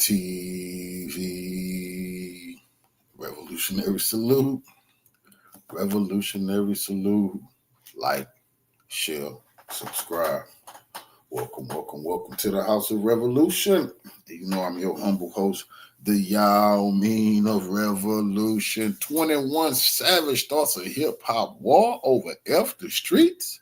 TV. Revolutionary salute. Revolutionary salute. Like, share, subscribe. Welcome, welcome, welcome to the House of Revolution. You know I'm your humble host, the Yao Mean of Revolution. 21 Savage starts a hip-hop war over F the streets.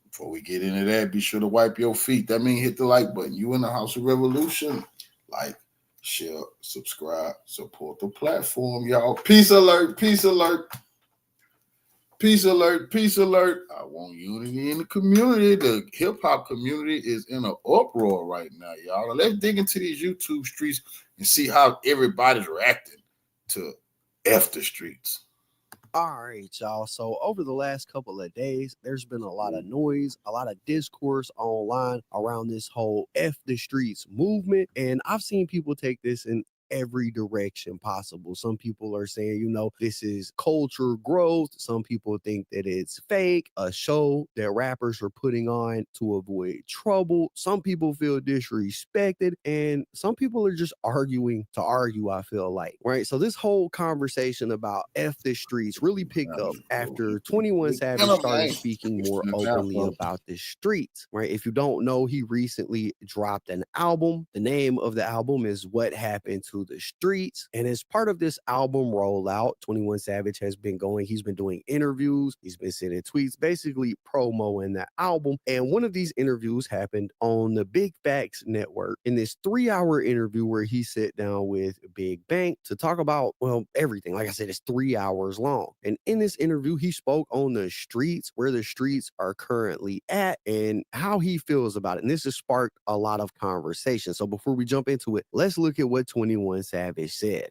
Before we get into that, be sure to wipe your feet. That means hit the like button. You in the House of Revolution. Like, share, subscribe, support the platform, y'all. Peace alert, peace alert. Peace alert, peace alert. I want unity in the community. The hip-hop community is in an uproar right now, y'all. Let's dig into these YouTube streets and see how everybody's reacting to F the streets. All right, y'all. So over the last couple of days, there's been a lot of noise, a lot of discourse online around this whole F the streets movement. And I've seen people take this in every direction possible. Some people are saying, you know, this is culture growth. Some people think that it's fake, a show that rappers are putting on to avoid trouble. Some people feel disrespected, and some people are just arguing to argue, I feel like, right? So this whole conversation about F the streets really picked up after 21 Savage started speaking more openly about the streets, right? If you don't know, he recently dropped an album. The name of the album is What Happened to the Streets. And as part of this album rollout, 21 Savage has been he's been doing interviews, he's been sending tweets, basically promoting the album. And one of these interviews happened on the Big Facts Network in this 3-hour interview where he sat down with Big Bank to talk about, well, everything. Like I said, it's 3 hours long. And in this interview, he spoke on the streets, where the streets are currently at, and how he feels about it. And this has sparked a lot of conversation. So before we jump into it, let's look at what 21 Savage said.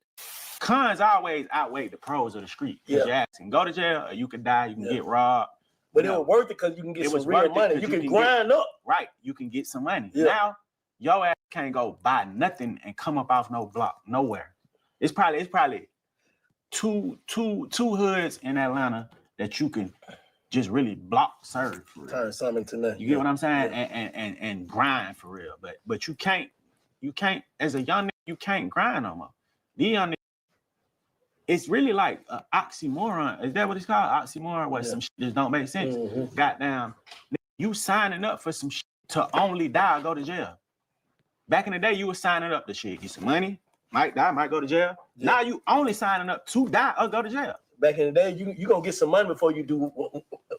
Cons always outweigh the pros of the street. Yeah. You can go to jail, or you can die, you can get robbed. But it was worth it because you can get some real money. You can grind up. Right. You can get some money. Yeah. Now, your ass can't go buy nothing and come up off no block, nowhere. It's probably two hoods in Atlanta that you can just really block serve for real. Turn something to nothing. You get what I'm saying? Yeah. And grind for real. But you can't as a young nigga, you can't grind no more. The young nigga, it's really like an oxymoron. Is that what it's called? Oxymoron, where some shit just don't make sense. Mm-hmm. Goddamn, you signing up for some shit to only die or go to jail. Back in the day, you were signing up to shit, get some money, might die, might go to jail. Yeah. Now you only signing up to die or go to jail. Back in the day, you gonna get some money before you do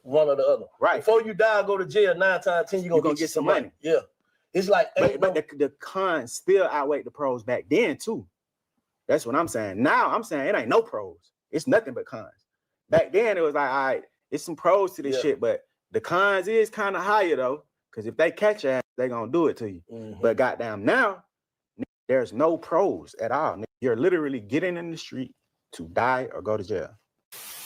one or the other. Right. Before you die or go to jail, 9 times 10, you're gonna get some money. Yeah. It's like, but the cons still outweigh the pros back then too. That's what I'm saying. Now I'm saying it ain't no pros. It's nothing but cons. Back then it was like, all right, it's some pros to this shit, but the cons is kind of higher though, because if they catch your ass, they gonna do it to you. Mm-hmm. But goddamn, now there's no pros at all. You're literally getting in the street to die or go to jail.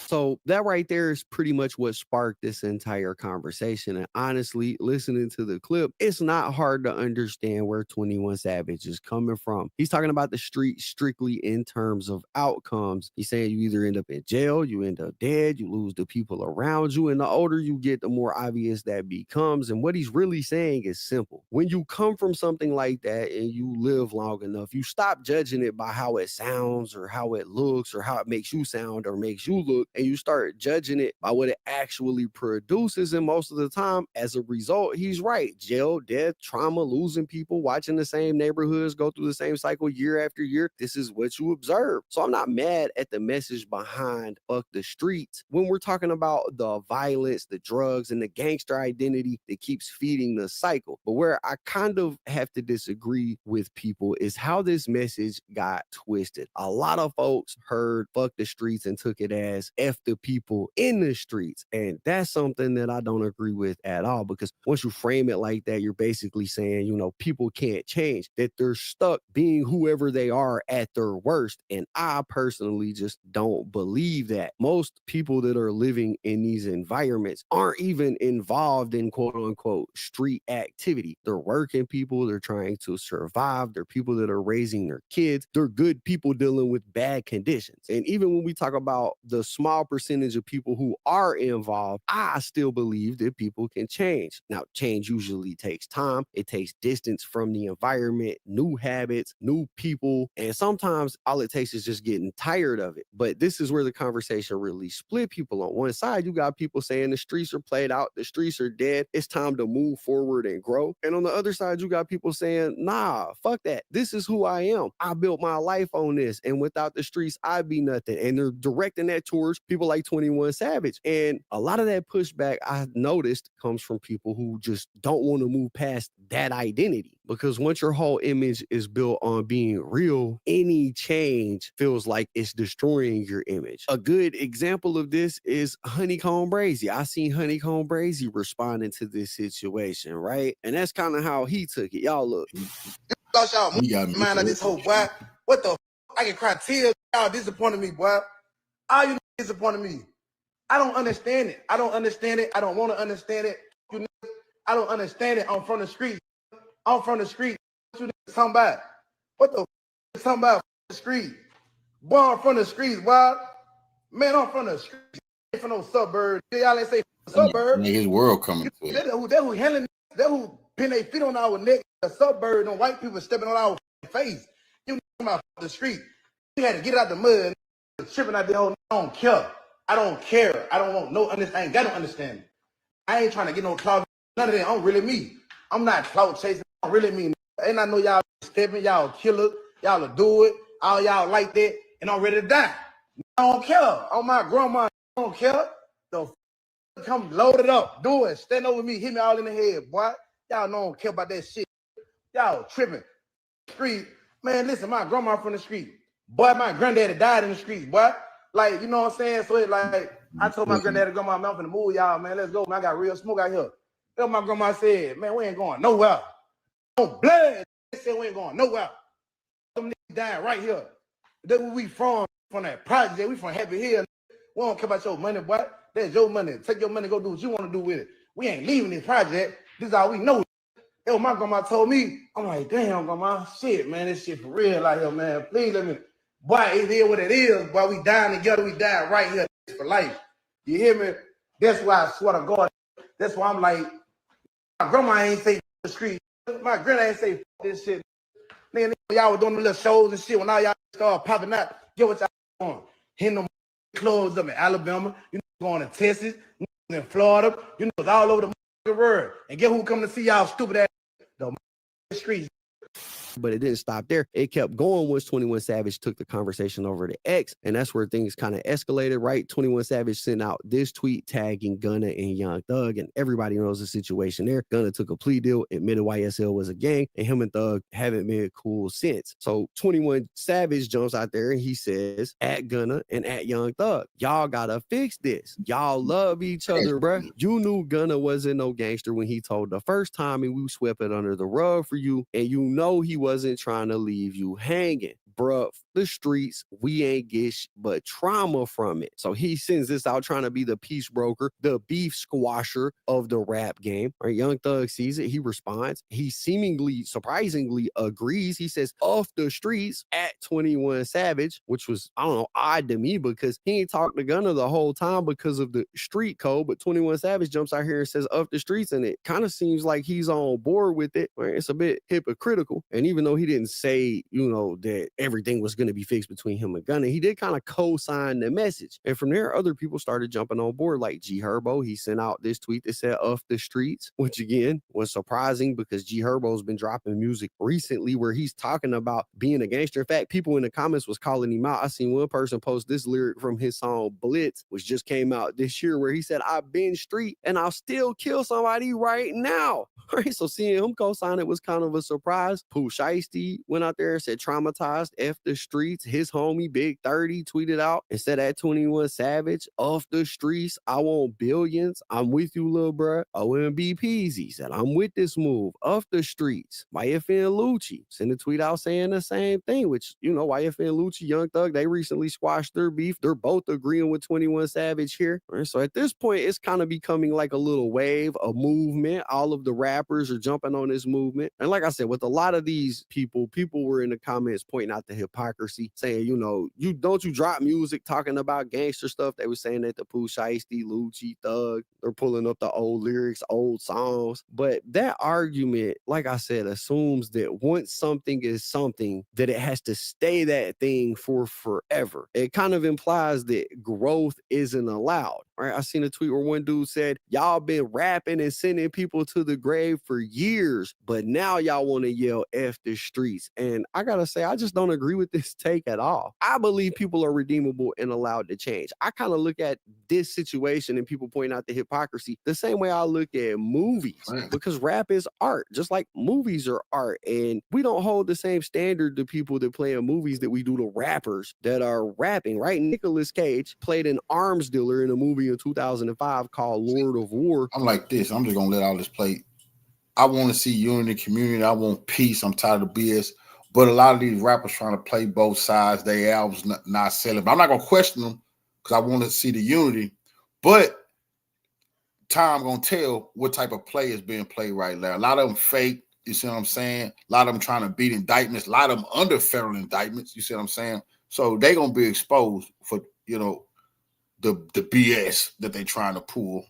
So that right there is pretty much what sparked this entire conversation. And honestly, listening to the clip, it's not hard to understand where 21 Savage is coming from. He's talking about the street strictly in terms of outcomes. He's saying you either end up in jail, you end up dead, you lose the people around you. And the older you get, the more obvious that becomes. And what he's really saying is simple. When you come from something like that and you live long enough, you stop judging it by how it sounds or how it looks or how it makes you sound or makes you look. And you start judging it by what it actually produces. And most of the time, as a result, he's right. Jail, death, trauma, losing people, watching the same neighborhoods go through the same cycle year after year. This is what you observe. So I'm not mad at the message behind fuck the streets when we're talking about the violence, the drugs, and the gangster identity that keeps feeding the cycle. But where I kind of have to disagree with people is how this message got twisted. A lot of folks heard fuck the streets and took it as F the people in the streets. And that's something that I don't agree with at all, because once you frame it like that, you're basically saying, you know, people can't change, that they're stuck being whoever they are at their worst. And I personally just don't believe that. Most people that are living in these environments aren't even involved in quote unquote street activity. They're working people, they're trying to survive, they're people that are raising their kids, they're good people dealing with bad conditions. And even when we talk about the small small percentage of people who are involved, I still believe that people can change. Now, change usually takes time. It takes distance from the environment, new habits, new people, and sometimes all it takes is just getting tired of it. But this is where the conversation really split people. On one side, you got people saying the streets are played out, the streets are dead, it's time to move forward and grow. And on the other side, you got people saying, nah, fuck that. This is who I am. I built my life on this, and without the streets, I'd be nothing. And they're directing that towards people like 21 Savage. And a lot of that pushback I noticed comes from people who just don't want to move past that identity. Because once your whole image is built on being real, any change feels like it's destroying your image. A good example of this is Honeykomb Brazy. I seen Honeykomb Brazy responding to this situation, right? And that's kind of how he took it. Y'all look. Lost y'all mind of this whole boy. What the f? I can cry tears. Y'all disappointed me, boy. All you disappointed me. I don't understand it. I don't understand it. I don't want to understand it. I don't understand it. I'm from the streets. I'm from the street. What you talking about? What the f? Talking about the street? Boy, I'm from the streets, boy. Man, I'm from the streets. From no suburbs. Y'all ain't say suburbs. His world coming to it. That who handling. That who pin their feet on our neck. The suburbs and white people stepping on our face. You talking about the street. You had to get out the mud. Tripping out the whole. I don't care. I don't care. I don't want no understanding. I ain't got no understanding. I ain't trying to get no clout. None of that. I'm really me. I'm not clout chasing. I'm really me. And I know y'all stepping. Y'all killers. Y'all will do it. All y'all like that. And I'm ready to die. I don't care. On my grandma, I don't care. The come load it up. Do it. Stand over me. Hit me all in the head, boy. Y'all know I don't care about that shit. Y'all tripping. Street. Man, listen, my grandma from the street. Boy, my granddaddy died in the street, boy. Like, you know what I'm saying? So it's like, I told my granddaddy, grandma, I'm finna move y'all, man. Let's go, man. I got real smoke out here. That's what my grandma said, man, we ain't going nowhere. On blood. They said we ain't going nowhere. Some niggas dying right here. That's where we from that project. We from Happy Hill. We don't care about your money, boy. That's your money. Take your money, go do what you want to do with it. We ain't leaving this project. This is all we know. That's what my grandma told me. I'm like, damn, grandma, shit, man, this shit for real out here, man. Please let me. Boy, it is what it is. Boy, we dying together. We dying right here for life. You hear me? That's why I swear to God. That's why I'm like, my grandma ain't say the street. My granddad ain't say this shit. Nigga, y'all were doing the little shows and shit. When all y'all start popping out, get what y'all doing. Hitting them clubs up in Alabama. You know, going to Texas, in Florida. You know, it's all over the world. And get who come to see y'all stupid ass the streets. But it didn't stop there. It kept going once 21 Savage took the conversation over to X, and that's where things kind of escalated, right? 21 Savage sent out this tweet tagging Gunna and Young Thug, and everybody knows the situation there. Gunna took a plea deal, admitted YSL was a gang, and him and Thug haven't been cool since. So 21 Savage jumps out there and he says, at Gunna and at Young Thug, y'all gotta fix this. Y'all love each other, bruh. You knew Gunna wasn't no gangster when he told the first time, and we swept it under the rug for you, and you know he wasn't trying to leave you hanging. Bruh, the streets, we ain't get but trauma from it. So he sends this out trying to be the peace broker, the beef squasher of the rap game. Right? Young Thug sees it. He responds. He seemingly, surprisingly agrees. He says, off the streets at 21 Savage, which was, I don't know, odd to me because he ain't talked to Gunna the whole time because of the street code. But 21 Savage jumps out here and says, off the streets. And it kind of seems like he's on board with it. Right? It's a bit hypocritical. And even though he didn't say, you know, that everything was going to be fixed between him and Gunna, he did kind of co-sign the message. And from there, other people started jumping on board, like G Herbo. He sent out this tweet that said, off the streets, which again was surprising because G Herbo's been dropping music recently where he's talking about being a gangster. In fact, people in the comments was calling him out. I seen one person post this lyric from his song Blitz, which just came out this year, where he said, I've been street and I'll still kill somebody right now. Right? So seeing him co-sign it was kind of a surprise. Pooh Shiesty went out there and said, traumatized, F the streets. His homie Big 30 tweeted out and said, at 21 Savage, off the streets, I want billions. I'm with you, little bruh. OMB Peasy said, I'm with this move. Off the streets. YFN Lucci sent a tweet out saying the same thing, which, you know, YFN Lucci, Young Thug, they recently squashed their beef. They're both agreeing with 21 Savage here. Right? So at this point, it's kind of becoming like a little wave, a movement. All of the rappers are jumping on this movement. And like I said, with a lot of these people were in the comments pointing out out the hypocrisy, saying, you know, you drop music talking about gangster stuff. They were saying that the Pooh Shiesty, Lucci, Thug, they're pulling up the old lyrics, old songs. But that argument, like I said, assumes that once something is something, that it has to stay that thing for forever. It kind of implies that growth isn't allowed. Right? I seen a tweet where one dude said, y'all been rapping and sending people to the grave for years, but now y'all want to yell F the streets. And I gotta say, I just don't agree with this take at all. I believe people are redeemable and allowed to change. I kind of look at this situation and people point out the hypocrisy the same way I look at movies, because rap is art, just like movies are art. And we don't hold the same standard to people that play in movies that we do to rappers that are rapping, right? Nicolas Cage played an arms dealer in a movie in 2005 called Lord of War. I'm like this. I'm just going to let all this play. I want to see unity in the community. I want peace. I'm tired of BS. But a lot of these rappers trying to play both sides. Their albums not selling. But I'm not going to question them because I want to see the unity. But time going to tell what type of play is being played right now. A lot of them fake. You see what I'm saying? A lot of them trying to beat indictments. A lot of them under federal indictments. You see what I'm saying? So they're going to be exposed for, you know, the BS that they trying to pull.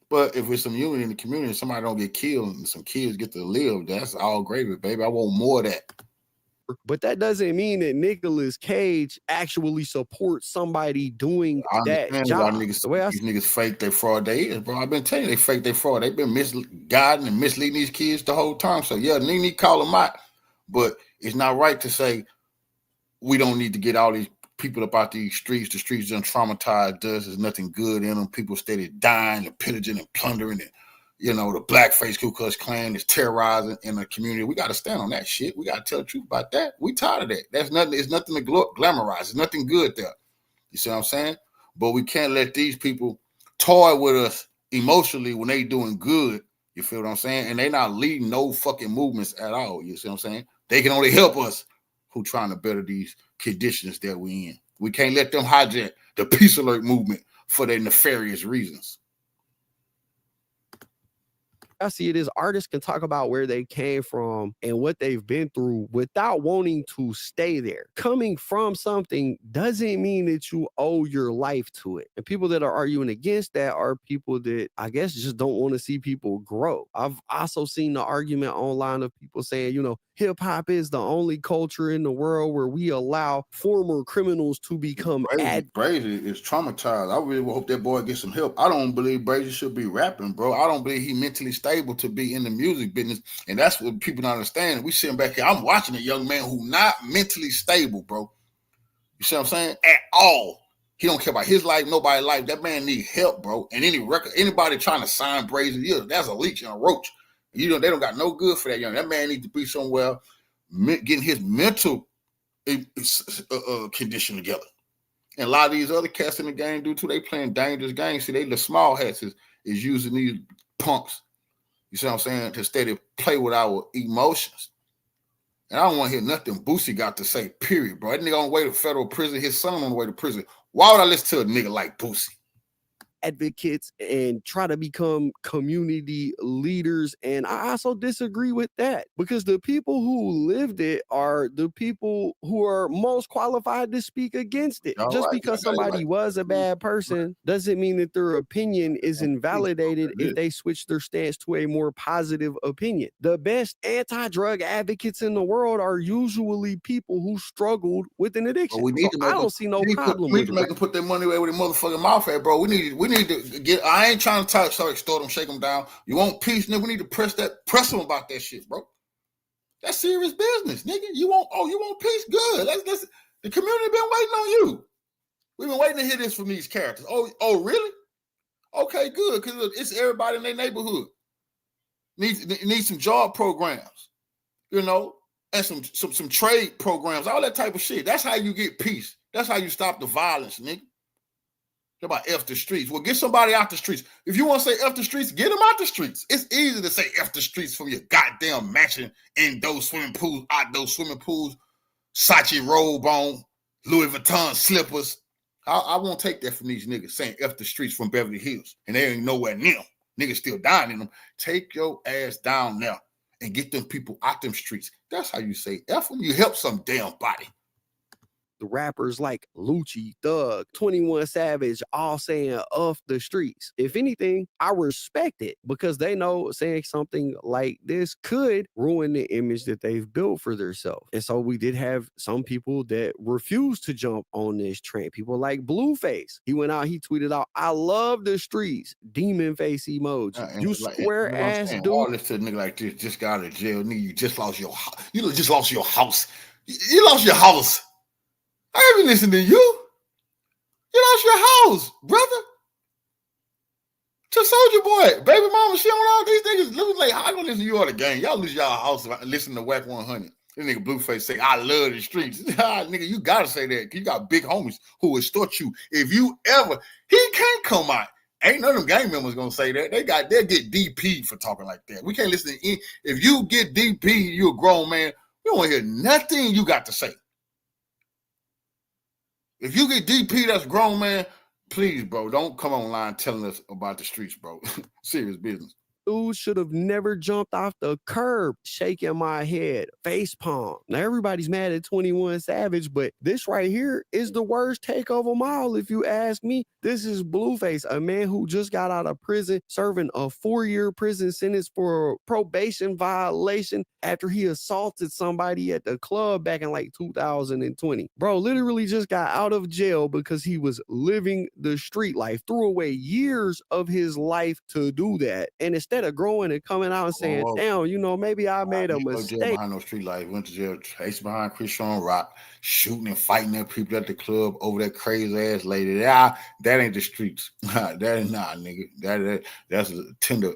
But if there's some unity in the community, somebody don't get killed and some kids get to live, that's all gravy, baby. I want more of that. But that doesn't mean that Nicolas Cage actually supports somebody doing that job. These niggas fake their fraud. They is, bro. I've been telling you, they fake their fraud. They've been misguiding and misleading these kids the whole time. So yeah, they need to call them out. But it's not right to say we don't need to get all these people up out these streets. The streets done traumatized us. There's nothing good in them. People steady dying and pillaging and plundering and, you know, the blackface Ku Klux Klan is terrorizing in the community. We got to stand on that shit. We got to tell the truth about that. We tired of that. That's nothing. It's nothing to glamorize. There's nothing good there. You see what I'm saying? But we can't let these people toy with us emotionally when they doing good. You feel what I'm saying? And they not leading no fucking movements at all. You see what I'm saying? They can only help us who trying to better these conditions that we in. We can't let them hijack the peace alert movement for their nefarious reasons. I see it as artists can talk about where they came from and what they've been through without wanting to stay there. Coming from something doesn't mean that you owe your life to it. And people that are arguing against that are people that I guess just don't want to see people grow. I've also seen the argument online of people saying, you know, hip hop is the only culture in the world where we allow former criminals to become Brazy is traumatized. I really hope that boy gets some help. I don't believe Brazy should be rapping, bro. I don't believe he mentally stable to be in the music business. And that's what people don't understand. We sitting back here. I'm watching a young man who not mentally stable, bro. You see what I'm saying? At all. He don't care about his life, nobody's life. That man need help, bro. And anybody trying to sign Brazy, yeah, that's a leech and a roach. You know, they don't got no good for that young. That man needs to be somewhere getting his mental condition together. And a lot of these other cats in the game do too. They playing dangerous games. See, they the small hats is using these punks, you see what I'm saying, to steady play with our emotions. And I don't want to hear nothing Boosie got to say, period, bro. That nigga on the way to federal prison, his son on the way to prison. Why would I listen to a nigga like Boosie? Advocates and try to become community leaders. And I also disagree with that because the people who lived it are the people who are most qualified to speak against it. Just because somebody was a bad person doesn't mean that their opinion is invalidated if they switch their stance to a more positive opinion. The best anti-drug advocates in the world are usually people who struggled with an addiction. I don't see no problem with it. Make them put their money away with their motherfucking mouth at, bro. We need to get. I ain't trying to extort them, shake them down. You want peace, nigga? We need to press them about that shit, bro. That's serious business, nigga. You want peace? Good. Let's. The community been waiting on you. We've been waiting to hear this from these characters. Oh, really? Okay, good. Because it's everybody in their neighborhood needs some job programs, you know, and some trade programs, all that type of shit. That's how you get peace. That's how you stop the violence, nigga. About F the streets. Well, get somebody out the streets. If you want to say F the streets, get them out the streets. It's easy to say F the streets from your goddamn mansion, indoor swimming pools, outdoor swimming pools, Sachi robe on, Louis Vuitton slippers. I won't take that from these niggas saying F the streets from Beverly Hills. And they ain't nowhere near them. Niggas still dying in them. Take your ass down now and get them people out them streets. That's how you say F them. You help some damn body. the rappers like Lucci, Thug, 21 Savage, all saying off the streets. If anything, I respect it because they know saying something like this could ruin the image that they've built for themselves. And so we did have some people that refused to jump on this train. People like Blueface. He went out, he tweeted out, "I love the streets," demon face emoji. You square ass dude. All this to a nigga like this just got out of jail. Nigga, you just lost your house. You just lost your house. You lost your house. I ain't been listening to you. You lost your house, brother. To Soldier Boy, baby mama, she on all these niggas. Look like how I gonna listen to you all the game. Y'all lose y'all house if I listen to Whack 100. This nigga Blueface say, "I love the streets." Nigga, you gotta say that. You got big homies who extort you. If you ever, he can't come out. Ain't none of them gang members gonna say that. They'll get DP for talking like that. We can't listen to any. If you get DP, you a grown man. We don't want to hear nothing you got to say. If you get DP, that's grown man. Please, bro, don't come online telling us about the streets, bro. Serious business. Dude should have never jumped off the curb, shaking my head, face palm. Now everybody's mad at 21 Savage, but this right here is the worst take of them all, if you ask me. This is Blueface, a man who just got out of prison, serving a 4-year prison sentence for a probation violation after he assaulted somebody at the club back in like 2020. Bro literally just got out of jail because he was living the street life, threw away years of his life to do that. And instead of growing and coming out and saying, "Damn, you know, maybe I made a mistake." Behind no street life, went to jail, chased behind Chris Sean Rock, shooting and fighting at people at the club over that crazy ass lady. That ain't the streets. That is not, nigga. That's a tender,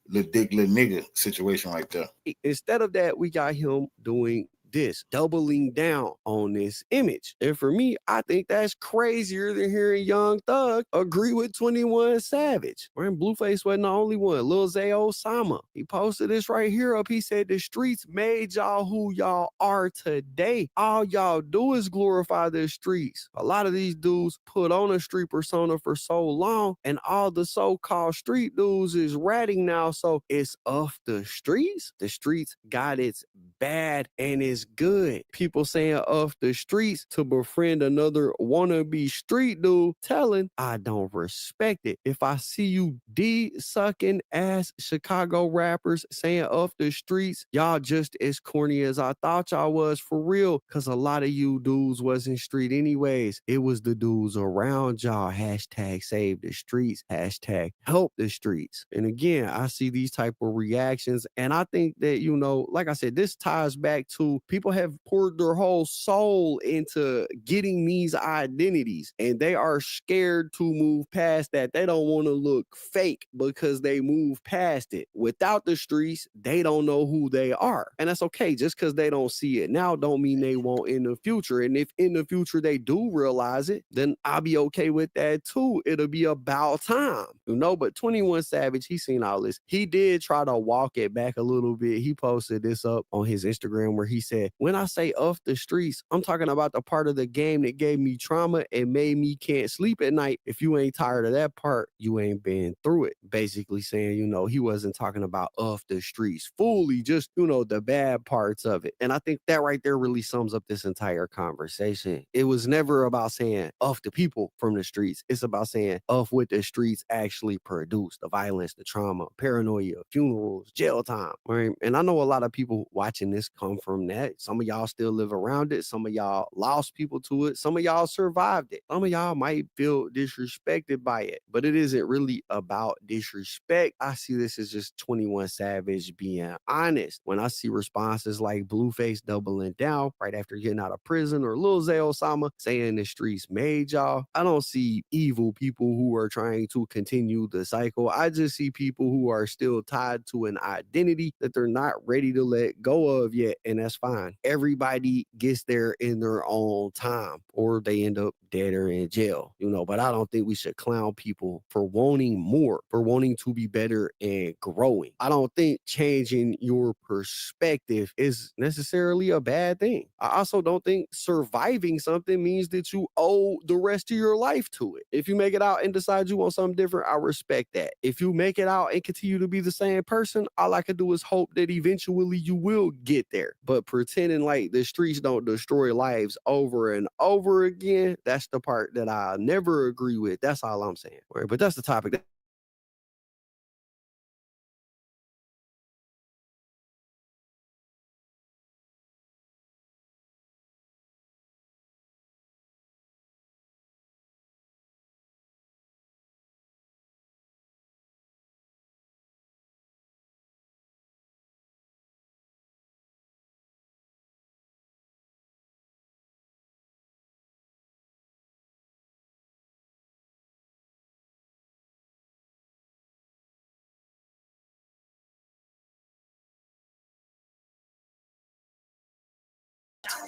little dick, little nigga situation right there. Instead of that, we got him doing this, doubling down on this image. And for me, I think that's crazier than hearing Young Thug agree with 21 Savage. And Blueface wasn't the only one. Lil Zay Osama, he posted this right here up. He said, "The streets made y'all who y'all are today. All y'all do is glorify the streets." A lot of these dudes put on a street persona for so long, and all the so-called street dudes is ratting now. So it's off the streets. The streets got its bad and it's good. People saying off the streets to befriend another wannabe street dude, telling, "I don't respect it." If I see you D-sucking ass Chicago rappers saying off the streets, y'all just as corny as I thought y'all was, for real, because a lot of you dudes wasn't street anyways. It was the dudes around y'all. Hashtag save the streets. Hashtag help the streets. And again, I see these type of reactions, and I think that, you know, like I said, this ties back to people have poured their whole soul into getting these identities, and they are scared to move past that. They don't want to look fake because they move past it. Without the streets, they don't know who they are. And that's okay. Just because they don't see it now don't mean they won't in the future. And if in the future they do realize it, then I'll be okay with that too. It'll be about time, you know. But 21 Savage, he seen all this. He did try to walk it back a little bit. He posted this up on his Instagram where he said, "When I say off the streets, I'm talking about the part of the game that gave me trauma and made me can't sleep at night. If you ain't tired of that part, you ain't been through it." Basically saying, you know, he wasn't talking about off the streets fully, just, you know, the bad parts of it. And I think that right there really sums up this entire conversation. It was never about saying off the people from the streets. It's about saying off what the streets actually produce: the violence, the trauma, paranoia, funerals, jail time. Right? And I know a lot of people watching this come from that. Some of y'all still live around it. Some of y'all lost people to it. Some of y'all survived it. Some of y'all might feel disrespected by it, but it isn't really about disrespect. I see this as just 21 Savage being honest. When I see responses like Blueface doubling down right after getting out of prison, or Lil Zay Osama saying the streets made y'all, I don't see evil people who are trying to continue the cycle. I just see people who are still tied to an identity that they're not ready to let go of yet, and that's fine. Everybody gets there in their own time, or they end up dead or in jail, you know. But I don't think we should clown people for wanting more, for wanting to be better and growing. I don't think changing your perspective is necessarily a bad thing. I also don't think surviving something means that you owe the rest of your life to it. If you make it out and decide you want something different, I respect that. If you make it out and continue to be the same person, all I can do is hope that eventually you will get there. But pretending like the streets don't destroy lives over and over again, that's the part that I never agree with. That's all I'm saying. Right, but that's the topic.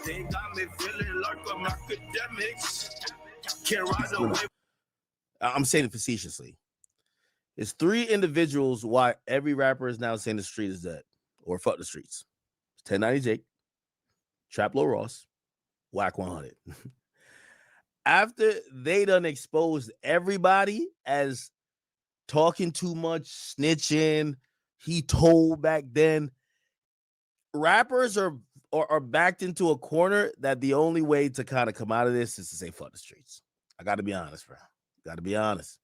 They got me feeling like I'm academics. I'm saying it facetiously. It's 3 individuals why every rapper is now saying the street is dead or fuck the streets. It's 1090 Jake, Trap Lil Ross, Whack 100. After they done exposed everybody as talking too much, snitching, he told back then, rappers are backed into a corner that the only way to kind of come out of this is to say fuck the streets. I got to be honest, bro. Got to be honest.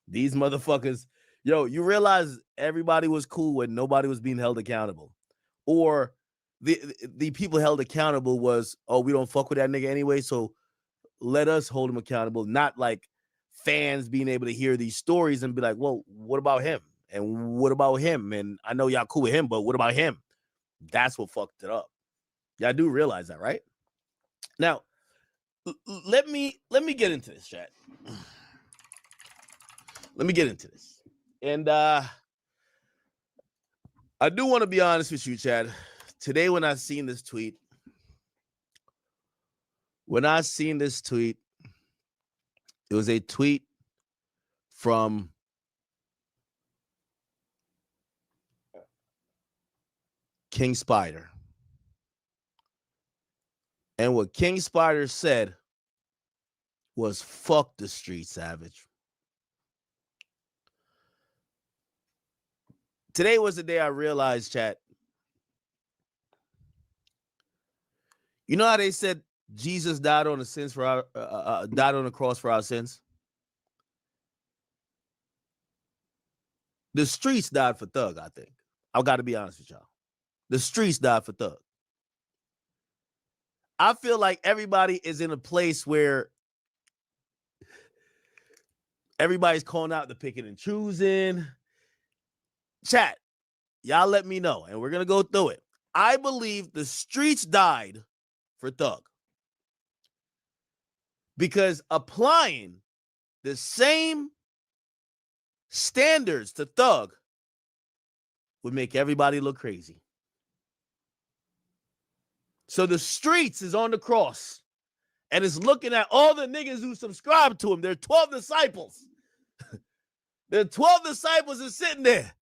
These motherfuckers, yo, you realize everybody was cool when nobody was being held accountable. Or the people held accountable was, oh, we don't fuck with that nigga anyway, so let us hold him accountable. Not like fans being able to hear these stories and be like, well, what about him? And what about him? And I know y'all cool with him, but what about him? That's what fucked it up. Y'all do realize that, right? Now, let me get into this, chat. Let me get into this. And I do want to be honest with you, Chad. Today, when I seen this tweet, it was a tweet from King Spider. And what King Spider said was, fuck the street, Savage. Today was the day I realized, chat. You know how they said Jesus died on the sins for our died on the cross for our sins? The streets died for Thug, I think. I've got to be honest with y'all. The streets died for Thug. I feel like everybody is in a place where everybody's calling out the picking and choosing. Chat, y'all let me know, and we're going to go through it. I believe the streets died for Thug. Because applying the same standards to Thug would make everybody look crazy. So the streets is on the cross and is looking at all the niggas who subscribe to him. There are 12 disciples. The 12 disciples are sitting there.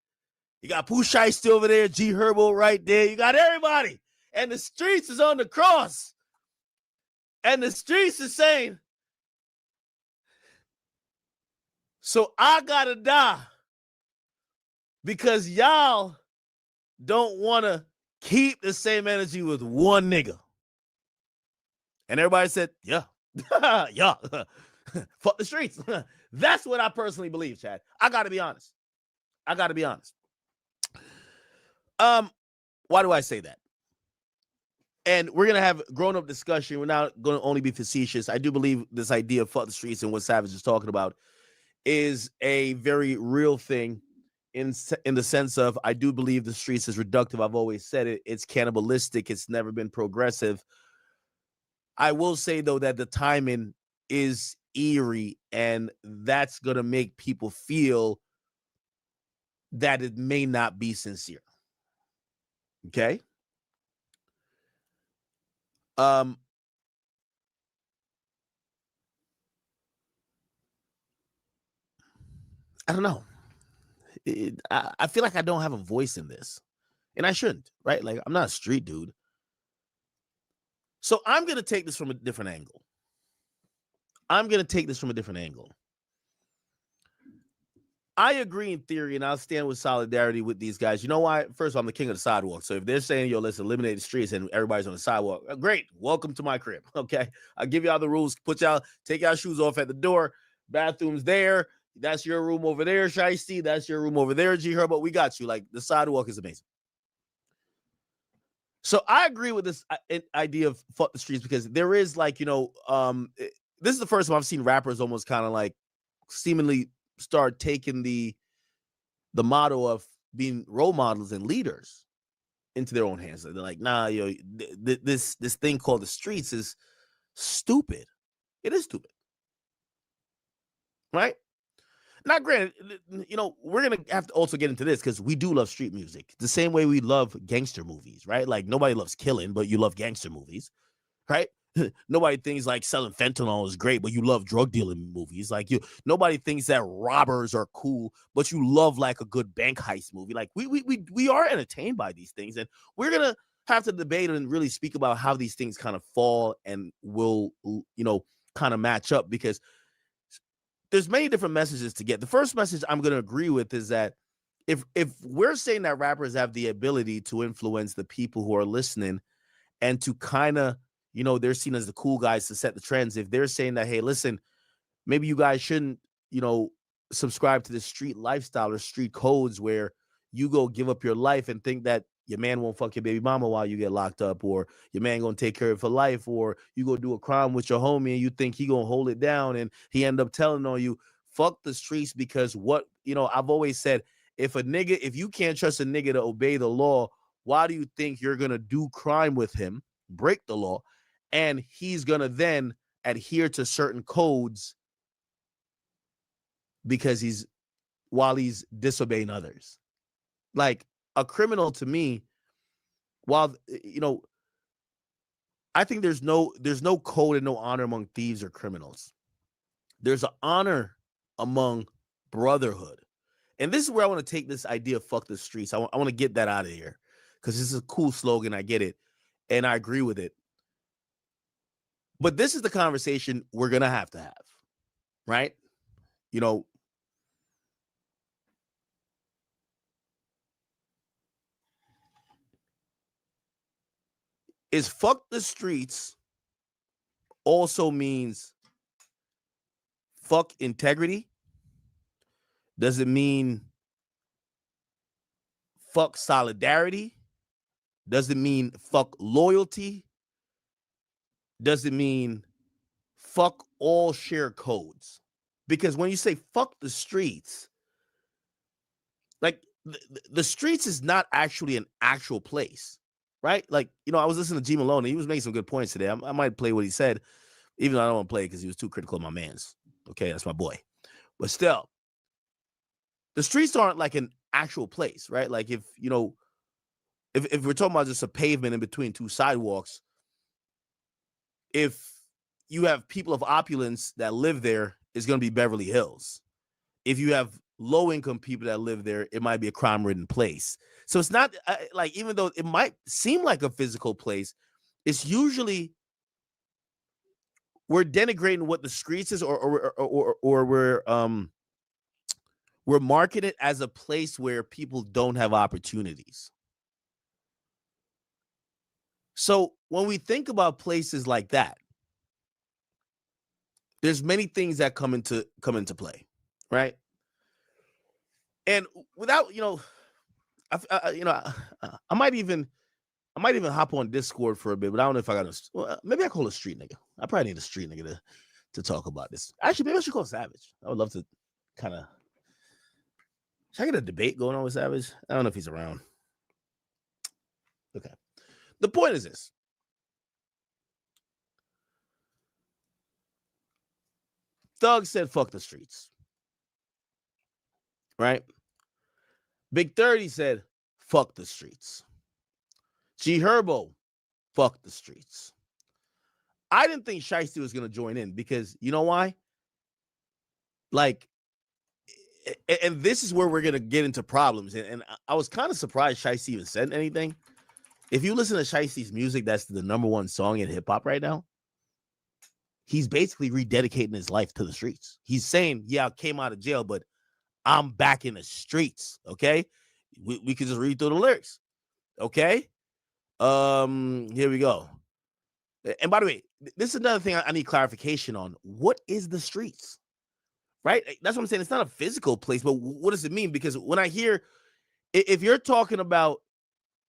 You got Pooh Shiesty over there, G Herbo right there. You got everybody. And the streets is on the cross. And the streets is saying, so I gotta die because y'all don't want to keep the same energy with one nigga. And everybody said, yeah, yeah, fuck the streets. That's what I personally believe, Chad. I gotta be honest. Why do I say that? And we're going to have grown-up discussion. We're not going to only be facetious. I do believe this idea of fuck the streets and what Savage is talking about is a very real thing in the sense of I do believe the streets is reductive. I've always said it. It's cannibalistic. It's never been progressive. I will say, though, that the timing is eerie, and that's going to make people feel that it may not be sincere. Okay? I don't know. I feel like I don't have a voice in this, and I shouldn't, right? Like, I'm not a street dude. So I'm going to take this from a different angle. I agree in theory, and I'll stand with solidarity with these guys. You know why? First of all, I'm the king of the sidewalk. So if they're saying, yo, let's eliminate the streets and everybody's on the sidewalk, great. Welcome to my crib. Okay. I'll give y'all the rules. Take y'all shoes off at the door. Bathroom's there. That's your room over there, Shiesty. That's your room over there, G Herbo. We got you. Like, the sidewalk is amazing. So I agree with this idea of fuck the streets, because there is, like, you know, this is the first time I've seen rappers almost kind of like seemingly start taking the motto of being role models and leaders into their own hands. They're like, nah, yo, this thing called the streets is stupid. It is stupid. Right? Now, granted, you know, we're going to have to also get into this because we do love street music the same way we love gangster movies, right? Like, nobody loves killing, but you love gangster movies, right? Nobody thinks like selling fentanyl is great, but you love drug dealing movies. Like, nobody thinks that robbers are cool, but you love like a good bank heist movie. Like, we are entertained by these things, and we're going to have to debate and really speak about how these things kind of fall and will, you know, kind of match up, because there's many different messages to get. The first message I'm going to agree with is that if we're saying that rappers have the ability to influence the people who are listening and to kind of, you know, they're seen as the cool guys to set the trends. If they're saying that, hey, listen, maybe you guys shouldn't, you know, subscribe to the street lifestyle or street codes where you go give up your life and think that your man won't fuck your baby mama while you get locked up, or your man gonna take care of for life, or you go do a crime with your homie and you think he gonna hold it down and he end up telling on you. Fuck the streets, because what, you know, I've always said, if you can't trust a nigga to obey the law, why do you think you're gonna do crime with him, break the law, and he's gonna then adhere to certain codes because he's disobeying others? Like, a criminal, to me, while, you know, I think there's no code and no honor among thieves or criminals. There's an honor among brotherhood. And this is where I want to take this idea of fuck the streets. I want to get that out of here, because this is a cool slogan. I get it. And I agree with it. But this is the conversation we're going to have, right? You know, is fuck the streets also means fuck integrity? Does it mean fuck solidarity? Does it mean fuck loyalty? Does it mean fuck all share codes? Because when you say fuck the streets, like, the streets is not actually an actual place, right? Like, you know, I was listening to G Malone, and he was making some good points today. I might play what he said, even though I don't want to play it because he was too critical of my mans. Okay, that's my boy. But still, the streets aren't like an actual place, right? Like, if, you know, if we're talking about just a pavement in between two sidewalks, if you have people of opulence that live there, it's going to be Beverly Hills. If you have low-income people that live there, it might be a crime-ridden place. So it's not like, even though it might seem like a physical place, it's usually we're denigrating what the streets is, or we're marketing it as a place where people don't have opportunities. So when we think about places like that, there's many things that come into play, right? And without, you know, I might even hop on Discord for a bit, but I don't know if I got maybe I call a street nigga. I probably need a street nigga to talk about this. Actually, maybe I should call Savage. I would love to kind of. Should I get a debate going on with Savage? I don't know if he's around. Okay. The point is this. Thug said, fuck the streets. Right? Big 30 said, fuck the streets. G Herbo, fuck the streets. I didn't think Shiesty was going to join in, because you know why? Like, and this is where we're going to get into problems. And I was kind of surprised Shiesty even said anything. If you listen to Shiesty's music, that's the #1 song in hip hop right now. He's basically rededicating his life to the streets. He's saying, yeah, I came out of jail, but I'm back in the streets. Okay. We can just read through the lyrics. Okay. Here we go. And by the way, this is another thing I need clarification on. What is the streets? Right? That's what I'm saying. It's not a physical place, but what does it mean? Because when I hear, if you're talking about,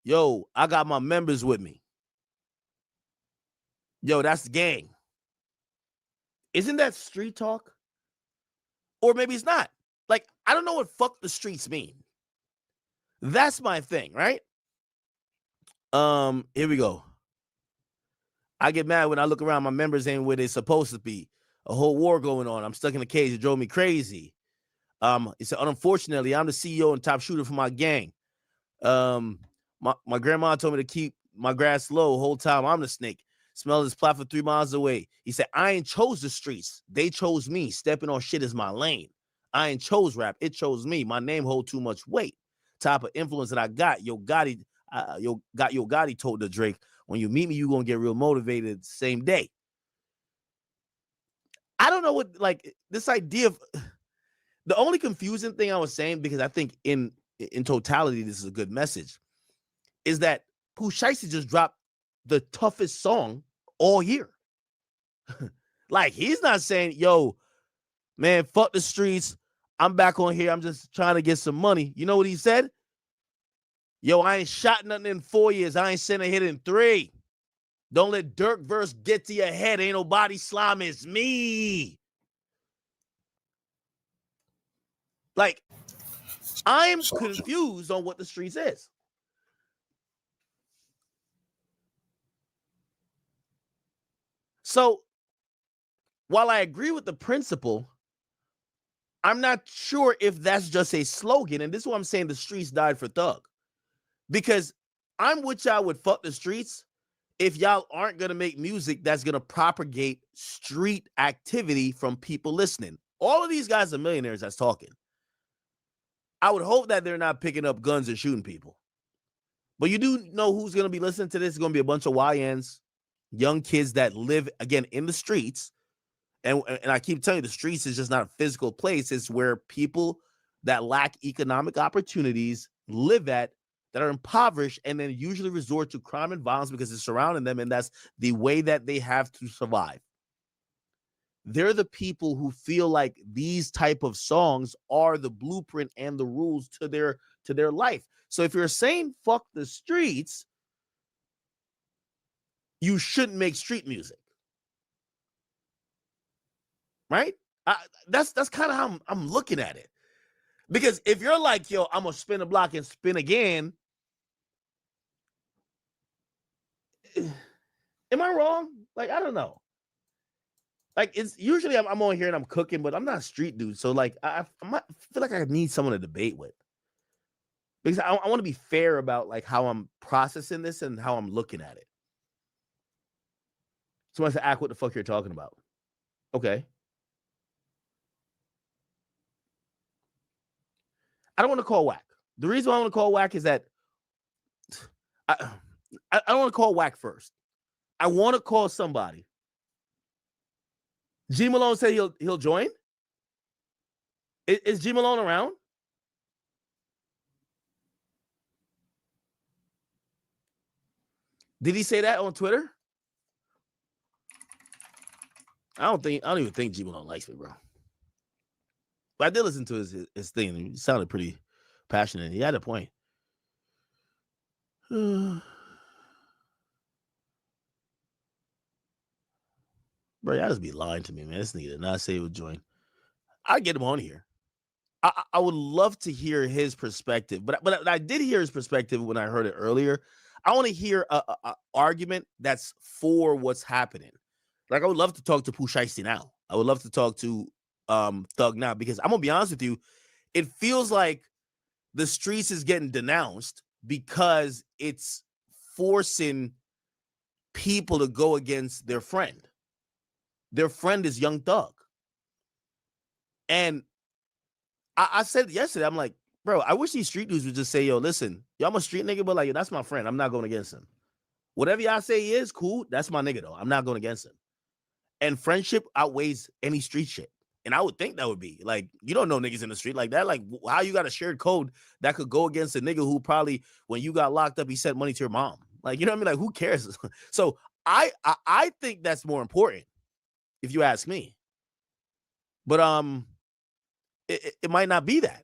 yo, I got my members with me. Yo, that's the gang. Isn't that street talk? Or maybe it's not. Like, I don't know what fuck the streets mean. That's my thing, right? Here we go. I get mad when I look around. My members ain't where they're supposed to be. A whole war going on. I'm stuck in a cage. It drove me crazy. He said, unfortunately, I'm the CEO and top shooter for my gang. My grandma told me to keep my grass low whole time. I'm the snake. Smell this platform 3 miles away. He said, I ain't chose the streets. They chose me. Stepping on shit is my lane. I ain't chose rap. It chose me. My name hold too much weight. Type of influence that I got. Yo Gotti told the Drake, when you meet me, you gonna get real motivated the same day. I don't know what, like, this idea of the only confusing thing I was saying, because I think in totality, this is a good message, is that Pooh Shiesty just dropped the toughest song all year. Like, he's not saying, yo, man, fuck the streets. I'm back on here. I'm just trying to get some money. You know what he said? Yo, I ain't shot nothing in 4 years. I ain't sent a hit in 3. Don't let Dirk verse get to your head. Ain't nobody slime, it's me. Like, I'm confused on what the streets is. So, while I agree with the principle, I'm not sure if that's just a slogan. And this is why I'm saying the streets died for Thug. Because I'm with y'all with fuck the streets if y'all aren't going to make music that's going to propagate street activity from people listening. All of these guys are millionaires that's talking. I would hope that they're not picking up guns and shooting people. But you do know who's going to be listening to this. It's going to be a bunch of YNs, young kids that live, again, in the streets. And I keep telling you, the streets is just not a physical place. It's where people that lack economic opportunities live at, that are impoverished, and then usually resort to crime and violence because it's surrounding them, and that's the way that they have to survive. They're the people who feel like these type of songs are the blueprint and the rules to their life. So if you're saying fuck the streets, you shouldn't make street music. Right? That's kind of how I'm looking at it. Because if you're like, yo, I'm gonna spin a block and spin again, am I wrong? Like, I don't know. Like, it's usually I'm on here and I'm cooking, but I'm not a street dude. So like, I feel like I need someone to debate with, because I want to be fair about like how I'm processing this and how I'm looking at it. Someone said, "Act what the fuck you're talking about." Okay. I don't want to call whack. The reason why I want to call whack is that I don't want to call whack first. I want to call somebody. G Malone said he'll join. Is G Malone around? Did he say that on Twitter? I don't even think G Malone likes me, bro. But I did listen to his thing. He sounded pretty passionate. He had a point. Bro, y'all just be lying to me, man. This nigga did not say he would join. I'd get him on here. I would love to hear his perspective, but I did hear his perspective when I heard it earlier. I want to hear a argument that's for what's happening. Like, I would love to talk to Pooh Shiesty now. I would love to talk to Thug now, because I'm gonna be honest with you, it feels like the streets is getting denounced because it's forcing people to go against their friend. Their friend is Young Thug. And I said yesterday, I'm like, bro, I wish these street dudes would just say, yo, listen, yo, I'm a street nigga, but like, that's my friend. I'm not going against him. Whatever y'all say he is, cool. That's my nigga, though. I'm not going against him. And friendship outweighs any street shit. And I would think that would be like, you don't know niggas in the street like that. Like, how you got a shared code that could go against a nigga who probably, when you got locked up, he sent money to your mom. Like, you know what I mean? Like, who cares? So I think that's more important, if you ask me. But it might not be that.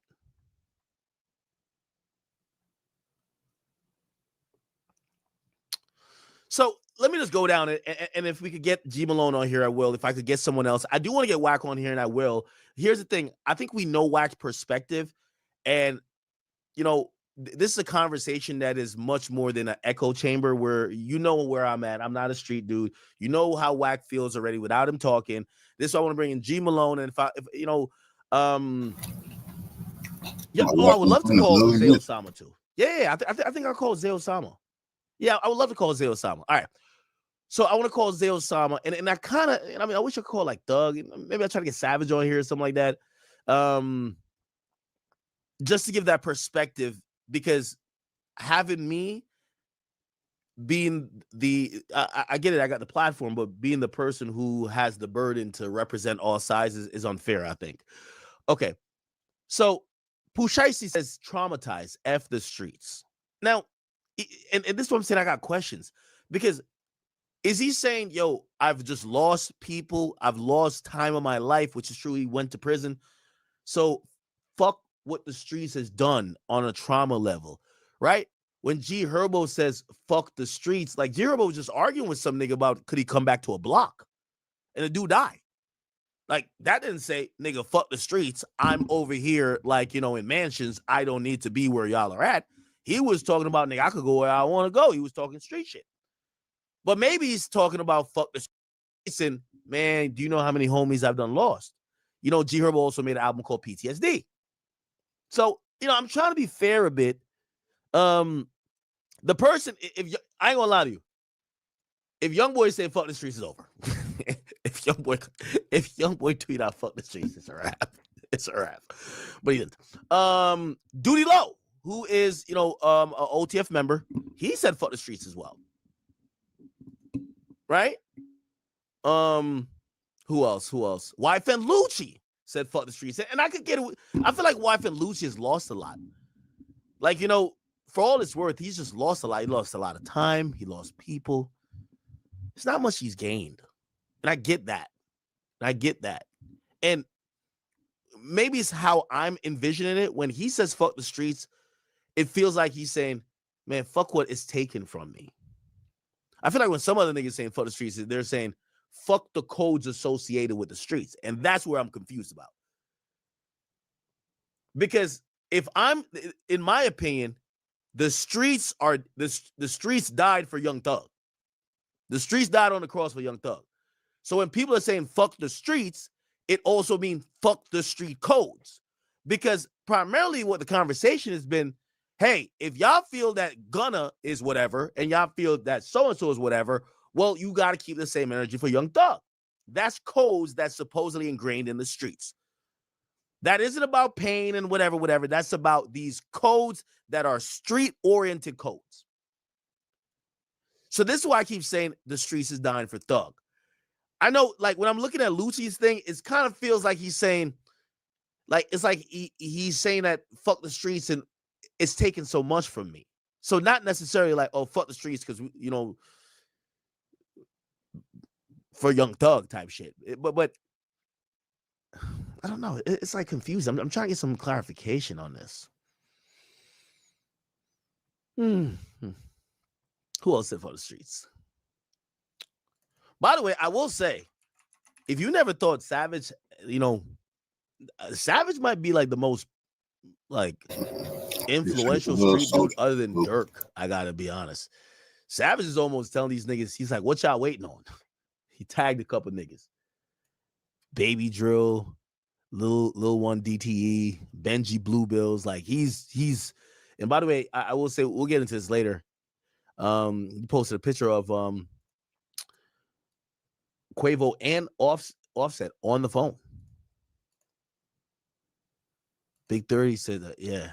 So let me just go down and if we could get G Malone on here, I will. If I could get someone else, I do want to get Wack on here, and I will. Here's the thing: I think we know Wack's perspective, and you know, this is a conversation that is much more than an echo chamber. Where you know where I'm at. I'm not a street dude. You know how Wack feels already without him talking. This is why I want to bring in G Malone, and if you know, yeah. Oh, I would love to call Zay Osama too. Yeah. I think I'll call Zay Osama. Yeah, I would love to call Zay Osama. All right. So I want to call Zay Osama, and I kind of, I mean, I wish I could call like Thug. Maybe I'll try to get Savage on here or something like that. Just to give that perspective, because having me being I get it, I got the platform, but being the person who has the burden to represent all sizes is unfair, I think. Okay. So Pushaisi says traumatized, F the streets. Now, and this is what I'm saying, I got questions, because is he saying, yo, I've just lost people, I've lost time of my life, which is true, he went to prison, so fuck what the streets has done on a trauma level, right? When G Herbo says fuck the streets, like G Herbo was just arguing with some nigga about could he come back to a block, and the dude died. Like, that didn't say, nigga, fuck the streets, I'm over here, like, you know, in mansions, I don't need to be where y'all are at. He was talking about, nigga, I could go where I want to go. He was talking street shit. But maybe he's talking about fuck the streets and, man, do you know how many homies I've done lost? You know, G Herbo also made an album called PTSD. So, you know, I'm trying to be fair a bit. The person, if I ain't gonna lie to you, if Young Boy say fuck the streets is over. if Young Boy tweet out fuck the streets, it's a wrap. It's a wrap. But he didn't. Duty Low, who is, you know, an OTF member, he said fuck the streets as well. Right? Who else? Wife and Lucci said fuck the streets. And I could get it. I feel like Wife and Lucci has lost a lot. Like, you know, for all it's worth, he's just lost a lot. He lost a lot of time. He lost people. It's not much he's gained. And I get that. And maybe it's how I'm envisioning it. When he says fuck the streets, it feels like he's saying, man, fuck what is taken from me. I feel like when some other niggas saying fuck the streets, they're saying fuck the codes associated with the streets. And that's where I'm confused about. Because if I'm, in my opinion, the streets died for Young Thug. The streets died on the cross for Young Thug. So when people are saying fuck the streets, it also means fuck the street codes. Because primarily what the conversation has been, hey, if y'all feel that Gunna is whatever, and y'all feel that so-and-so is whatever, well, you got to keep the same energy for Young Thug. That's codes that's supposedly ingrained in the streets. That isn't about pain and whatever. That's about these codes that are street-oriented codes. So this is why I keep saying the streets is dying for Thug. I know, like, when I'm looking at Lucci's thing, it kind of feels like he's saying, like, it's like he's saying that fuck the streets and it's taken so much from me. So not necessarily like, oh, fuck the streets because, you know, for Young Thug type shit. But I don't know. It's like confusing. I'm trying to get some clarification on this. Who else said for the streets? By the way, I will say, if you never thought Savage, you know, Savage might be like the most like influential street dude other than Dirk. I gotta be honest. Savage is almost telling these niggas, he's like, what y'all waiting on? He tagged a couple niggas. Baby Drill, Lil One DTE, Benji Bluebills. Like he's and by the way, I will say we'll get into this later. He posted a picture of Quavo and Offset on the phone. Big 30 said that, yeah.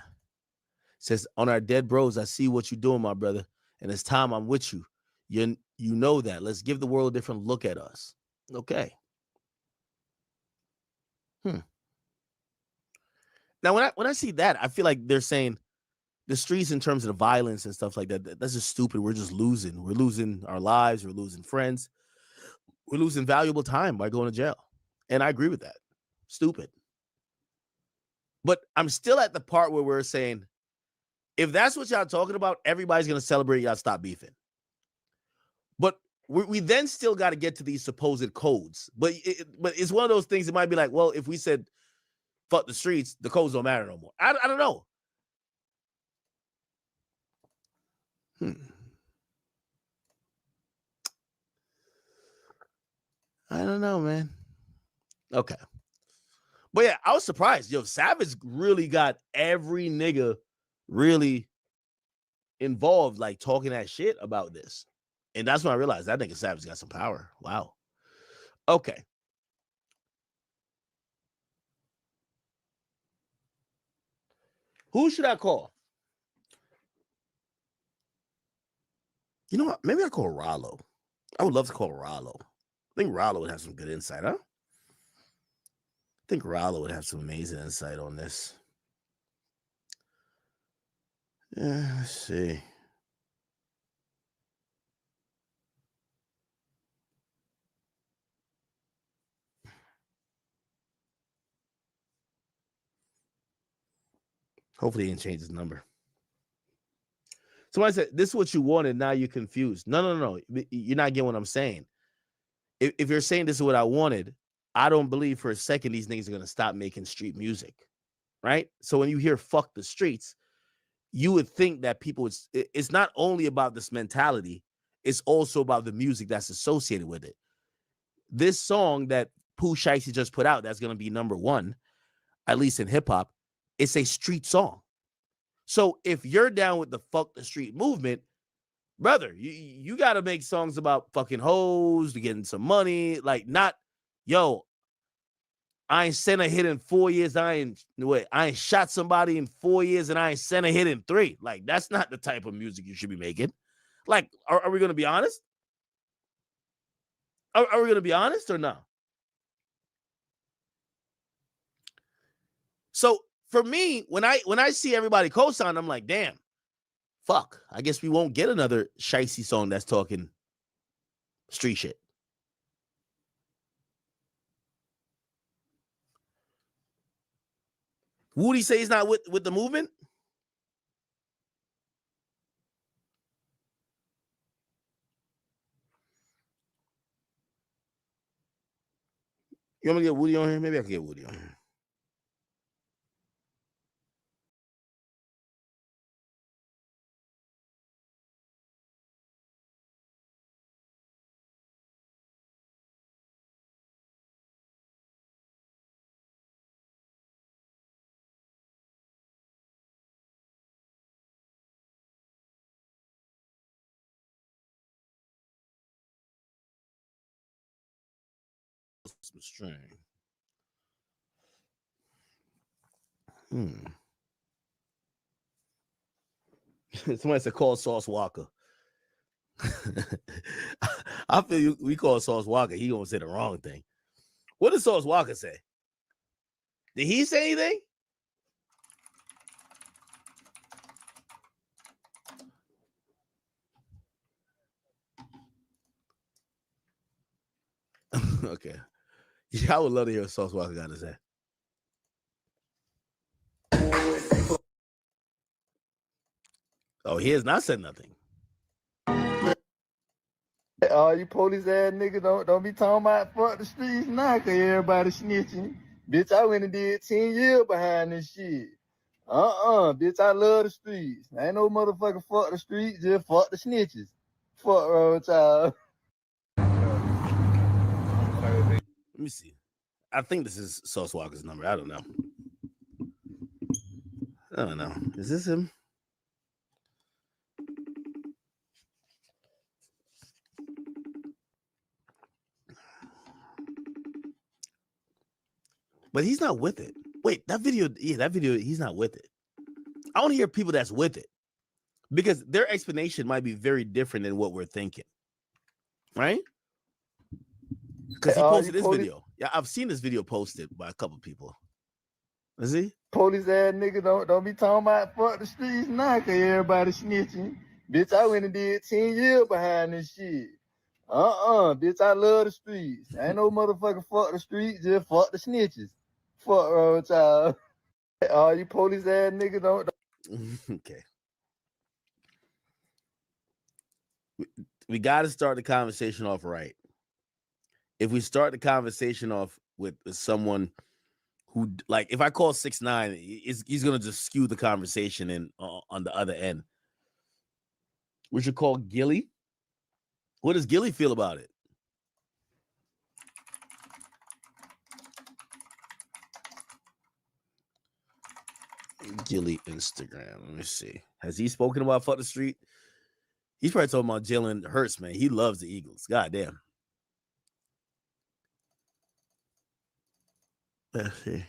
Says, on our dead bros, I see what you're doing, my brother. And it's time I'm with you. You know that. Let's give the world a different look at us. Okay. Now, when I see that, I feel like they're saying the streets in terms of the violence and stuff like that, that's just stupid. We're just losing. We're losing our lives. We're losing friends. We're losing valuable time by going to jail. And I agree with that. Stupid. But I'm still at the part where we're saying, if that's what y'all talking about, everybody's going to celebrate y'all stop beefing. But we then still got to get to these supposed codes. But it's one of those things that might be like, well, if we said fuck the streets, the codes don't matter no more. I don't know. I don't know, man. Okay. But yeah, I was surprised. Yo, Savage really got every nigga really involved, like talking that shit about this. And that's when I realized that nigga Savage got some power. Wow. Okay. Who should I call? You know what? Maybe I call Rollo. I would love to call Rollo. I think Rollo would have some good insight, huh? I think Rollo would have some amazing insight on this. Yeah, let's see. Hopefully he didn't change his number. Somebody said, this is what you wanted, now you're confused. No. You're not getting what I'm saying. If you're saying this is what I wanted, I don't believe for a second these niggas are going to stop making street music, right? So when you hear fuck the streets, you would think that people, it's not only about this mentality, it's also about the music that's associated with it. This song that Pooh Shiesty just put out, that's going to be number one, at least in hip hop, it's a street song. So if you're down with the fuck the street movement, brother, you got to make songs about fucking hoes, to getting some money, like not, yo, I ain't sent a hit in 4 years. I ain't shot somebody in 4 years and I ain't sent a hit in 3. Like, that's not the type of music you should be making. Like, are we going to be honest? Are we going to be honest or no? So for me, when I see everybody co-sign, I'm like, damn, fuck. I guess we won't get another Shiesty song that's talking street shit. Woody say he's not with the movement? You want me to get Woody on here? Maybe I can get Woody on here. Some string. Somebody said call Sauce Walker. I feel we call Sauce Walker. He gonna say the wrong thing. What did Sauce Walker say? Did he say anything? Okay. Yeah, I would love to hear what Sauce Walker got to say. Oh, he has not said nothing. You police ass niggas don't be talking about fuck the streets now, cause everybody snitching. Bitch, I went and did 10 years behind this shit. Bitch, I love the streets. Ain't no motherfucker fuck the streets, just fuck the snitches. Fuck wrong, child. Let me see. I think this is Sauce Walker's number. I don't know. Is this him? But he's not with it. Wait, that video, he's not with it. I want to hear people that's with it because their explanation might be very different than what we're thinking. Right? Because he posted this video. Yeah, I've seen this video posted by a couple people. Is he? Police ass nigga don't be talking about fuck the streets now, cause everybody snitching. Bitch, I went and did 10 years behind this shit. Bitch, I love the streets. Ain't no motherfucking fuck the streets, just fuck the snitches. Fuck wrong with y'all. All you police ass niggas don't. Okay. We got to start the conversation off right. If we start the conversation off with someone who, like, if I call 6ix9ine, he's gonna just skew the conversation in on the other end. We should call Gilly. What does Gilly feel about it? Gilly Instagram. Let me see. Has he spoken about fuck the street? He's probably talking about Jalen Hurts, man. He loves the Eagles. God damn. Let's see.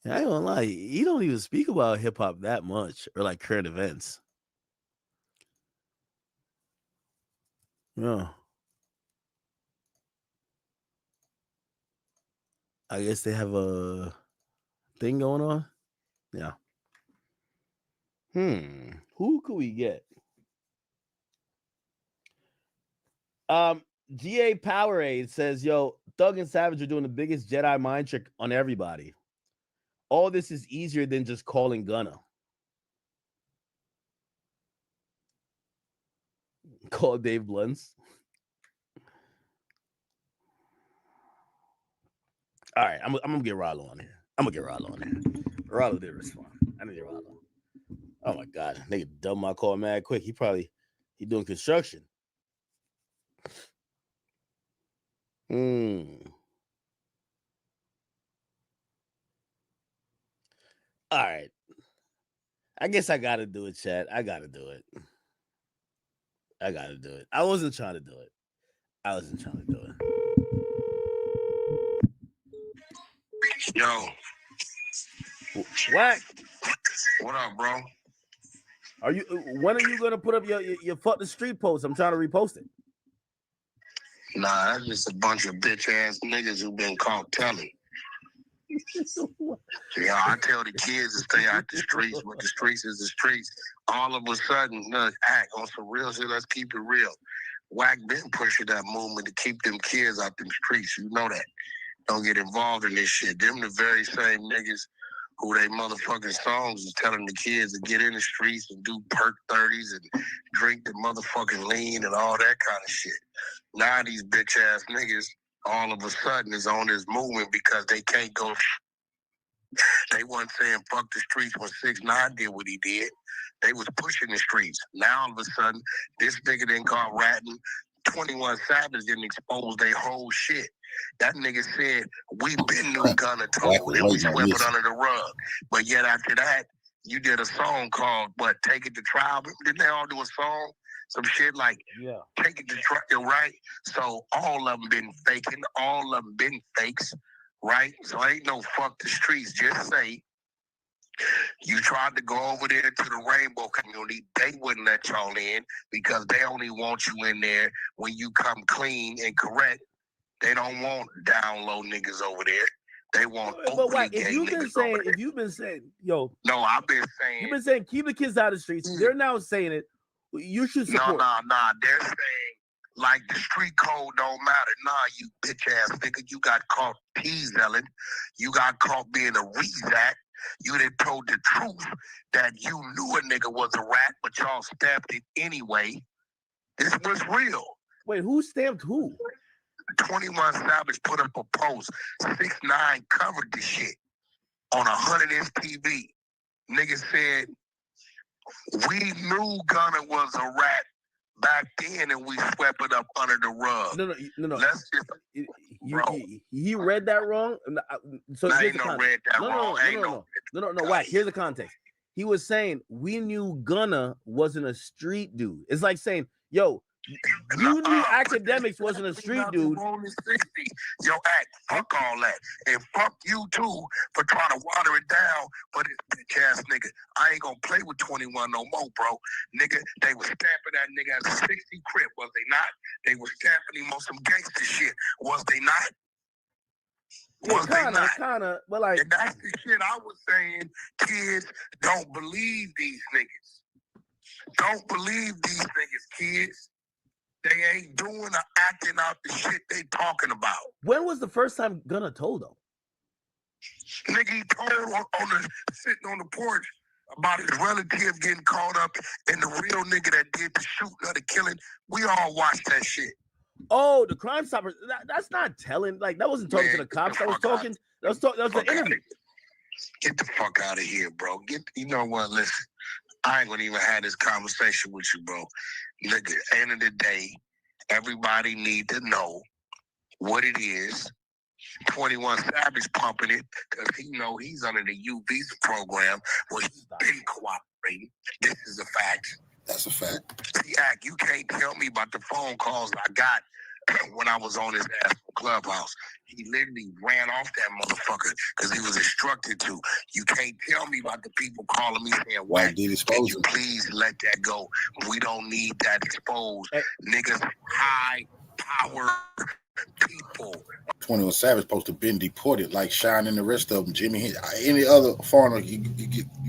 I ain't gonna lie, he don't even speak about hip hop that much or like current events. Yeah. I guess they have a thing going on. Yeah. Who could we get? GA Powerade says, yo, Thug and Savage are doing the biggest Jedi mind trick on everybody. All this is easier than just calling Gunna. Call Dave Blunts. All right, I'm gonna get Rollo on here. Rollo did respond. I need to get Rollo. Oh my god, nigga dumped my call mad quick. He doing construction. All right. I guess I gotta do it, chat. I gotta do it. I wasn't trying to do it. Yo. What? What up, bro? When are you gonna put up your fuck the street post? I'm trying to repost it. Nah, that's just a bunch of bitch ass niggas who been caught telling. Yeah, I tell the kids to stay out the streets, but the streets is the streets. All of a sudden, act on some real shit. Let's keep it real. Wack been pushing that movement to keep them kids out them streets. You know that. Don't get involved in this shit. Them the very same niggas who they motherfucking songs is telling the kids to get in the streets and do perk 30s and drink the motherfucking lean and all that kind of shit. Now these bitch ass niggas all of a sudden is on this movement because they can't go. They wasn't saying fuck the streets when 6ix9ine did what he did. They was pushing the streets. Now all of a sudden, this nigga didn't call ratting. 21 Savage didn't expose their whole shit. That nigga said, we been knew Gunna told and we swept it under the rug. But yet after that, you did a song called, Take It to Trial? Didn't they all do a song? Some shit like, Take It to Trial, right? So all of them been faking. All of them been fakes, right? So ain't no fuck the streets. Just say, you tried to go over there to the rainbow community. They wouldn't let y'all in because they only want you in there when you come clean and correct. They don't want down low niggas over there. They want openly gay niggas over there. If you've been saying, yo. No, I've been saying. You've been saying keep the kids out of the streets. They're now saying it. You should support. Nah. They're saying like the street code don't matter. Nah, you bitch ass nigga. You got caught teaselling. You got caught being a rezac. You done told the truth that you knew a nigga was a rat, but y'all stamped it anyway. This was real. Wait, who stamped who? 21 Savage put up a post. 6ix9ine covered the shit on 100-inch TV. Nigga said, we knew Gunna was a rat back then and we swept it up under the rug. No. Let's just, he read that wrong. So I ain't no read that wrong. No. Whack. Here's the context. He was saying we knew Gunna wasn't a street dude. It's like saying, yo, You knew Academics wasn't a street dude. Yo, act, fuck all that. And fuck you too for trying to water it down for this bitch ass nigga. I ain't gonna play with 21 no more, bro. Nigga, they was stamping that nigga as a 60 crib, was they not? They was stamping him on some gangster shit, was they not? Yeah, kind of, but like, and that's the shit I was saying. Kids don't believe these niggas. Don't believe these niggas, kids. They ain't doing or acting out the shit they talking about. When was the first time Gunna told them? Nigga, he told sitting on the porch about his relative getting caught up and the real nigga that did the shooting or the killing. We all watched that shit. Oh, the Crime Stoppers. That's not telling. Like, that wasn't talking to the cops. That was talking. That was the interview. Get the fuck out of here, bro. You know what? Listen, I ain't gonna even have this conversation with you, bro. Nigga, end of the day, everybody need to know what it is. 21 Savage pumping it because he know he's under the U visa program where he's been cooperating. This is a fact. That's a fact. See, Ack, you can't tell me about the phone calls I got when I was on his ass Clubhouse. He literally ran off that motherfucker because he was instructed to. You can't tell me about the people calling me saying, "Why did you please let that go? We don't need that exposed." Niggas, high power people. 21 Savage supposed to been deported like Shine and the rest of them. Jimmy, any other foreigner, you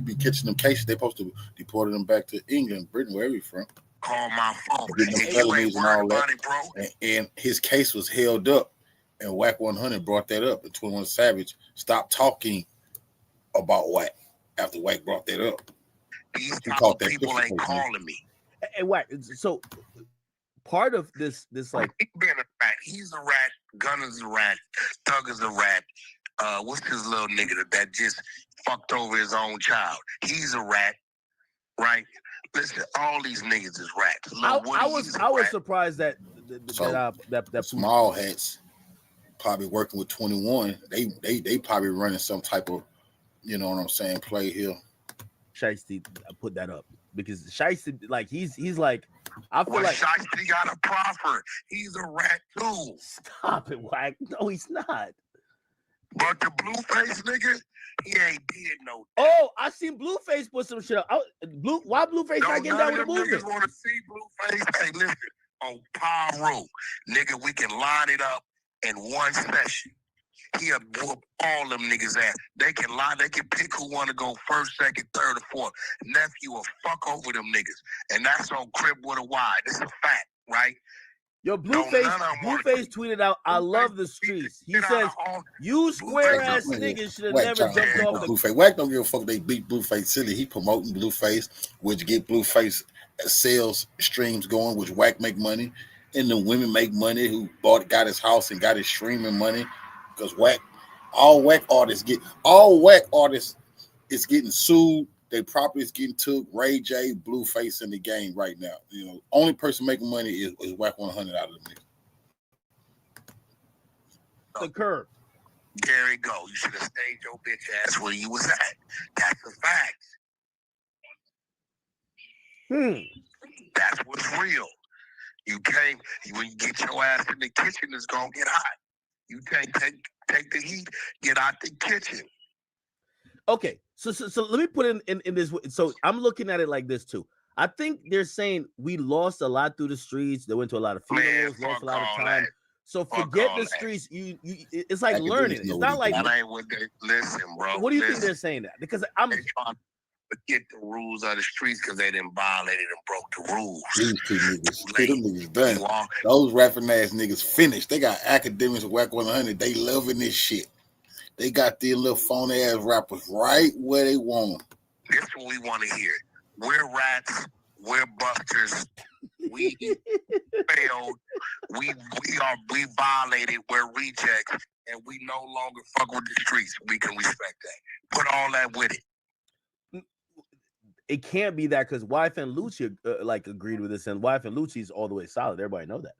be catching them cases. They supposed to deport them back to England, Britain, wherever you from. Call my phone. Getting them felonies and all that. It, bro. And his case was held up, and Whack 100 brought that up. And 21 Savage stopped talking about Whack after Whack brought that up. These people ain't calling me. Hey, Whack, so part of this like he's been a rat. He's a rat. Gunner's a rat. Thug is a rat. What's this little nigga that just fucked over his own child? He's a rat, right? Listen, all these niggas is rats. I was surprised that small hats probably working with 21. They probably running some type of, you know what I'm saying, play here. Shiesty put that up because Shiesty, like he's like, I feel like Shiesty got a proffer. He's a rat too. Stop it, Whack. No, he's not. But the Blueface nigga, he ain't did no. Oh, I seen Blueface put some shit up. Why Blueface not getting down with the movement? Niggas want to see Blueface. Hey, listen, on Pyro, nigga, we can line it up in one session. He'll whoop all them niggas ass. They can lie. They can pick who want to go first, second, third, or fourth. Nephew will fuck over them niggas, and that's on Crib with a Y. This is a fact, right? Yo, Blueface tweeted out, "I love the streets." He says, "You square ass niggas should have never jumped off the Blueface." Whack don't give a fuck. They beat Blueface silly. He promoting Blueface, which get Blueface sales streams going, which Whack make money, and the women make money who got his house and got his streaming money because all Whack artists is getting sued. Their property is getting took. Ray J, Blueface in the game right now. You know, only person making money is Whack 100 out of the mix. The curve. There you go. You should have stayed your bitch ass where you was at. That's a fact. That's what's real. You can't, when you get your ass in the kitchen, it's gonna get hot. You can't take the heat, get out the kitchen. Okay, so let me put in this. So I'm looking at it like this too. I think they're saying we lost a lot through the streets. They went to a lot of funerals, lost a lot of time. So forget the streets. You it's like learning. It's not like listen, bro. What do you think they're saying that? Because I'm trying to forget the rules of the streets because they didn't violate it and broke the rules. These two niggas done. Those rapping ass niggas finished. They got Academics of Whack 100. They loving this shit. They got these little phony ass rappers right where they want them. This is what we want to hear. We're rats. We're busters. We failed. We violated. We're rejects, and we no longer fuck with the streets. We can respect that. Put all that with it. It can't be that because Wife and Lucci agreed with this, and Wife and Lucci's all the way solid. Everybody know that.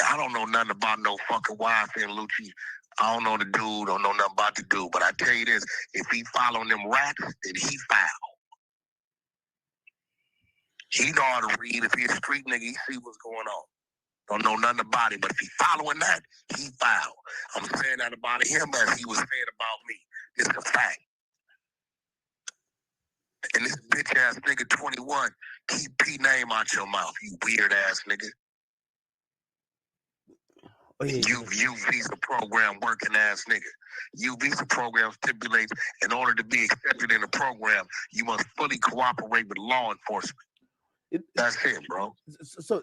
I don't know nothing about no fucking Wife and Lucci. I don't know the dude, don't know nothing about the dude, but I tell you this, if he following them rats, then he foul. He know how to read. If he a street nigga, he see what's going on. Don't know nothing about him, but if he following that, he foul. I'm saying that about him as he was saying about me. It's a fact. And this bitch ass nigga 21, keep P name out your mouth, you weird ass nigga. Oh, yeah. You visa program working ass nigga. You visa program stipulates in order to be accepted in the program, you must fully cooperate with law enforcement. That's it, bro. So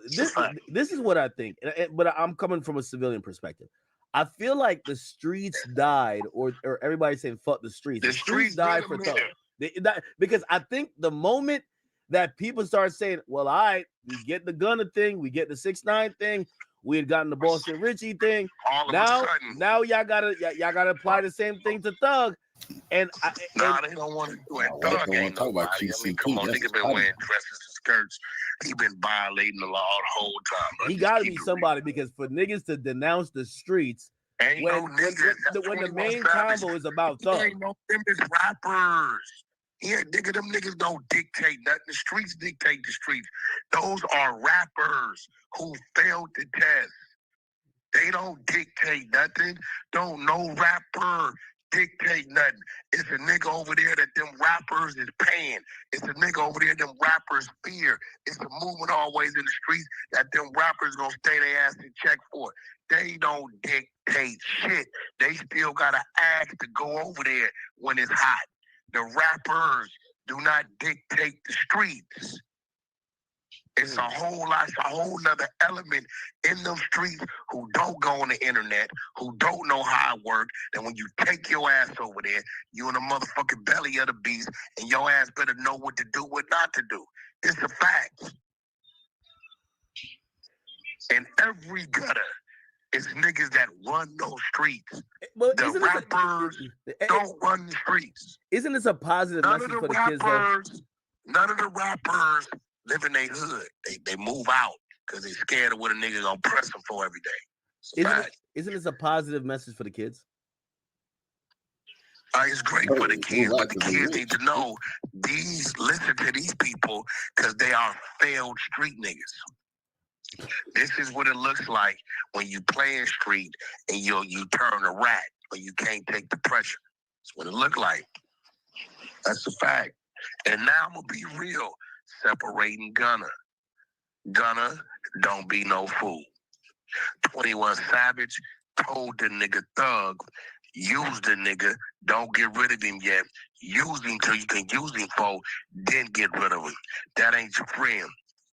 this is what I think, but I'm coming from a civilian perspective. I feel like the streets died, or everybody's saying fuck the streets. The streets died for thugs. Because I think the moment that people start saying, well, all right, we get the Gunna thing, we get the 6ix9ine thing, we had gotten the Boston Richie thing. Now y'all gotta apply the same thing to Thug. And they don't want to do it. Thug ain't nobody. I mean, come on, nigga been wearing dresses and skirts. He been violating the law the whole time. Bro. He got to be somebody, because for niggas to denounce the streets when the main combo is about Thug. Ain't no them is rappers. Yeah, nigga, them niggas don't dictate nothing. The streets dictate the streets. Those are rappers who failed the test. They don't dictate nothing. Don't no rapper dictate nothing. It's a nigga over there that them rappers is paying. It's a nigga over there them rappers fear. It's a movement always in the streets that them rappers gonna stay their ass in check for. They don't dictate shit. They still gotta ask to go over there when it's hot. The rappers do not dictate the streets. It's a whole nother element in them streets who don't go on the internet, who don't know how it works. And when you take your ass over there, you in the motherfucking belly of the beast, and your ass better know what to do, what not to do. It's a fact. In every gutter, it's niggas that run those streets. But the rappers don't run the streets. Isn't this a positive message for the kids, though? None of the rappers live in their hood. They move out because they scared of what a nigga gonna press them for every day. Isn't this a positive message for the kids? It's great for the kids, but the kids need to know listen to these people because they are failed street niggas. This is what it looks like when you play in street and you turn a rat or you can't take the pressure. That's what it look like. That's a fact. And now I'm gonna be real. Separating Gunna. Gunna, don't be no fool. 21 Savage told the nigga Thug, use the nigga, don't get rid of him yet. Use him till you can use him for, then get rid of him. That ain't your friend.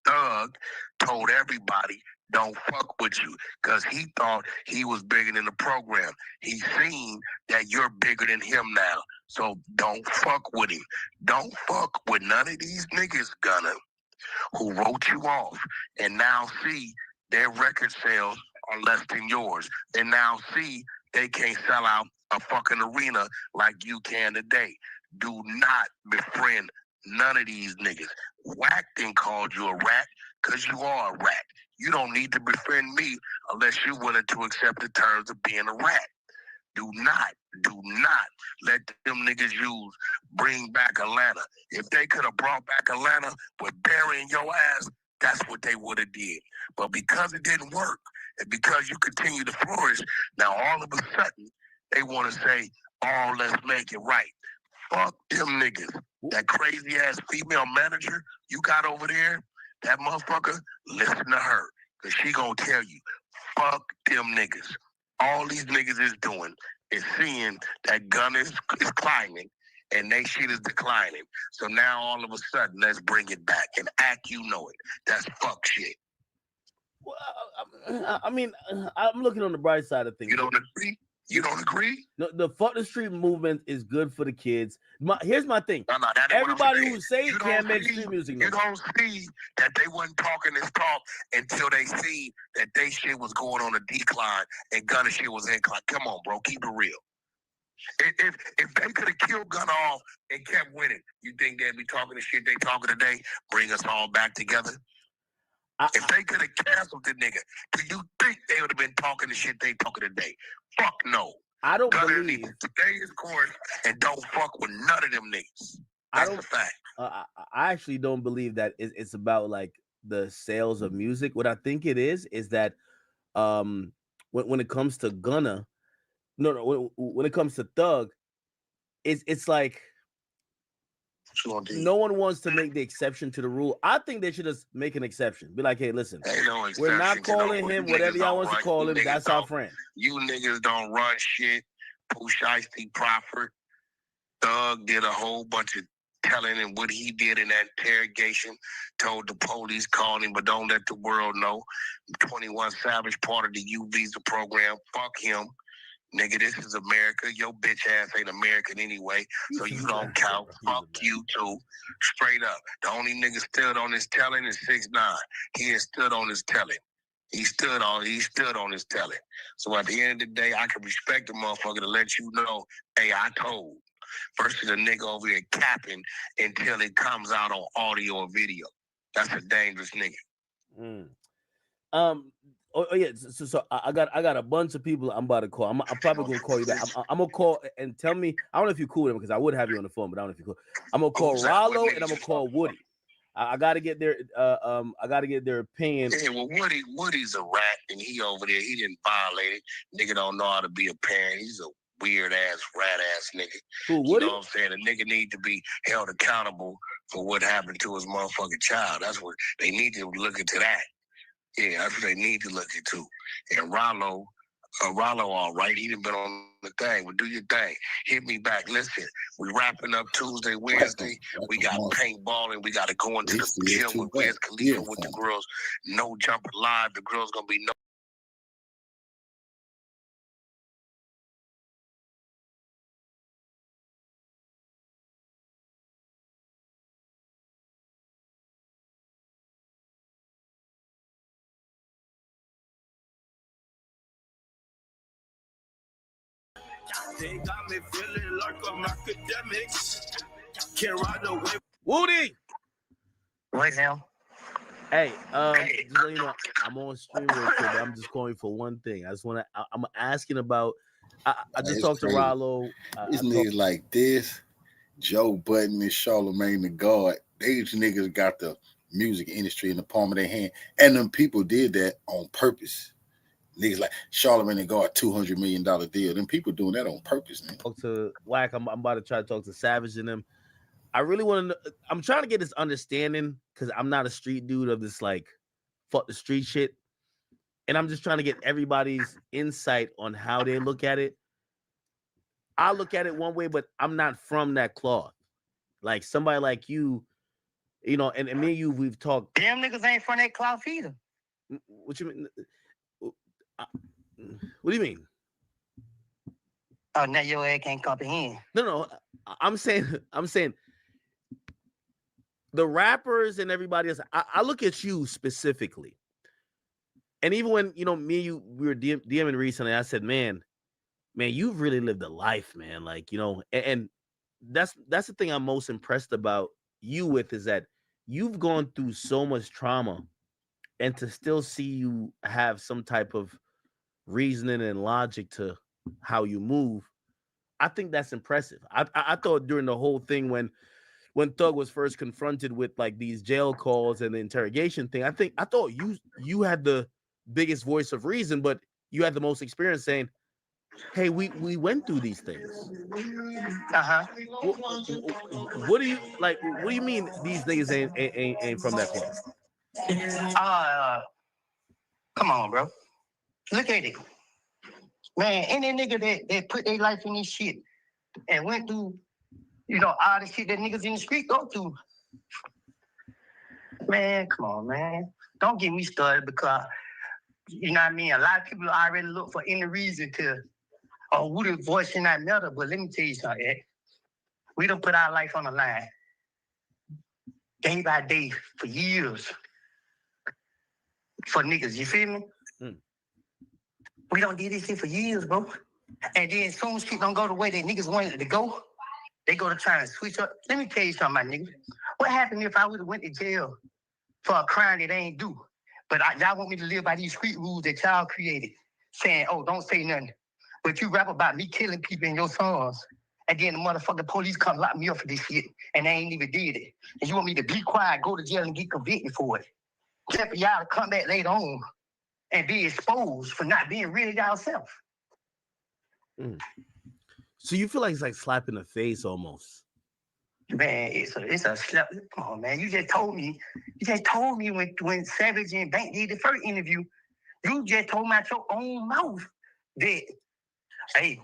Thug told everybody, don't fuck with you, because he thought he was bigger than the program. He's seen that you're bigger than him now. So don't fuck with him. Don't fuck with none of these niggas, Gunna, who wrote you off and now see their record sales are less than yours. And now see they can't sell out a fucking arena like you can today. Do not befriend none of these niggas. Wack then called you a rat because you are a rat. You don't need to befriend me unless you're willing to accept the terms of being a rat. Do not let them niggas bring back Atlanta. If they could have brought back Atlanta with burying your ass, that's what they would have did. But because it didn't work, and because you continue to flourish, now all of a sudden, they want to say, oh, let's make it right. Fuck them niggas. That crazy ass female manager you got over there, that motherfucker, listen to her. Because she gonna tell you, fuck them niggas. All these niggas is doing is seeing that Gunna is climbing and they shit is declining. So now all of a sudden, let's bring it back and act you know it. That's fuck shit. Well, I mean, I'm looking on the bright side of things. You don't agree? You don't agree? No, the fuck the street movement is good for the kids. Here's my thing. No, everybody who say it can't make street music. You don't see that they wasn't talking this talk until they see that they shit was going on a decline and Gunna shit was incline. Come on, bro, keep it real. If they could have killed Gunna off and kept winning, you think they'd be talking the shit they talking today? Bring us all back together? If they could have canceled the nigga, do you think they would have been talking the shit they talking today? Fuck no. I don't Gunna believe. Stay his course and don't fuck with none of them niggas. That's a fact. I actually don't believe that it's about like the sales of music. What I think it is that when it comes to Gunna, when it comes to Thug, it's like no one wants to make the exception to the rule. I think they should just make an exception. Be like, hey, listen, we're not calling him whatever y'all want to call him. That's our friend. You niggas don't run shit. Pooh Shiesty Prophet. Thug did a whole bunch of telling him what he did in that interrogation. Told the police, called him, but don't let the world know. 21 Savage, part of the U Visa program. Fuck him. Nigga, this is America. Your bitch ass ain't American anyway, so you don't count. Fuck you too. Straight up. The only nigga stood on his telling is 6ix9ine. He ain't stood on his telling. He stood on his telling. So at the end of the day, I can respect the motherfucker to let you know, hey, I told. Versus a nigga over here capping until it comes out on audio or video. That's a dangerous nigga. Oh yeah. So I got a bunch of people I'm about to call. I'm probably gonna call you back. I'm gonna call and tell me. I don't know if you're cool with them because I would have you on the phone, but I don't know if you're cool. I'm gonna call Rollo and I'm gonna call Woody. I gotta get their I gotta get their opinion. Yeah, well, Woody's a rat and he over there. He didn't violate it. Nigga don't know how to be a parent. He's a weird ass rat ass nigga. Who, Woody? You know what I'm saying? A nigga need to be held accountable for what happened to his motherfucking child. That's what they need to look into that. Yeah, that's what they need to look into. And Rollo all right. He done been on the thing. Well, do your thing. Hit me back. Listen, we wrapping up Tuesday, Wednesday. We got paintballing. We got to go into the gym with Wiz Khalifa with the girls. No Jumper Live. The girls going to be no. They got me feeling like I'm academics. Can't ride away. Woody. Right now. Hey, just so you know, I'm on stream real quick, but I'm just calling for one thing. I just want to. I'm asking about. I just talked to Rollo. These niggas like this, Joe Budden and Charlamagne the God. These niggas got the music industry in the palm of their hand, and them people did that on purpose. Niggas like Charlamagne and God, $200 million deal. Them people doing that on purpose, man. Talk to Wack. I'm about to try to talk to Savage and them. I really want to know. I'm trying to get this understanding because I'm not a street dude of this like fuck the street shit. And I'm just trying to get everybody's insight on how they look at it. I look at it one way, but I'm not from that cloth. Like somebody like you know, and me and you, we've talked. Damn niggas ain't from that cloth either. What you mean? What do you mean? Oh, now your ass can't comprehend. No. I'm saying the rappers and everybody else. I look at you specifically, and even when you know me and you, we were DMing recently. I said, man, you've really lived a life, man. Like you know, and that's the thing I'm most impressed about you with is that you've gone through so much trauma, and to still see you have some type of reasoning and logic to how you move, I think that's impressive. I thought during the whole thing when Thug was first confronted with like these jail calls and the interrogation thing, I thought you had the biggest voice of reason, but you had the most experience saying, hey, we went through these things. What do you mean these niggas ain't from that class? Come on, bro. Look at it. Man, any nigga that put their life in this shit and went through, you know, all the shit that niggas in the street go through. Man, come on, man. Don't get me started because, you know what I mean? A lot of people already look for any reason to, who the voice in that matter. But let me tell you something, Ed. We done put our life on the line day by day for years for niggas. You feel me? We don't do this shit for years, bro. And then as soon as shit don't go the way that niggas wanted it to go, they go to try and switch up. Let me tell you something, my nigga. What happened if I would have went to jail for a crime that I ain't do? But y'all want me to live by these street rules that y'all created, saying, oh, don't say nothing. But you rap about me killing people in your songs and then the motherfucking police come lock me up for this shit, and they ain't even did it. And you want me to be quiet, go to jail, and get convicted for it. Just for y'all to come back later on and be exposed for not being really yourself. So you feel like it's like slapping the face almost. Man, it's a slap. Come on, man. You just told me when Savage and Bank did the first interview, you just told me out your own mouth that, hey,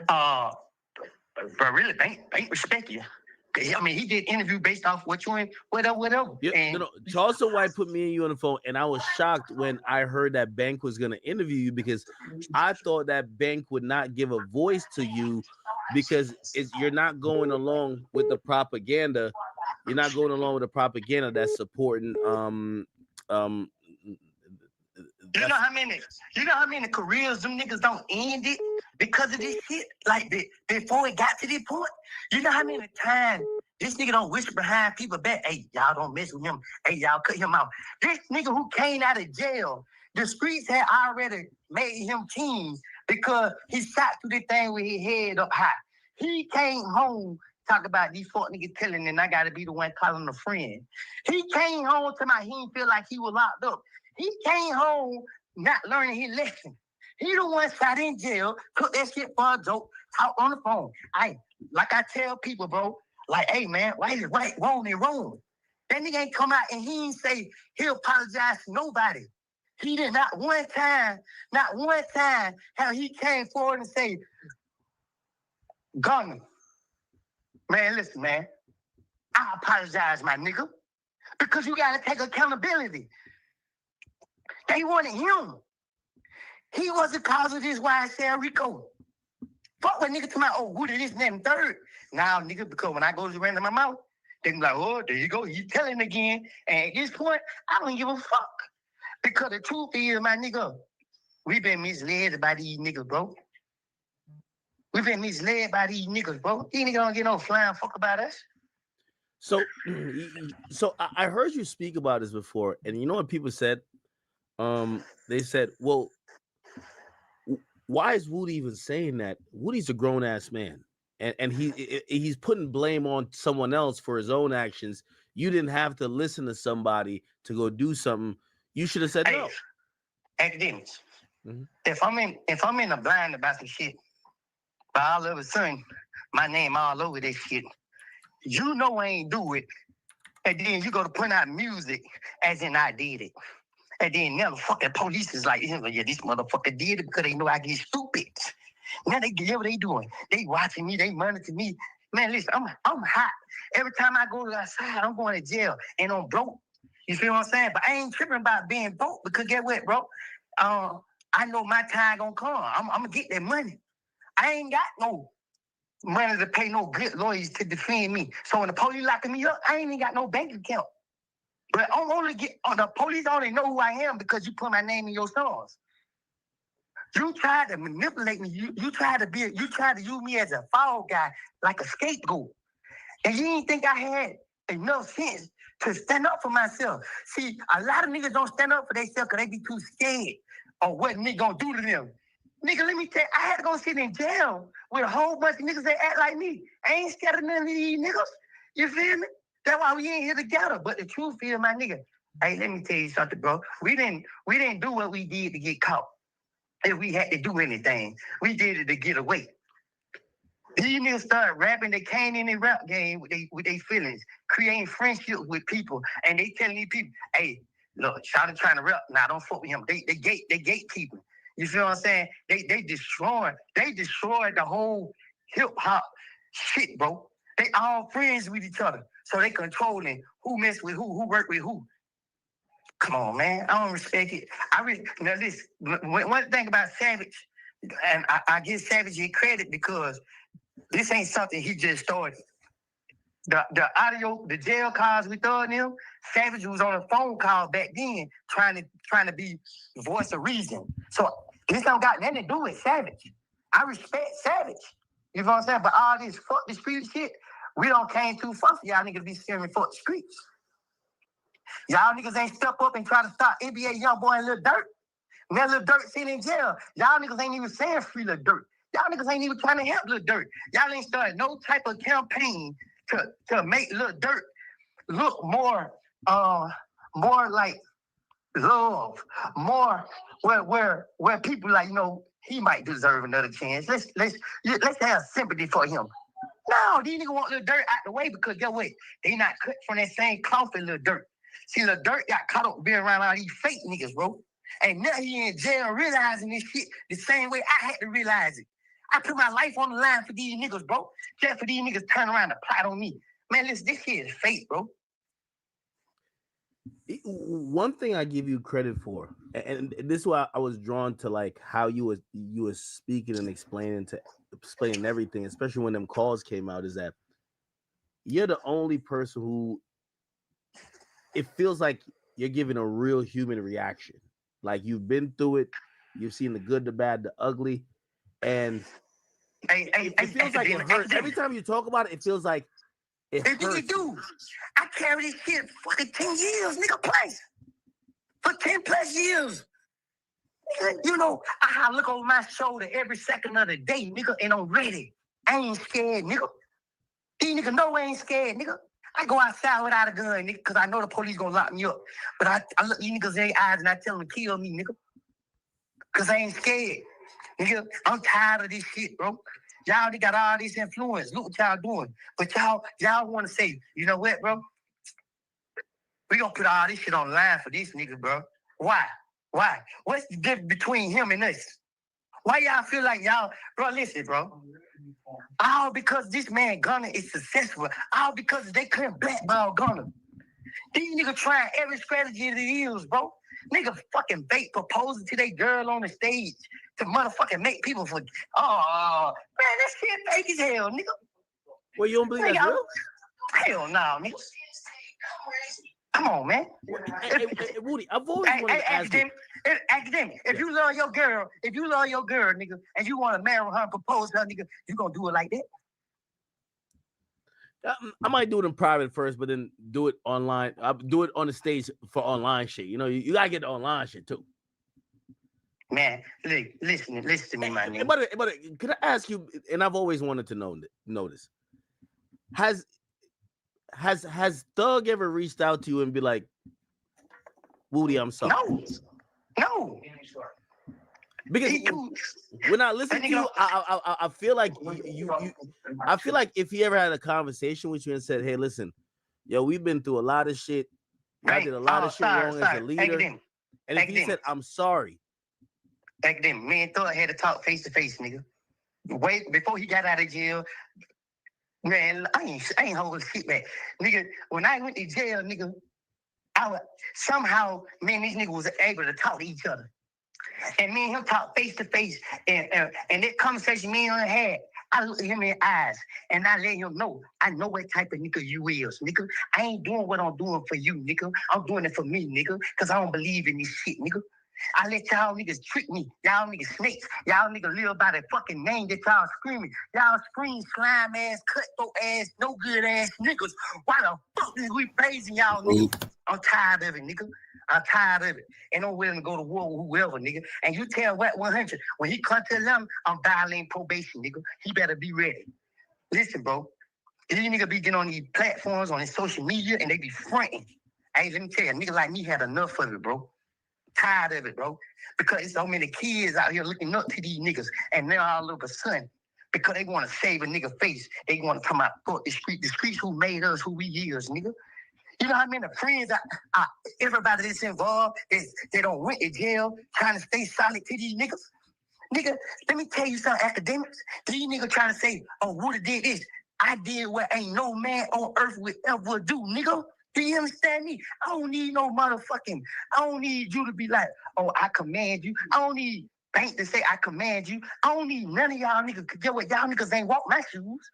but really, Bank respect you. I mean, he did interview based off what you and whatever. Yeah, And Charleston White put me and you on the phone, and I was shocked when I heard that Bank was going to interview you because I thought that Bank would not give a voice to you because you're not going along with the propaganda. You're not going along with the propaganda that's supporting You know how many careers them niggas don't end it because of this shit? Like before it got to this point, you know how many times this nigga don't whisper behind people back, hey, y'all don't mess with him. Hey, y'all cut him out. This nigga who came out of jail, the streets had already made him king because he shot through the thing with his head up high. He came home talk about these fuck niggas telling and I gotta be the one calling a friend. He came home to my he didn't feel like he was locked up. He came home not learning his lesson. He the one sat in jail, took that shit for a joke, talk on the phone. Like I tell people, bro, like, hey man, why is right wrong and wrong? That nigga ain't come out and he ain't say he apologize to nobody. He did not one time how he came forward and say, Gunner, man, listen, man, I apologize, my nigga, because you gotta take accountability. They wanted him. He was the cause of this YSL Rico. Fuck with nigga to my who did this and that and third. Now, nigga, because when I go to random my mouth, they be like, oh, there you go, you telling again. And at this point, I don't give a fuck. Because the truth is, my nigga, we've been misled by these niggas, bro. We've been misled by these niggas, bro. These niggas don't get no flying fuck about us. So I heard you speak about this before, and you know what people said? They said, well, why is Woody even saying that? Woody's a grown-ass man, and he's putting blame on someone else for his own actions. You didn't have to listen to somebody to go do something. You should have said no. Academics. Mm-hmm. If I'm in a blind about some shit, but all of a sudden, my name all over that shit, you know I ain't do it, and then you go to put out music as in I did it. And then now the fucking police is like, yeah, this motherfucker did it because they know I get stupid. Now they get what they doing. They watching me, they monitor me. Man, listen, I'm hot. Every time I go outside, I'm going to jail and I'm broke. You feel what I'm saying? But I ain't tripping about being broke because get what, bro? I know my time gonna come. I'm gonna get that money. I ain't got no money to pay no good lawyers to defend me. So when the police locking me up, I ain't even got no bank account. But I'm only the police only know who I am because you put my name in your songs. You tried to manipulate me. You tried to use me as a fall guy, like a scapegoat. And you didn't think I had enough sense to stand up for myself. See, a lot of niggas don't stand up for themselves because they be too scared of what nigga gonna do to them. Nigga, let me tell you, I had to go sit in jail with a whole bunch of niggas that act like me. I ain't scared of none of these niggas. You feel me? That's why we ain't here together. But the truth is, my nigga, hey, let me tell you something, bro. We didn't do what we did to get caught. If we had to do anything, we did it to get away. These niggas started rapping. They came in the rap game with their feelings, creating friendships with people, and they telling these people, hey, look, Shawty trying to rap. Nah, don't fuck with him. They gatekeeping. You feel what I'm saying? They destroyed the whole hip hop shit, bro. They all friends with each other. So they controlling who mess with who work with who. Come on, man. I don't respect it. Now listen, one thing about Savage, and I give Savage his credit because this ain't something he just started. The audio, the jail calls we throwing him, Savage was on a phone call back then trying to be the voice of reason. So this don't got nothing to do with Savage. I respect Savage. You know what I'm saying? But all this fuck the street shit, we don't came too far for y'all niggas be scaring fuck the streets. Y'all niggas ain't step up and try to stop NBA Youngboy and Lil Durk. Now Lil Durk sitting in jail. Y'all niggas ain't even saying free Lil Durk. Y'all niggas ain't even trying to help Lil Durk. Y'all ain't started no type of campaign to make Lil Durk look more like love, more where people like, he might deserve another chance. Let's have sympathy for him. No, these niggas want Lil Durk out the way because guess what? They not cut from that same cloth as Lil Durk. See, Lil Durk got caught up being around all these fake niggas, bro. And now he in jail realizing this shit the same way I had to realize it. I put my life on the line for these niggas, bro. Just for these niggas turn around and plot on me. Man, listen, this shit is fake, bro. One thing I give you credit for, and this is why I was drawn to like how you was speaking and explaining everything, especially when them calls came out, is that you're the only person who it feels like you're giving a real human reaction. Like you've been through it, you've seen the good, the bad, the ugly, and it feels like it hurts. Every time you talk about it, it feels like it hurts. Do. I carry this shit for fucking 10 years, nigga, plus. For 10 plus years. Nigga, I look over my shoulder every second of the day, nigga, and I'm ready. I ain't scared, nigga. These niggas know I ain't scared, nigga. I go outside without a gun, nigga, because I know the police gonna lock me up. But I look these niggas in their eyes and I tell them to kill me, nigga. Because I ain't scared. Nigga, I'm tired of this shit, bro. Y'all got all this influence. Look what y'all doing. But y'all want to say, you know what, bro? We gonna put all this shit on the line for these niggas, bro. Why? What's the difference between him and us? Why y'all feel like y'all, bro, listen, bro. All because this man Gunna is successful. All because they couldn't blackball Gunna. These niggas trying every strategy they use, bro. Nigga fucking bait proposing to their girl on the stage to motherfucking make people forget. Oh, man, that shit fake as hell, nigga. Well, you don't believe that's real? Hell no, nigga. Come on, man. Hey, Woody, I've always wanted to ask you. Academic. If you love your girl, nigga, and you want to marry her and propose to her, nigga, you gonna do it like that? I might do it in private first, but then do it online. I'll do it on the stage for online shit. You gotta get the online shit too. Man, listen to me, my nigga. But can I ask you? And I've always wanted to know this. Has Thug ever reached out to you and be like, Woody, I'm sorry? No. Because when I listen to you, I feel like I feel like if he ever had a conversation with you and said, hey, listen, yo, we've been through a lot of shit. I did a lot of shit wrong as a leader. And if he said, I'm sorry. Academic, me and Thug had to talk face to face, nigga. Wait, before he got out of jail, man, I ain't holding shit back. Nigga, when I went to jail, nigga, somehow me and these niggas was able to talk to each other. And me and him talk face to face. And that conversation me and him had, I looked at him in the eyes and I let him know, I know what type of nigga you is, nigga. I ain't doing what I'm doing for you, nigga. I'm doing it for me, nigga, because I don't believe in this shit, nigga. I let y'all niggas trick me. Y'all niggas snakes. Y'all niggas live by the fucking name that y'all screaming. Y'all scream slime ass, cutthroat ass, no good ass niggas. Why the fuck is we praising y'all niggas? I'm tired of it, nigga. I'm tired of it. And I'm willing to go to war with whoever, nigga. And you tell Wet 100, when he come to them, I'm violating probation, nigga. He better be ready. Listen, bro. These niggas be getting on these platforms, on his social media, and they be fronting. Hey, let me tell you, a nigga like me had enough of it, bro. Tired of it, bro. Because there's so many kids out here looking up to these niggas, and they're all of a sudden, because they want to save a nigga face, they want to come out, fuck the streets who made us who we is, nigga. You know how many friends, everybody that's involved, they don't went to jail, trying to stay solid to these niggas. Nigga, let me tell you something, academics. These niggas trying to say, oh, Woody did this. I did what ain't no man on earth would ever do, nigga. Do you understand me? I don't need no motherfucking, I don't need you to be like, oh, I command you. I don't need Bank to say I command you. I don't need none of y'all niggas. Get what? Y'all niggas ain't walk my shoes.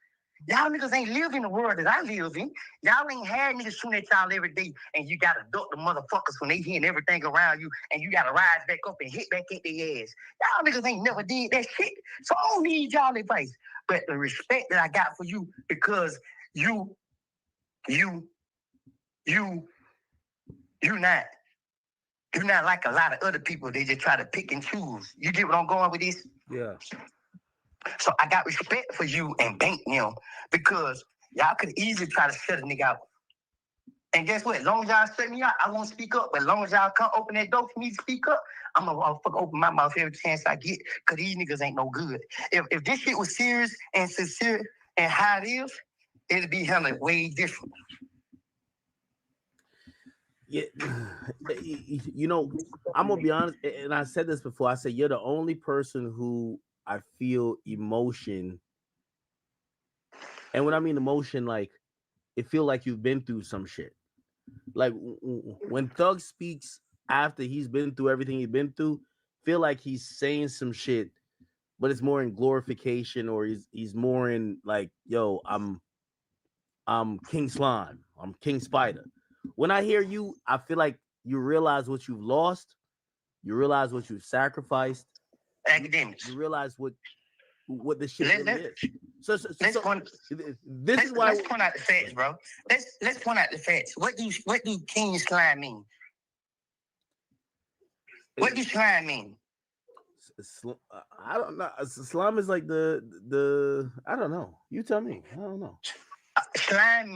Y'all niggas ain't live in the world that I live in. Y'all ain't had niggas shooting at y'all every day, and you gotta duck the motherfuckers when they hitting everything around you, and you gotta rise back up and hit back at their ass. Y'all niggas ain't never did that shit. So I don't need y'all advice. But the respect that I got for you, because you're not like a lot of other people. They just try to pick and choose. You get what I'm going with this? Yeah. So I got respect for you and Bank them because y'all could easily try to shut a nigga out. And guess what? As long as y'all shut me out, I won't speak up. But as long as y'all come open that door for me to speak up, I'm gonna fucking open my mouth every chance I get because these niggas ain't no good. If this shit was serious and sincere and how it is, it'd be hella way different. Yeah, you know, I'm gonna be honest, and I said this before. I said you're the only person who I feel emotion, and when I mean emotion, like it feel like you've been through some shit. Like when Thug speaks after he's been through everything he's been through, feel like he's saying some shit, but it's more in glorification, or he's more in like, yo, I'm King Slime, I'm King Spider. When I hear you, I feel like you realize what you've lost, you realize what you've sacrificed, Academics. you realize what the shit really is. So this is why let's point out the facts, bro. Let's point out the facts. What do King Slime mean? What does slime mean? I don't know. Slime is like the I don't know. You tell me. I don't know. Slime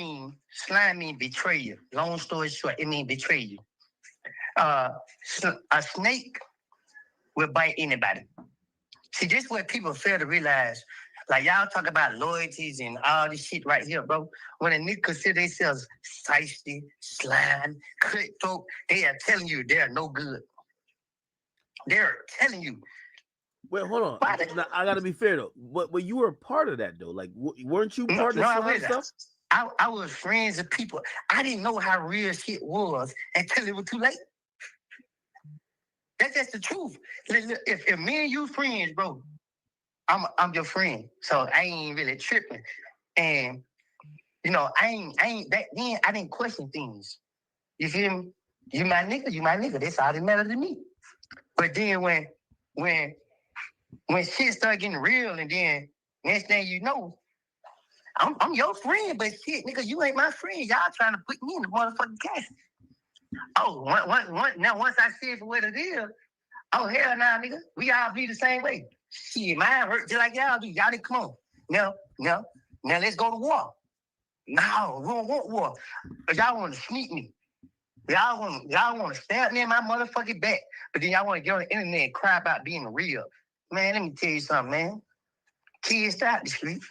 mean betray you. Long story short, it means betray you. A snake will bite anybody. See, this is what people fail to realize. Like y'all talk about loyalties and all this shit right here, bro. When a nigga consider themselves feisty, slime, cutthroat, they are telling you they're no good. They're telling you. Wait, hold on. Now, I gotta be fair though. But you were a part of that though. Like, weren't you part of the slime stuff? I was friends with people. I didn't know how real shit was until it was too late. That's just the truth. If me and you friends, bro, I'm your friend. So I ain't really tripping. And you know, I ain't back then I didn't question things. You feel me? You my nigga. That's all that matters to me. But then when shit started getting real, and then next thing you know, I'm your friend, but shit, nigga, you ain't my friend. Y'all trying to put me in the motherfucking cast. Oh, now once I see it for what it is, oh hell nah, nigga, we all be the same way. Shit, mine hurt just like y'all do. Y'all didn't come on. Now let's go to war. No, we don't want war. But y'all want to sneak me. Y'all want to stab me in my motherfucking back. But then y'all want to get on the internet and cry about being real. Man, let me tell you something, man. Kids, stay out the street.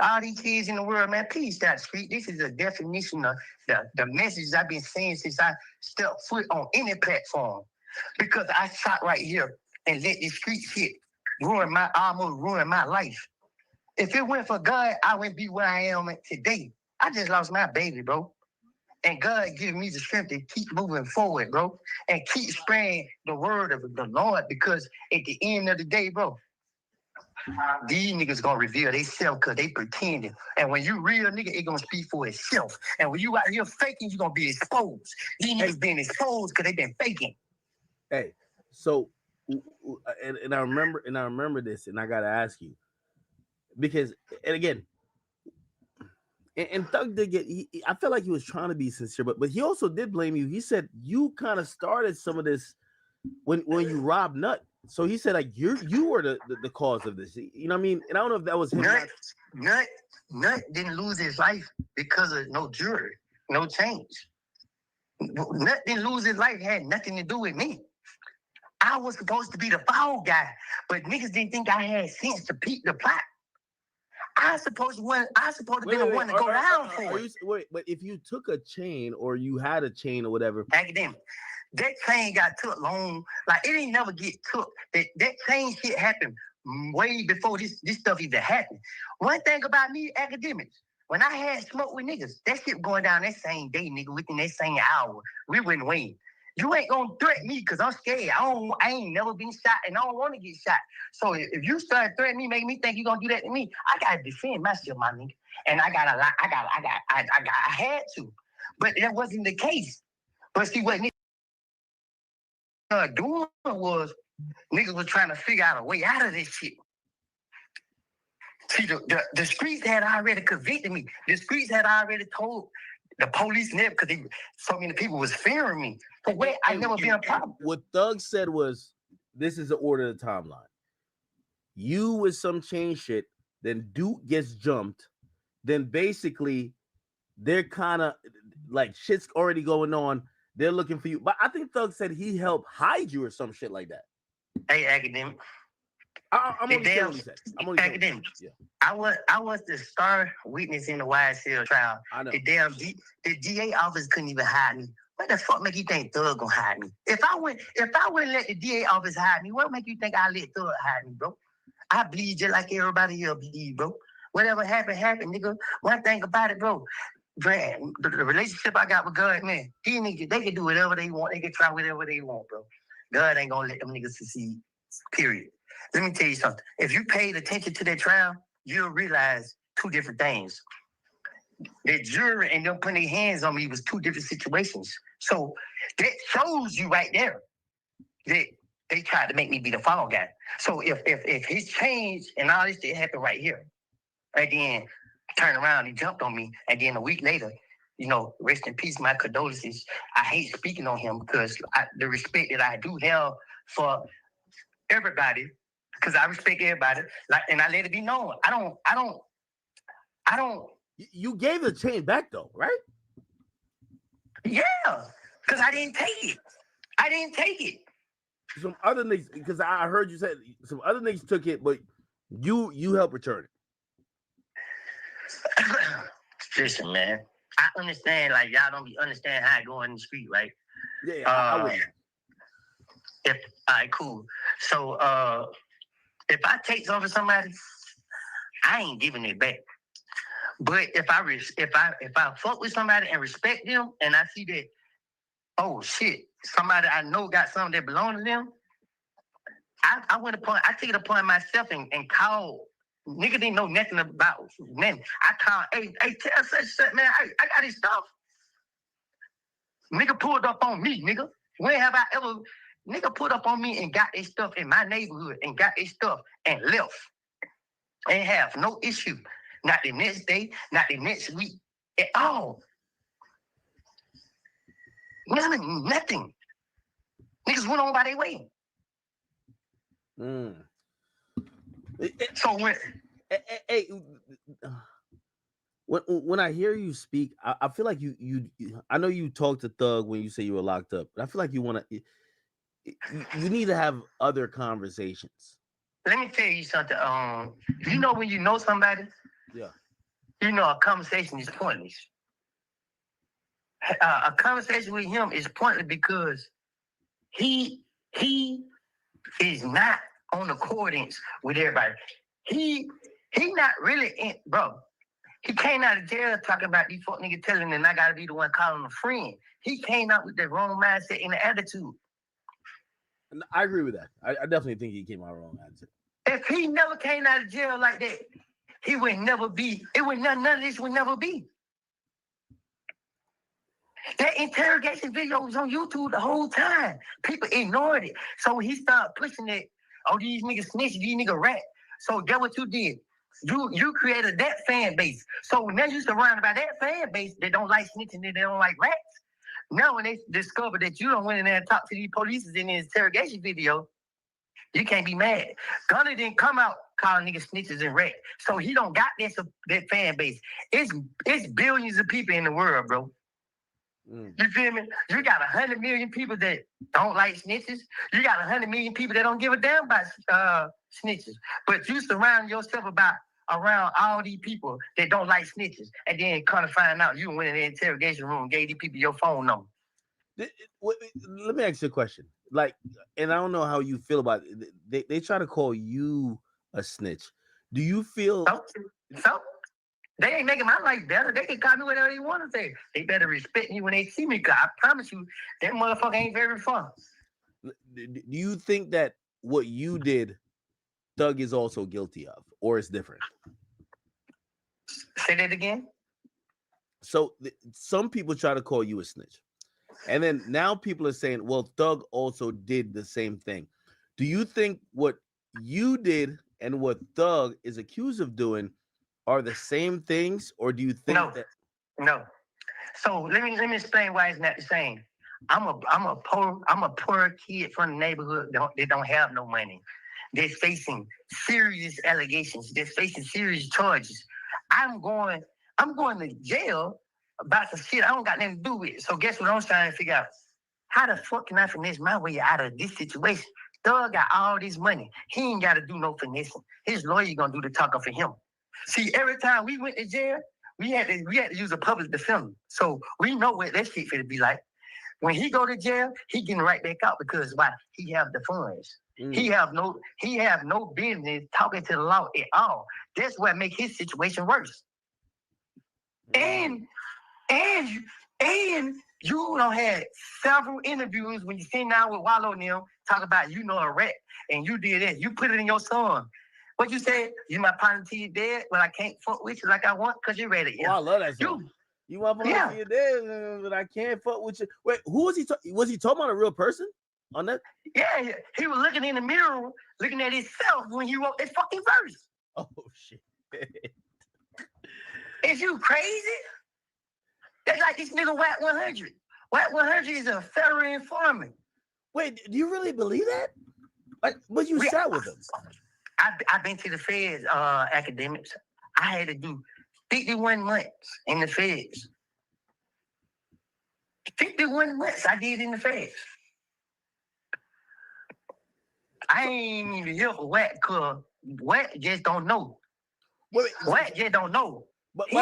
All these kids in the world, man, please stay out the street. This is a definition of the messages I've been saying since I stepped foot on any platform. Because I sat right here and let this street shit almost ruin my life. If it weren't for God, I wouldn't be where I am today. I just lost my baby, bro. And God giving me the strength to keep moving forward, bro. And keep spreading the word of the Lord. Because at the end of the day, bro, these niggas gonna reveal themselves because they pretending. And when you real nigga, it gonna speak for itself. And when you out here faking, you gonna be exposed. These niggas been exposed because they been faking. Hey, so and I remember this, and I gotta ask you because, and again, and Thug did get. I felt like he was trying to be sincere, but he also did blame you. He said you kind of started some of this when you robbed Nut. So he said like you were the cause of this. You know what I mean? And I don't know if that was him. Nut didn't lose his life because of no jewelry, no change. Nut didn't lose his life. It had nothing to do with me. I was supposed to be the fall guy, but niggas didn't think I had sense to peep the plot. I supposed to be the one to go down for it. Wait, but if you took a chain or you had a chain or whatever, academic, that chain got took long. Like it ain't never get took. That chain shit happened way before this stuff even happened. One thing about me, academics, when I had smoke with niggas, that shit going down that same day, nigga, within that same hour. We wouldn't win. You ain't gonna threaten me because I'm scared. I ain't never been shot and I don't want to get shot. So if you start threatening me, make me think you gonna do that to me, I gotta defend myself, my nigga. And I had to. But that wasn't the case. But see what niggas doing was niggas was trying to figure out a way out of this shit. See, the streets had already convicted me. The streets had already told the police never, because so many people was fearing me. But wait, I never been a problem. What Thug said was, this is the order of the timeline. you with some chain shit, then Duke gets jumped, then basically they're kind of like shit's already going on. They're looking for you. But I think Thug said he helped hide you or some shit like that. Hey, academic. I'm only saying what he said. I'm only academic. Yeah. I was the star witness in the YSL trial. I know. The DA office couldn't even hide me. What the fuck make you think Thug gonna hide me? If I wouldn't let the DA office hide me, what make you think I let Thug hide me, bro? I bleed just like everybody here bleed, bro. Whatever happened, nigga. One thing about it, bro. The relationship I got with God, man, they can do whatever they want. They can try whatever they want, bro. God ain't gonna let them niggas succeed, period. Let me tell you something. If you paid attention to that trial, you'll realize two different things. The jury and them putting their hands on me was two different situations. So that shows you right there that they tried to make me be the fall guy. So if his change and all this shit happened right here, right then turned around, he jumped on me, and then a week later, rest in peace, my condolences. I hate speaking on him because the respect that I do have for everybody, because I respect everybody, and I let it be known. I don't. You gave the chain back though, right? Yeah, because I didn't take it. Some other niggas, because I heard you said some other niggas took it, but you helped return it. Listen, man, I understand. Like y'all don't understand how I go in the street, right? Yeah, I wouldn't. All right, cool. So if I take something from somebody, I ain't giving it back. But if I fuck with somebody and respect them, and I see that, oh shit, somebody I know got something that belongs to them, I take it upon myself and call. Nigga didn't know nothing about men. I call, hey, tell such man, I got his stuff. Nigga pulled up on me, nigga. When have I ever, nigga pulled up on me and got his stuff in my neighborhood and got his stuff and left. Ain't have no issue. Not the next day, not the next week at all. Nothing. Niggas went on by their way. So when I hear you speak, I feel like you I know you talked to Thug when you say you were locked up, but I feel like you need to have other conversations. Let me tell you something. When you know somebody, yeah, a conversation is pointless. A conversation with him is pointless because he is not on accordance with everybody. He not really in, bro. He came out of jail talking about these fuck niggas telling him I gotta be the one calling him a friend. He came out with the wrong mindset and the attitude. I agree with that. I definitely think he came out wrong attitude. If he never came out of jail like that, he would never be. None of this would never be. That interrogation video was on YouTube the whole time. People ignored it. So he started pushing it. Oh, these niggas snitch, these niggas rat. So get what you did. You created that fan base. So now you're surrounded by that fan base that don't like snitching, that they don't like rats. Now when they discover that you don't went in there and talk to these police in the interrogation video, you can't be mad. Gunner didn't come out calling niggas snitches and rats. So he don't got that fan base. It's billions of people in the world, bro. You feel me? You got 100 million people that don't like snitches. You got 100 million people that don't give a damn about snitches. But you surround yourself around all these people that don't like snitches, and then kind of find out you went in the interrogation room and gave these people your phone number. Let me ask you a question. Like, and I don't know how you feel about it. They try to call you a snitch. Do you feel so? They ain't making my life better. They can call me whatever they want to say. They better respect me when they see me, because I promise you, that motherfucker ain't very fun. Do you think that what you did, Thug is also guilty of, or it's different? Say that again? So some people try to call you a snitch. And then now people are saying, well, Thug also did the same thing. Do you think what you did and what Thug is accused of doing are the same things, or do you think that? No. So let me explain why it's not the same. I'm a poor kid from the neighborhood that don't have no money. that's facing serious allegations, that's facing serious charges. I'm going to jail about some shit I don't got nothing to do with. So guess what I'm trying to figure out? How the fuck can I finesse my way out of this situation? Thug got all this money. He ain't got to do no finessing. His lawyer gonna do the talking for him. See, every time we went to jail, we had to use a public defender. So we know what that shit finna be like. When he go to jail, he getting right back out because why? He have the funds. He have no business talking to the law at all. That's what make his situation worse. And you don't have several interviews when you sitting down with Wallow and them talk about a rat and you did that. You put it in your song. What you say? You my partner till you dead, but I can't fuck with you like I want because you ready. Oh, I love that song. You want to till you dead, but I can't fuck with you. Wait, who was he? Was he talking about a real person on that? Yeah, he was looking in the mirror, looking at himself when he wrote that fucking verse. Oh shit! Is you crazy? That's like this nigga Wack 100. Wack 100 is a federal informant. Wait, do you really believe that? Like, but you sat with him. I've been to the feds, academics. I had to do 51 months in the feds. 51 months I did in the feds. I ain't even here for Wack, cause Wack just don't know. Wack just don't know. But he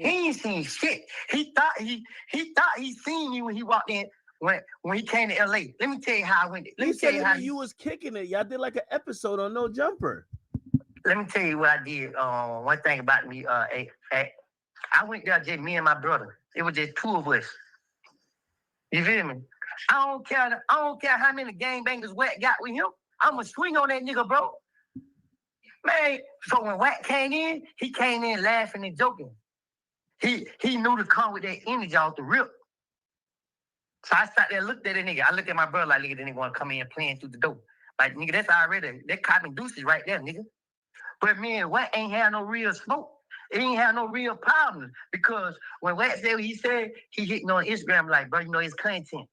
ain't seen shit. He thought he seen me when he walked in when he came to LA. Let me tell you how I went. Let me tell you how you was kicking it. Y'all did like an episode on No Jumper. Let me tell you what I did. One thing about me, I went there just me and my brother. It was just two of us. You feel me? I don't care how many gangbangers Wack got with him. I'ma swing on that nigga, bro. Man, so when Wack came in, he came in laughing and joking. He knew to come with that energy off the rip. So I sat there and looked at that nigga. I looked at my brother like, nigga, that nigga want to come in playing through the door. Like, nigga, that's already, that copping deuces right there, nigga. But me and Wack ain't had no real smoke. It ain't had no real problems. Because when Wack said what he said, he hitting on Instagram like, bro, you know his content.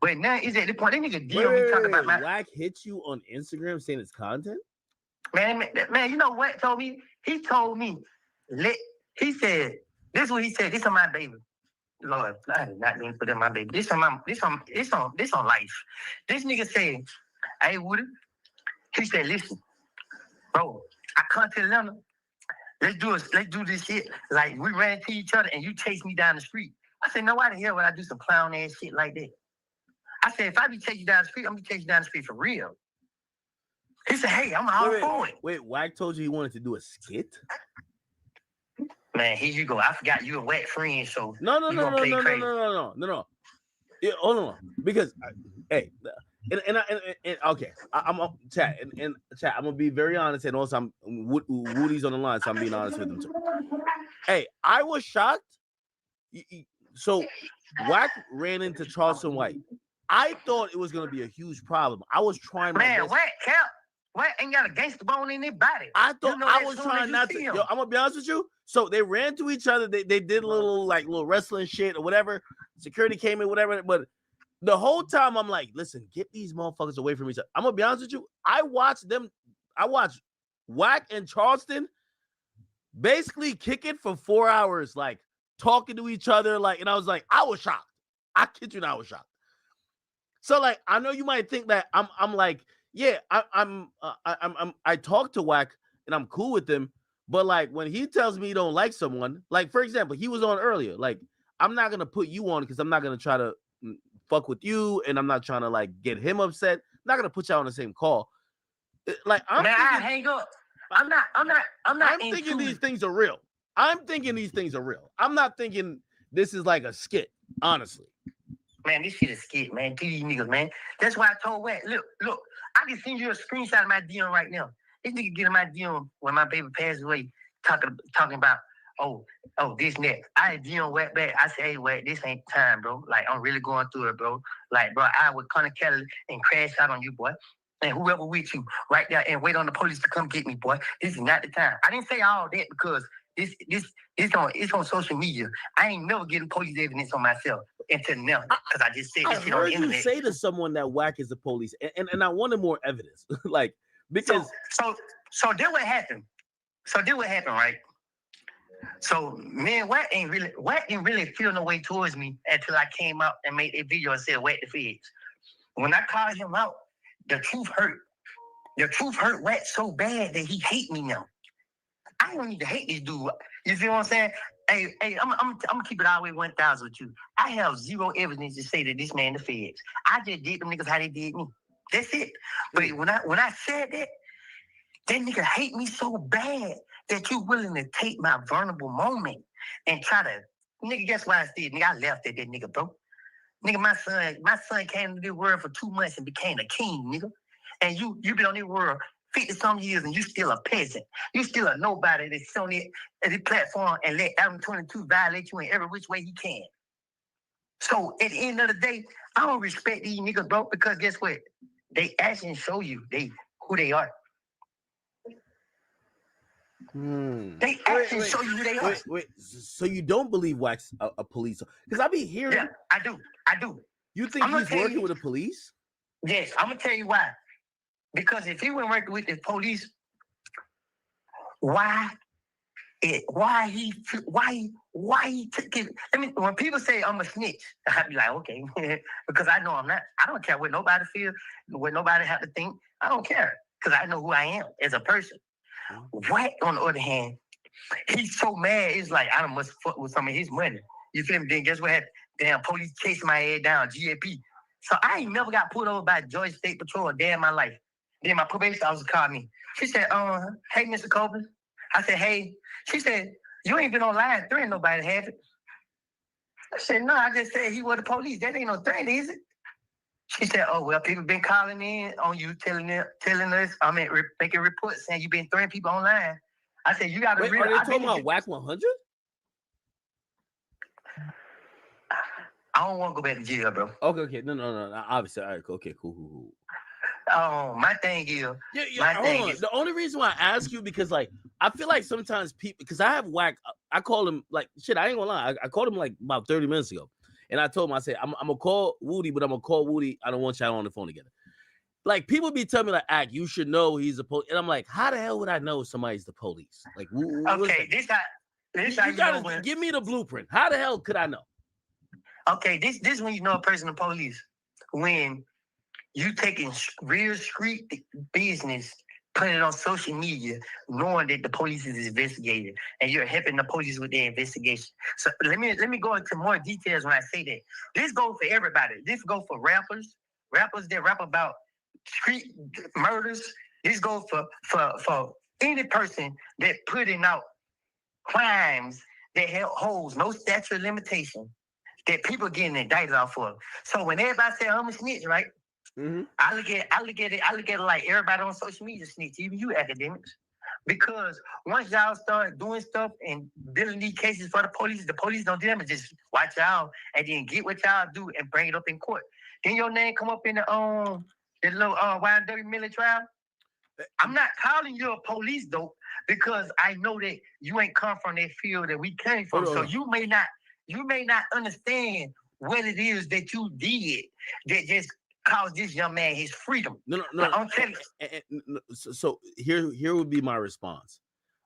But now he's at the point, that nigga deal me talking about my... Wack hit you on Instagram saying it's content? Man, you know what told me? He told me, he said, this is what he said, this on my baby. Lord, I did not mean put in my baby. This on life. This nigga said, hey, Woody. He said, listen, bro, I come to Atlanta. Let's do this shit. Like we ran into each other and you chased me down the street. I said, no, why the hell would I do some clown ass shit like that? I said, if I be chasing you down the street, I'm gonna chase you down the street for real. He said, hey, I'm all for it. Wait, Wack told you he wanted to do a skit? Man, here you go. I forgot you a Wack friend, so no. Yeah, hold on, because hey, okay, I'm chat and chat. I'm gonna be very honest, and also Woody's on the line, so I'm being honest with him too. Hey, I was shocked. So Wack ran into Charleston White. I thought it was gonna be a huge problem. I was trying my best. Wack ain't got a gangster bone in their body. I thought I was trying not to. Yo, I'm gonna be honest with you. So they ran to each other. They did a little wrestling shit or whatever. Security came in, whatever. But the whole time I'm like, listen, get these motherfuckers away from each other. I'm gonna be honest with you. I watched Wack and Charleston basically kick it for 4 hours, like talking to each other, like, and I was like, I was shocked. I kid you not, I was shocked. So like, I know you might think that I'm like, yeah, I talk to Wack and I'm cool with him, but like when he tells me he don't like someone, like for example, he was on earlier. Like I'm not gonna put you on because I'm not gonna try to fuck with you, and I'm not trying to like get him upset. I'm not gonna put you on the same call. Like I hang up. I'm not thinking these things are real. I'm not thinking this is like a skit, honestly. Man, this shit is skit, man. To these niggas, man. That's why I told Wack, look, I can send you a screenshot of my DM right now. This nigga get in my DM when my baby passed away, talking about, oh, this next. I DM Wack back. I say, hey, Wack, this ain't time, bro. Like, I'm really going through it, bro. Like, bro, I would Connor Kelly and crash out on you, boy. And whoever with you right there and wait on the police to come get me, boy. This is not the time. I didn't say all that because it's on social media. I ain't never getting police evidence on myself. into them because I just said I this shit on the heard you internet. say to someone that Wack is the police, and I wanted more evidence, like because so then what happened? Right? So man, Wack didn't really feel no way towards me until I came out and made a video and said Wack the feds. When I called him out, the truth hurt. The truth hurt Wack so bad that he hate me now. I don't even hate this dude. You feel what I'm saying? Hey, I'm gonna keep it all the way 1,000 with you. I have zero evidence to say that this man the feds. I just did them niggas how they did me. That's it. But when I said that nigga hate me so bad that you willing to take my vulnerable moment and try to, nigga, guess what I did? Nigga, I left at that nigga, bro. Nigga, my son came to this world for 2 months and became a king, nigga. And you been on this world 50-some years and you still a peasant. You still a nobody that's on it at the platform and let Adam 22 violate you in every which way he can. So at the end of the day, I don't respect these niggas, bro, because guess what? They actions show you who they are. They actually show you who they are. Wait. So you don't believe Wack's a police? Because I be hearing. Yeah, I do. You think he's working with the police? Yes, I'm gonna tell you why. Because if he went working with the police, why he took it? I mean, when people say I'm a snitch, I be like, okay, because I know I'm not. I don't care what nobody feels, what nobody have to think. I don't care because I know who I am as a person. Wack, on the other hand, he's so mad. It's like I must fuck with some of his money. You feel me? Then guess what happened? Damn, police chasing my head down, GAP. So I ain't never got pulled over by Georgia State Patrol a day in my life. Then my probation officer called me. She said, hey, Mr. Copeland. I said, hey. She said, you ain't been online threatening nobody, have it? I said, no, I just said he was the police. That ain't no threat, is it? She said, oh, well, people been calling in on you, telling us, making reports saying you been threatening people online. I said, you got to read. Are they talking about Wack 100? I don't want to go back to jail, bro. Okay. No. Obviously, all right, okay, cool. My thing is, The only reason why I ask you because, like, I feel like sometimes people, because I have Wack, I call him like shit. I ain't gonna lie, I called him like about 30 minutes ago, and I told him, I said, I'm gonna call Woody, but I'm gonna call Woody. I don't want y'all on the phone together. Like, people be telling me like, Ack, you should know he's the police, and I'm like, how the hell would I know somebody's the police? Like, okay, this you gotta give me the blueprint. How the hell could I know? Okay, this when you know a person of police. When you taking real street business, putting it on social media, knowing that the police is investigating, and you're helping the police with their investigation. So let me go into more details when I say that. This goes for everybody. This goes for rappers that rap about street murders. This goes for any person that putting out crimes that holds no statute of limitation, that people getting indicted off of. So when everybody say I'm a snitch, right? Mm-hmm. I look at it like everybody on social media snitch, even you academics. Because once y'all start doing stuff and building these cases for the police don't do them and just watch y'all and then get what y'all do and bring it up in court. Then your name come up in the little YNW Miller trial. I'm not calling you a police though, because I know that you ain't come from that field that we came from. So you may not understand what it is that you did that just caused this young man his freedom. No. I'm telling you. So here would be my response.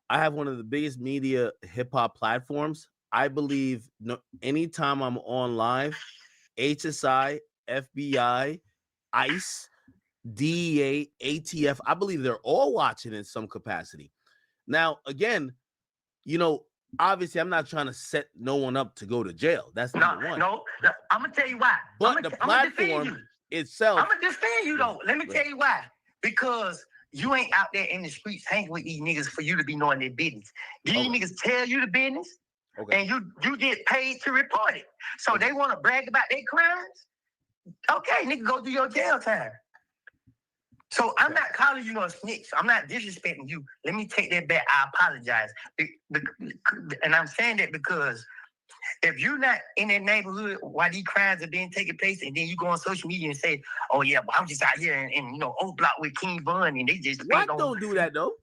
I have one of the biggest media hip hop platforms. I believe anytime I'm on live, HSI, FBI, ICE, DEA, ATF, I believe they're all watching in some capacity. Now, again, obviously, I'm not trying to set no one up to go to jail. That's number one. No, I'm gonna tell you why. But the platform itself. I'm gonna defend you though. Let me tell you why. Because you ain't out there in the streets hanging with these niggas for you to be knowing their business. These niggas tell you the business, and you get paid to report it. So they want to brag about their crimes. Okay, nigga, go do your jail time. So I'm not calling you a snitch. I'm not disrespecting you. Let me take that back. I apologize. And I'm saying that because if you're not in that neighborhood while these crimes are being taking place, and then you go on social media and say, oh yeah, but I'm just out here in O Block with King Von, and they just Wack don't do that though.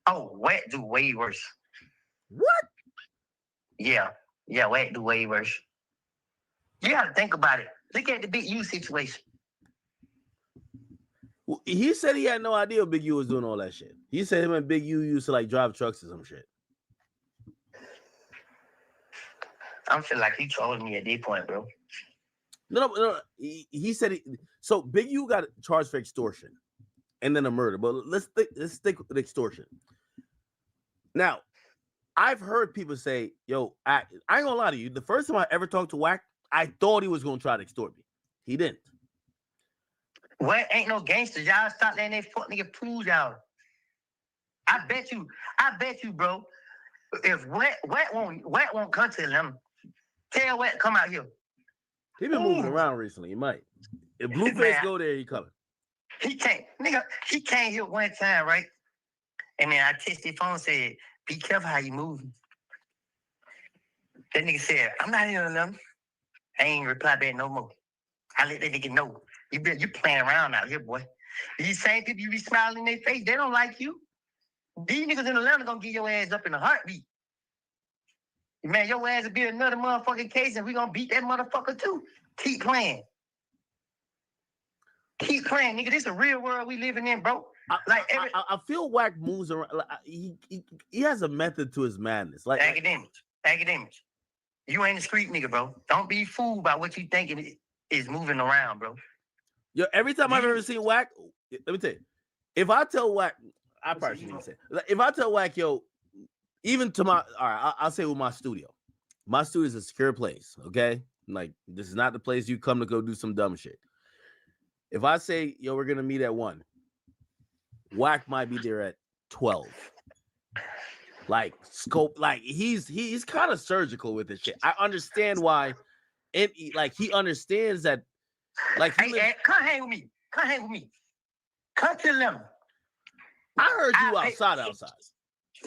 Oh, Wack do way worse. What? Yeah, Wack do way worse. You gotta think about it. Look at the Big U situation. Well, he said he had no idea Big U was doing all that shit. He said him and Big U used to like drive trucks or some shit. I'm feeling like he trolling me at this point, bro. No. He said so. Big U got charged for extortion and then a murder. But let's stick with extortion. Now, I've heard people say, "Yo, I ain't gonna lie to you. The first time I ever talked to Wack, I thought he was gonna try to extort me. He didn't. What ain't no gangsters? Y'all stop letting that fuck nigga prove y'all. I bet you, bro. If Wet won't come to them, tell Wet come out here. He been moving around recently. He might. If Blueface go there, he coming. He can't, nigga. He came here one time, right? And then I texted his phone, said, "Be careful how you moving." That nigga said, "I'm not in them." I ain't reply back no more. I let that nigga know. You playing around out here, boy. These same people you be smiling in their face, they don't like you. These niggas in Atlanta gonna get your ass up in a heartbeat. Man, your ass will be another motherfucking case and we gonna beat that motherfucker too. Keep playing. Keep playing, nigga. This is a real world we living in, bro. I feel Wack moves around. Like, he has a method to his madness. Like academics. You ain't a street nigga, bro. Don't be fooled by what you thinking is moving around, bro. Yo, every time I've ever seen Wack, let me tell you, if I tell Wack, I probably shouldn't even say it. If I tell Wack, yo, even to my, all right, I'll say with my studio. My studio is a secure place, okay? Like, this is not the place you come to go do some dumb shit. If I say, yo, we're going to meet at 1, Wack might be there at 12. Like, scope, like, he's kind of surgical with this shit. I understand why, he understands that. Like, hey, come hang with me. Come to them. I heard you outside.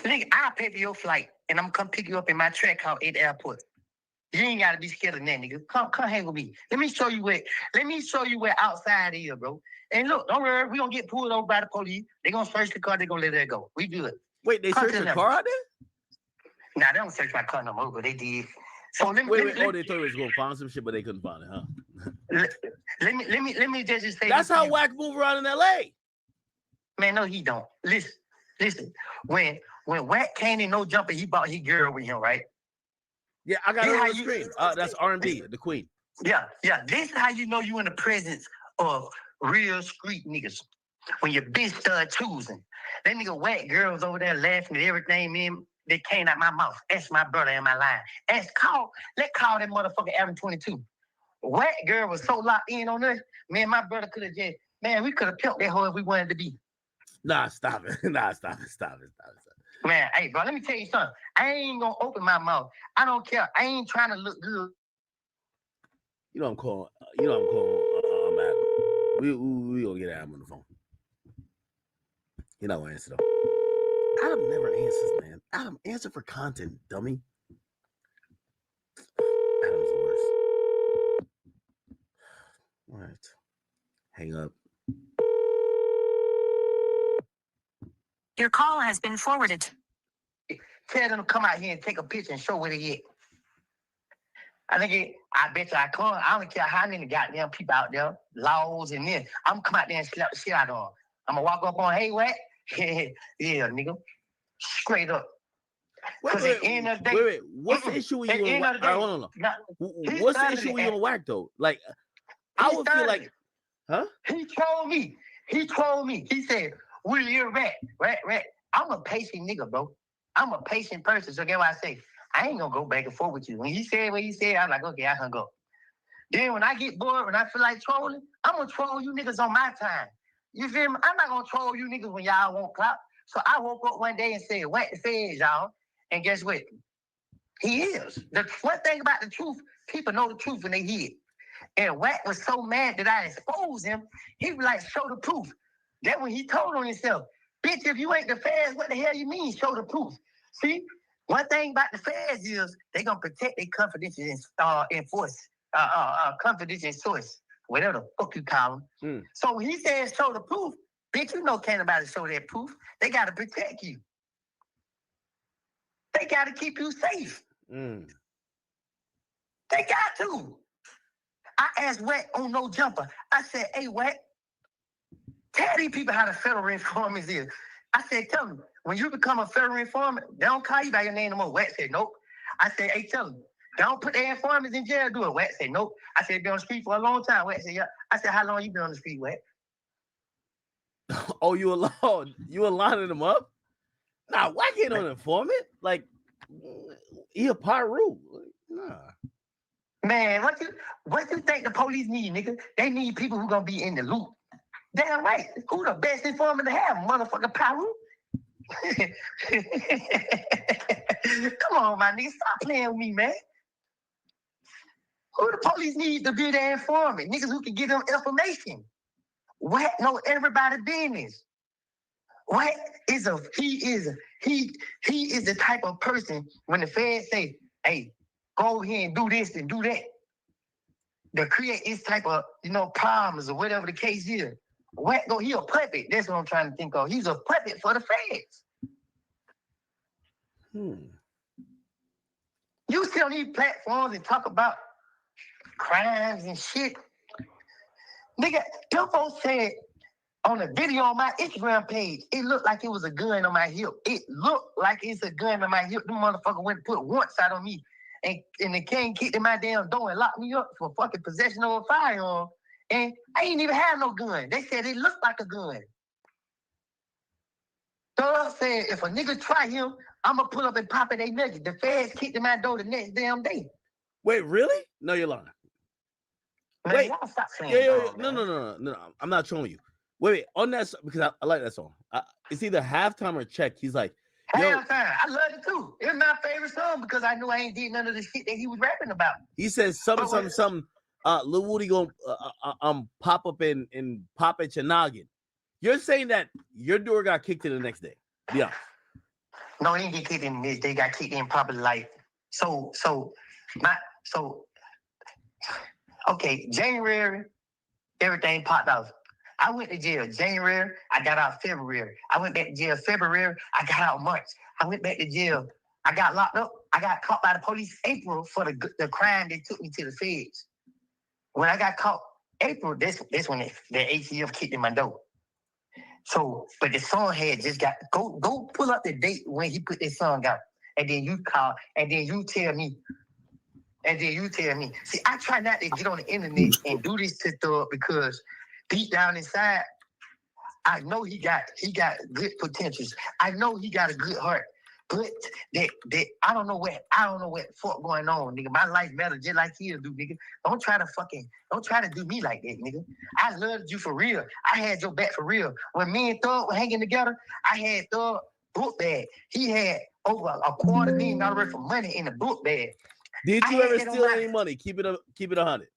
Nigga, I'll pay for your flight, and I'm gonna come pick you up in my track car at the airport. You ain't gotta be scared of that, nigga. Come hang with me. Let me show you where outside is, bro. And look, don't worry, we gonna get pulled over by the police. They gonna search the car, they gonna let that go. We good. Wait, they searched the car out there? Nah, they don't search my car no more, but they did. So let me they thought they was gonna find some shit, but they couldn't find it, huh? Let me just say that's how Wack move around in LA. Man, no, he don't. Listen. When Wack came in no jumper, he brought his girl with him, right? Yeah, I got her on the screen. That's R&B, the queen. Yeah. This is how you know you in the presence of real street niggas. When your bitch start choosing. That nigga Wack girls over there laughing at everything, man. They came out my mouth. That's my brother in my line. Let's call that motherfucker Avenue 22. Wack girl was so locked in on us. Man, my brother could have just, we could have pimped that hoe if we wanted to be. Nah, stop it. Stop it. Man, hey, bro, let me tell you something. I ain't gonna open my mouth. I don't care. I ain't trying to look good. You know I'm calling Adam. We gonna get Adam on the phone. He not gonna answer though. Adam never answers, man. Adam, answer for content, dummy. Adam's the worst. All right. Hang up. Your call has been forwarded. Tell them to come out here and take a picture and show where they at. I bet you I come. I don't care how many goddamn people out there, laws and this. I'm gonna come out there and slap the shit out of them. I'm gonna walk up on, hey, what? Yeah, nigga. Straight up. Wait. What's the issue with you on Wack? Hold on. What's the issue with you on Wack though? Like, I would feel like, huh? He told me. He said, "Will you rat? I'm a patient nigga, bro. I'm a patient person. So get what I say. I ain't gonna go back and forth with you. When he said what he said, I'm like, okay, I can go. Then when I get bored, when I feel like trolling, I'm gonna troll you niggas on my time. You feel me? I'm not gonna troll you niggas when y'all won't clap. So I woke up one day and said, what says y'all? And guess what? He is. The one thing about the truth, people know the truth when they hear it. And Wack was so mad that I exposed him, he was like, show the proof. That when he told on himself, bitch, if you ain't the feds, what the hell you mean, show the proof? See, one thing about the feds is they gonna protect their confidential confidential source, whatever the fuck you call them. So when he says show the proof, bitch, you know can't nobody show that proof. They gotta protect you. They gotta keep you safe. They got to. I asked Wack on No Jumper. I said, hey, Wack, tell these people how the federal informant is. I said, tell them, when you become a federal informant, they don't call you by your name no more. Wack said, nope. I said, hey, tell them, don't put their informants in jail, do it. Wack said, nope. I said, been on the street for a long time. Wack said, yeah. I said, how long you been on the street, Wack? Oh, you aligning them up? Nah, Wack ain't on informant. Like, he a Pyru. Nah. Man, what you think the police need, nigga? They need people who gonna be in the loop. Damn right. Who the best informant to have? Motherfucker Pyru. Come on, my nigga. Stop playing with me, man. Who the police need to be the informant? Niggas who can give them information. Wack know everybody's business. Wack is he is the type of person when the feds say, hey, go ahead and do this and do that, to create this type of, problems or whatever the case is. Wack he a puppet. That's what I'm trying to think of. He's a puppet for the feds. You sit on these platforms and talk about crimes and shit. Nigga, them folks said on a video on my Instagram page, it looked like it was a gun on my hip. It looked like it's a gun on my hip. Them motherfucker went and put one side on me. And the king kicked in my damn door and locked me up for fucking possession of a firearm. And I ain't even have no gun. They said it looked like a gun. So I said, if a nigga try him, I'm going to pull up and pop it they nugget. The feds kicked in my door the next damn day. Wait, really? No, you're lying. Man, wait, y'all stop saying no. I'm not trolling you. Wait. On that, because I like that song. It's either halftime or check. He's like, halftime. I love it too. It's my favorite song because I knew I ain't did none of the shit that he was rapping about. He says something. Lil Woody gonna pop up and pop at your noggin. You're saying that your door got kicked in the next day? Yeah. No, he didn't get kicked in the next day. Got kicked in probably like okay, January, everything popped off. I went to jail January, I got out February. I went back to jail February, I got out March. I went back to jail. I got locked up. I got caught by the police April for the crime that took me to the feds. When I got caught April, that's when the ATF kicked in my door. So, but the song had just got, go pull up the date when he put this song out. And then you call, and then you tell me. See, I try not to get on the internet and do this to Thug because deep down inside, I know he got good potentials. I know he got a good heart. But that I don't know what fuck going on, nigga. My life matters just like his do, nigga. Don't try to do me like that, nigga. I loved you for real. I had your back for real. When me and Thug were hanging together, I had Thug book bag. He had over $250,000 worth of money in the book bag. Did you ever steal any money? Keep it 100.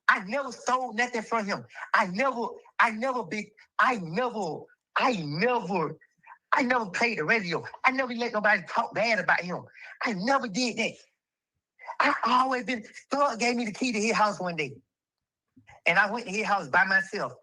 I never stole nothing from him. I never played the radio. I never let nobody talk bad about him. I never did that. I always been, Thug gave me the key to his house one day. And I went to his house by myself.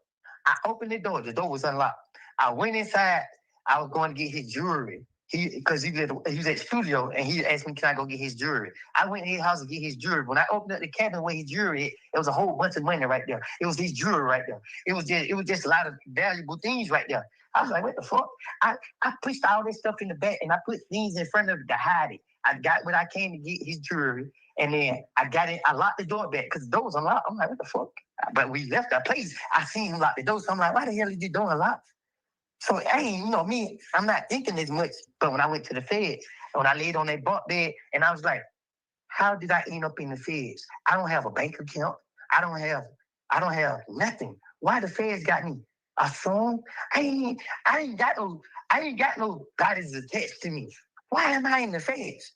I opened the door was unlocked. I went inside, I was going to get his jewelry. Because he was at the studio and he asked me, can I go get his jewelry? I went in his house to get his jewelry. When I opened up the cabinet where his jewelry, it was a whole bunch of money right there. It was his jewelry right there. It was just a lot of valuable things right there. I was like, what the fuck? I pushed all this stuff in the back and I put things in front of it to hide it. I got when I came to get his jewelry and then I got it. I locked the door back because the door was unlocked. I'm like, what the fuck? But we left our place. I seen him lock the door. So I'm like, why the hell is the door unlocked? So I ain't, me, I'm not thinking as much. But when I went to the feds, when I laid on that bunk bed, and I was like, how did I end up in the feds? I don't have a bank account. I don't have nothing. Why the feds got me? A song? I ain't got no bodies attached to me. Why am I in the feds?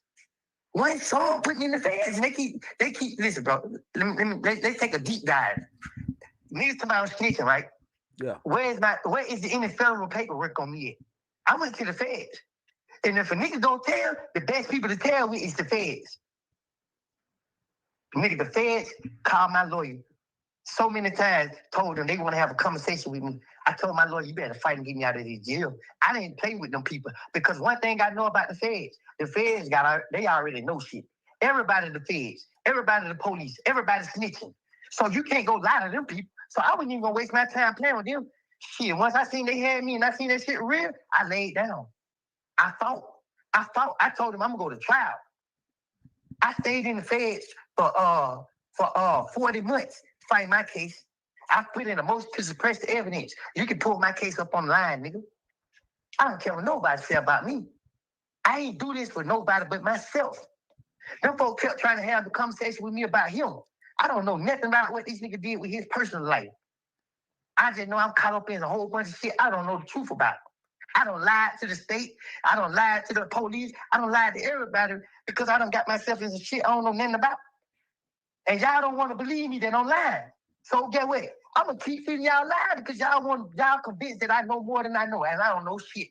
One song put me in the feds, and they keep listen, bro. Let's take a deep dive. Niggas talking about snitching, right? Yeah. Where is any federal paperwork on me at? I went to the feds. And if a nigga don't tell, the best people to tell me is the feds. Nigga, the feds called my lawyer so many times, told them they want to have a conversation with me. I told my lawyer, you better fight and get me out of this jail. I didn't play with them people because one thing I know about the feds they already know shit. Everybody the feds, everybody the police, everybody snitching. So you can't go lie to them people. So I wasn't even gonna waste my time playing with them. Shit, once I seen they had me and I seen that shit real, I laid down. I fought. I told them I'm gonna go to trial. I stayed in the feds for 40 months fighting my case. I put in the most to suppress the evidence. You can pull my case up online, nigga. I don't care what nobody say about me. I ain't do this for nobody but myself. Them folks kept trying to have the conversation with me about him. I don't know nothing about what this nigga did with his personal life. I just know I'm caught up in a whole bunch of shit I don't know the truth about. I don't lie to the state. I don't lie to the police. I don't lie to everybody because I done got myself in some shit I don't know nothing about. And y'all don't want to believe me, then I'm lying. So get what? I'm going to keep feeding y'all lying because y'all convinced that I know more than I know, and I don't know shit.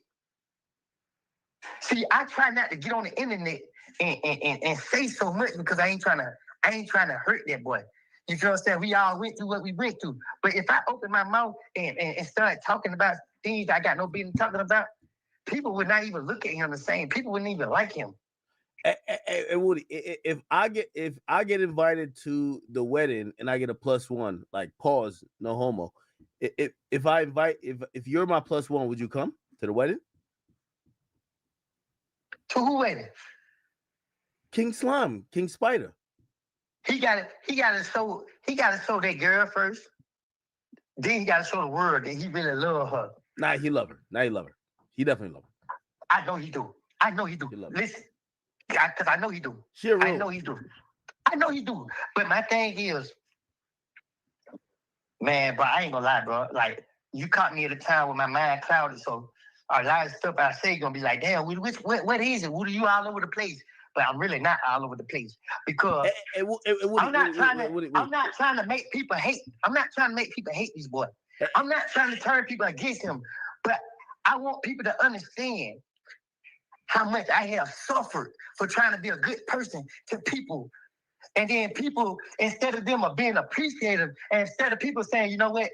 See, I try not to get on the internet and say so much because I ain't trying to hurt that boy. You feel what I'm saying? We all went through what we went through. But if I open my mouth and start talking about things I got no business talking about, people would not even look at him the same. People wouldn't even like him. Woody, if I get invited to the wedding and I get a +1, like pause, no homo. If you're my +1, would you come to the wedding? To who wedding? King Slime, King Spider. He gotta show that girl first. Then he gotta show the world that he really love her. Nah, he love her. He definitely love her. I know he do. Listen, because I know he do. Sure. I know he do. But my thing is, man, bro, I ain't gonna lie, bro. Like, you caught me at a time with my mind clouded, so a lot of stuff I say gonna be like, damn, what is it? What are you all over the place? But I'm really not all over the place because I'm not trying to make people hate. I'm not trying to make people hate this boy. I'm not trying to turn people against him. But I want people to understand how much I have suffered for trying to be a good person to people. And then people, instead of them being appreciative, and instead of people saying, you know what?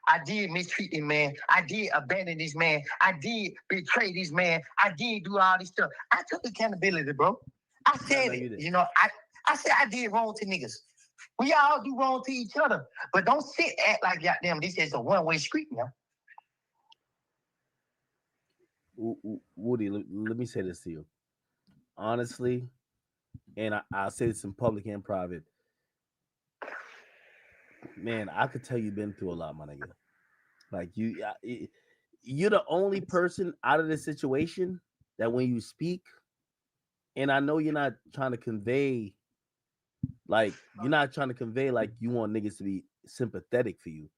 I did mistreat this man. I did abandon this man. I did betray this man. I did do all this stuff. I took accountability, bro. I said it. You know, I said I did wrong to niggas. We all do wrong to each other. But don't act like goddamn this is a one-way street now. Woody, let me say this to you. Honestly, and I'll say this in public and private. Man, I could tell you've been through a lot, my nigga. Like you're the only person out of this situation that when you speak, and I know you're not trying to convey, like you want niggas to be sympathetic for you,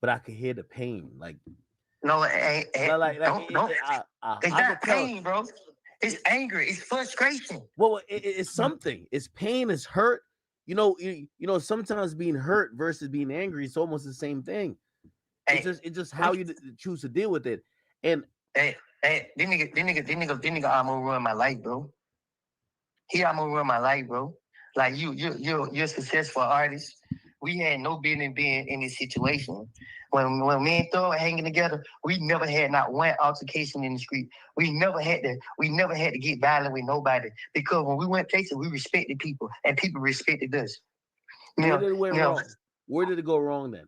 but I could hear the pain. Like no, it's not pain, bro. It's anger. It's frustration. Well, it's something. It's pain. It's hurt. You know. Sometimes being hurt versus being angry is almost the same thing. It's just how you choose to deal with it. And this nigga almost ruined my life, bro. He almost ruined my life, bro. Like you're a successful artist. We had no business being in this situation. When me and Thor were hanging together, we never had not one altercation in the street. We never had to get violent with nobody because when we went places, we respected people and people respected us. Where did it go wrong? Where did it go wrong then?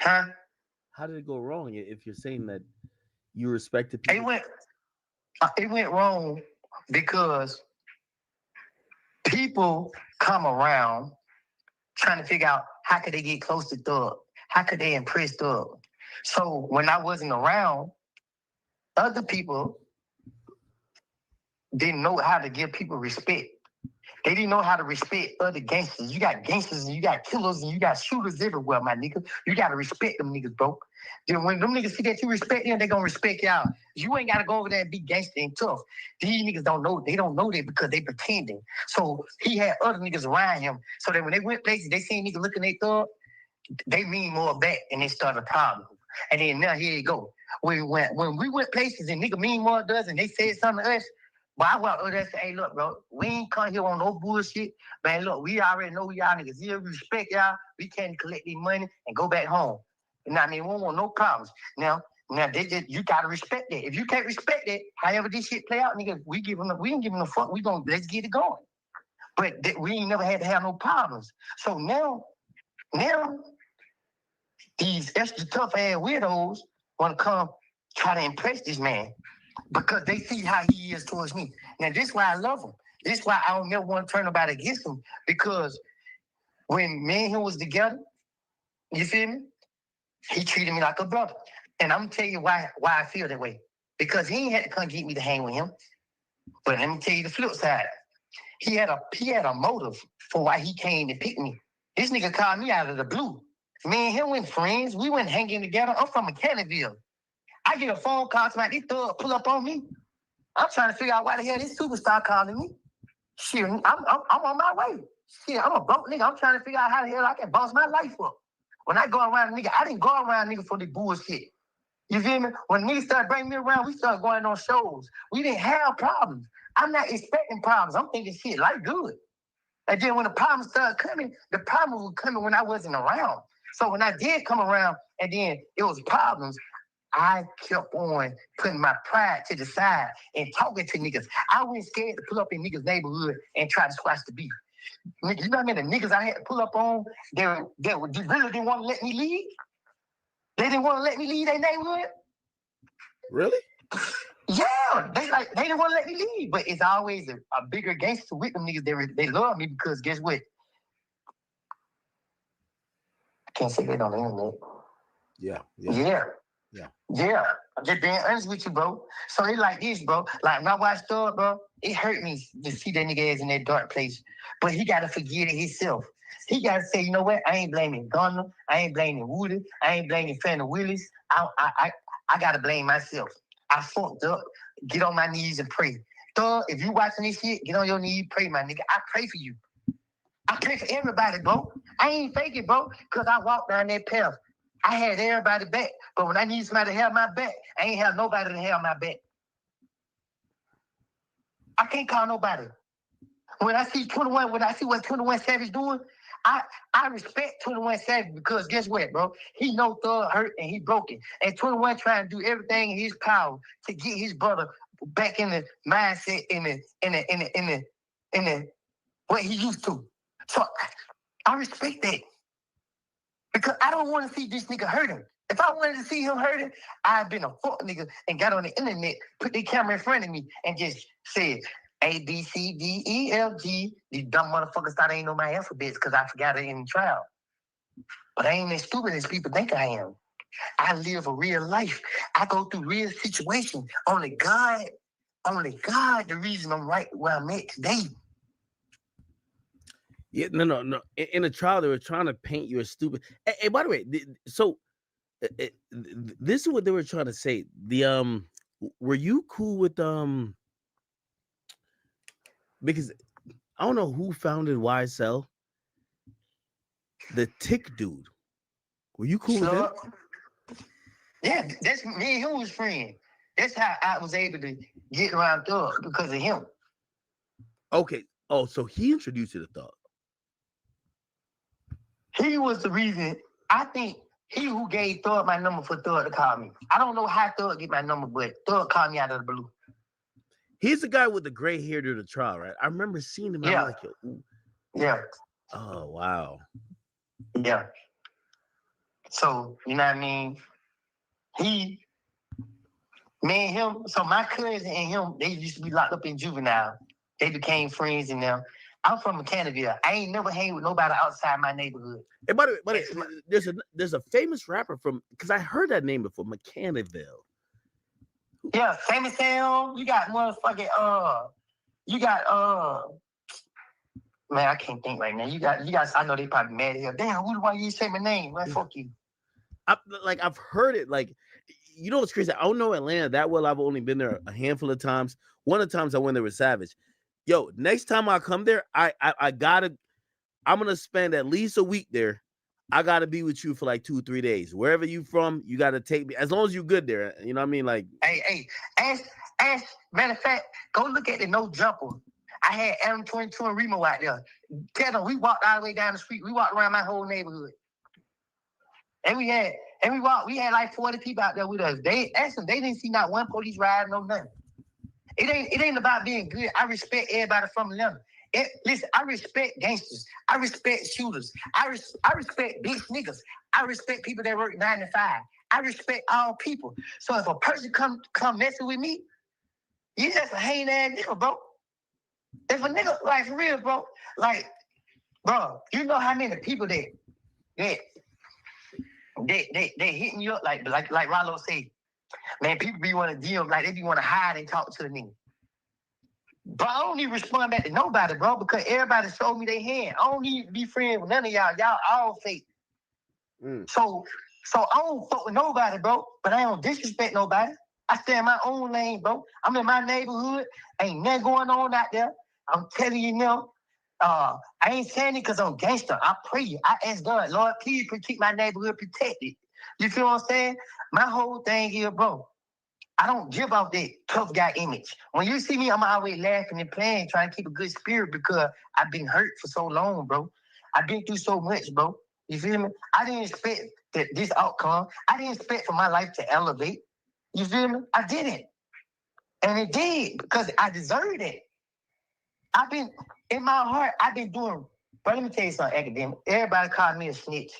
Huh? How did it go wrong if you're saying that you respected people? It went wrong because people come around trying to figure out how could they get close to Thug? How could they impress Thug? So when I wasn't around, other people didn't know how to give people respect. They didn't know how to respect other gangsters. You got gangsters and you got killers and you got shooters everywhere, my nigga. You got to respect them niggas, bro. Then when them niggas see that you respect them, they going to respect y'all. You ain't got to go over there and be gangster and tough. These niggas don't know. They don't know that because they pretending. So he had other niggas around him so that when they went places, they seen niggas looking at Thug, they mean more back and they started a problem. And then now here you go. When we went places and nigga mean more to us and they said something to us, but I walked over there and said, hey, look, bro, we ain't come here on no bullshit. Man, look, we already know who y'all niggas here. We respect y'all. We can collect these money and go back home. You know what I mean? We don't want no problems. Now you got to respect that. If you can't respect that, however this shit play out, nigga, we ain't giving no fuck. Let's get it going. But we ain't never had to have no problems. So now Now, these extra tough ass weirdos want to come try to impress this man because they see how he is towards me. Now, this is why I love him. This is why I don't never want to turn nobody against him, because when me and him was together, you feel me? He treated me like a brother. And I'm gonna tell you why I feel that way. Because he ain't had to come get me to hang with him. But let me tell you the flip side. He had a motive for why he came to pick me. This nigga called me out of the blue. Me and him went friends. We went hanging together. I'm from Mechanicsville. I get a phone call tonight. This thug pull up on me. I'm trying to figure out why the hell this superstar calling me. Shit, I'm on my way. Shit, I'm a broke nigga. I'm trying to figure out how the hell I can bounce my life up. When I go around nigga, I didn't go around nigga for the bullshit. You feel me? When niggas started bringing me around, we started going on shows. We didn't have problems. I'm not expecting problems. I'm thinking shit, life good. And then when the problems started coming, the problems were coming when I wasn't around. So when I did come around and then it was problems, I kept on putting my pride to the side and talking to niggas. I wasn't scared to pull up in niggas' neighborhood and try to squash the beef. Nigga, you know what I mean? The niggas I had to pull up on, they really didn't want to let me leave. They didn't want to let me leave their neighborhood. Really? Yeah, they didn't want to let me leave. But it's always a bigger gangster with them niggas. They love me because guess what? I can't say that on the internet. Yeah. I'm just being honest with you, bro. So it's like this, bro. Like when I watched Thug, bro, it hurt me to see that nigga ass in that dark place. But he gotta forget it himself. He gotta say, you know what? I ain't blaming Gunner. I ain't blaming Woody. I ain't blaming Fender Willis. I gotta blame myself. I fucked up. Get on my knees and pray. Thug, if you watching this shit, get on your knees, pray, my nigga. I pray for you. I pray for everybody, bro. I ain't faking, bro, because I walked down that path. I had everybody back, but when I need somebody to have my back, I ain't have nobody to have my back. I can't call nobody. When I see 21, when I see what 21 Savage doing, I respect 21 Savage because guess what, bro? He know Thug hurt and he broke it. And 21 trying to do everything in his power to get his brother back in the mindset in the what he used to. So I respect that. Because I don't want to see this nigga hurting. If I wanted to see him hurting, I'd been a fuck nigga and got on the internet, put the camera in front of me, and just said A, B, C, D, E, F, G. These dumb motherfuckers thought I ain't know my alphabets because I forgot it in the trial. But I ain't as stupid as people think I am. I live a real life. I go through real situations. Only God, the reason I'm right where I'm at today. Yeah, no. In the trial, they were trying to paint you as stupid. Hey, by the way, so this is what they were trying to say. Were you cool with because I don't know who founded YSL, the Tick dude. Were you cool with him? Yeah, that's me and him was friends. That's how I was able to get around Thug because of him. Okay. Oh, so he introduced you to Thug. He was the reason. I think he who gave Thug my number for Thug to call me. I don't know how Thug get my number, but Thug called me out of the blue. He's the guy with the gray hair during the trial, right? I remember seeing him. Yeah. I'm like, ooh. Yeah. Oh, wow. Yeah. So, you know what I mean? Me and him, so my cousin and him, they used to be locked up in juvenile. They became friends and now. I'm from Mechanicsville. I ain't never hang with nobody outside my neighborhood. Hey, by the way, there's a famous rapper from, because I heard that name before, Mechanicsville. Yeah, famous town. You got motherfucking man, I can't think right now. You guys, I know they probably mad at him. Damn, why you say my name? Man, fuck you. I've heard it. Like, you know what's crazy? I don't know Atlanta that well. I've only been there a handful of times. One of the times I went there with Savage. Yo, next time I come there, I'm gonna spend at least a week there. I gotta be with you for like 2-3 days. Wherever you from, you gotta take me as long as you're good there. You know what I mean? Like, hey, ask. Matter of fact, go look at the No Jumper. I had Adam 22 and Remo out there. Tell them we walked all the way down the street. We walked around my whole neighborhood. And we had like 40 people out there with us. They didn't see not one police ride, no nothing. It ain't about being good. I respect everybody from Atlanta. Listen, I respect gangsters. I respect shooters. I respect bitch niggas. I respect people that work 9 to 5. I respect all people. So if a person come messing with me, you just a hating ass nigga, bro. If a nigga, like for real, bro, like, bro, you know how many people they hitting you up like Rollo said, man, people be want to deal, like they be want to hide and talk to the nigga. But I don't even respond back to nobody, bro, because everybody showed me their hand. I don't need to be friends with none of y'all. Y'all all fake. So I don't fuck with nobody, bro, but I don't disrespect nobody. I stay in my own lane, bro. I'm in my neighborhood. Ain't nothing going on out there. I'm telling you now. I ain't saying it because I'm gangster. I pray. I ask God, Lord, please keep my neighborhood protected. You feel what I'm saying? My whole thing here, bro, I don't give off that tough guy image. When you see me, I'm always laughing and playing, trying to keep a good spirit because I've been hurt for so long, bro. I've been through so much, bro. You feel me? I didn't expect this outcome. I didn't expect for my life to elevate. You feel me? I didn't. And it did because I deserved it. In my heart, I've been doing, but let me tell you something, academic. Everybody called me a snitch.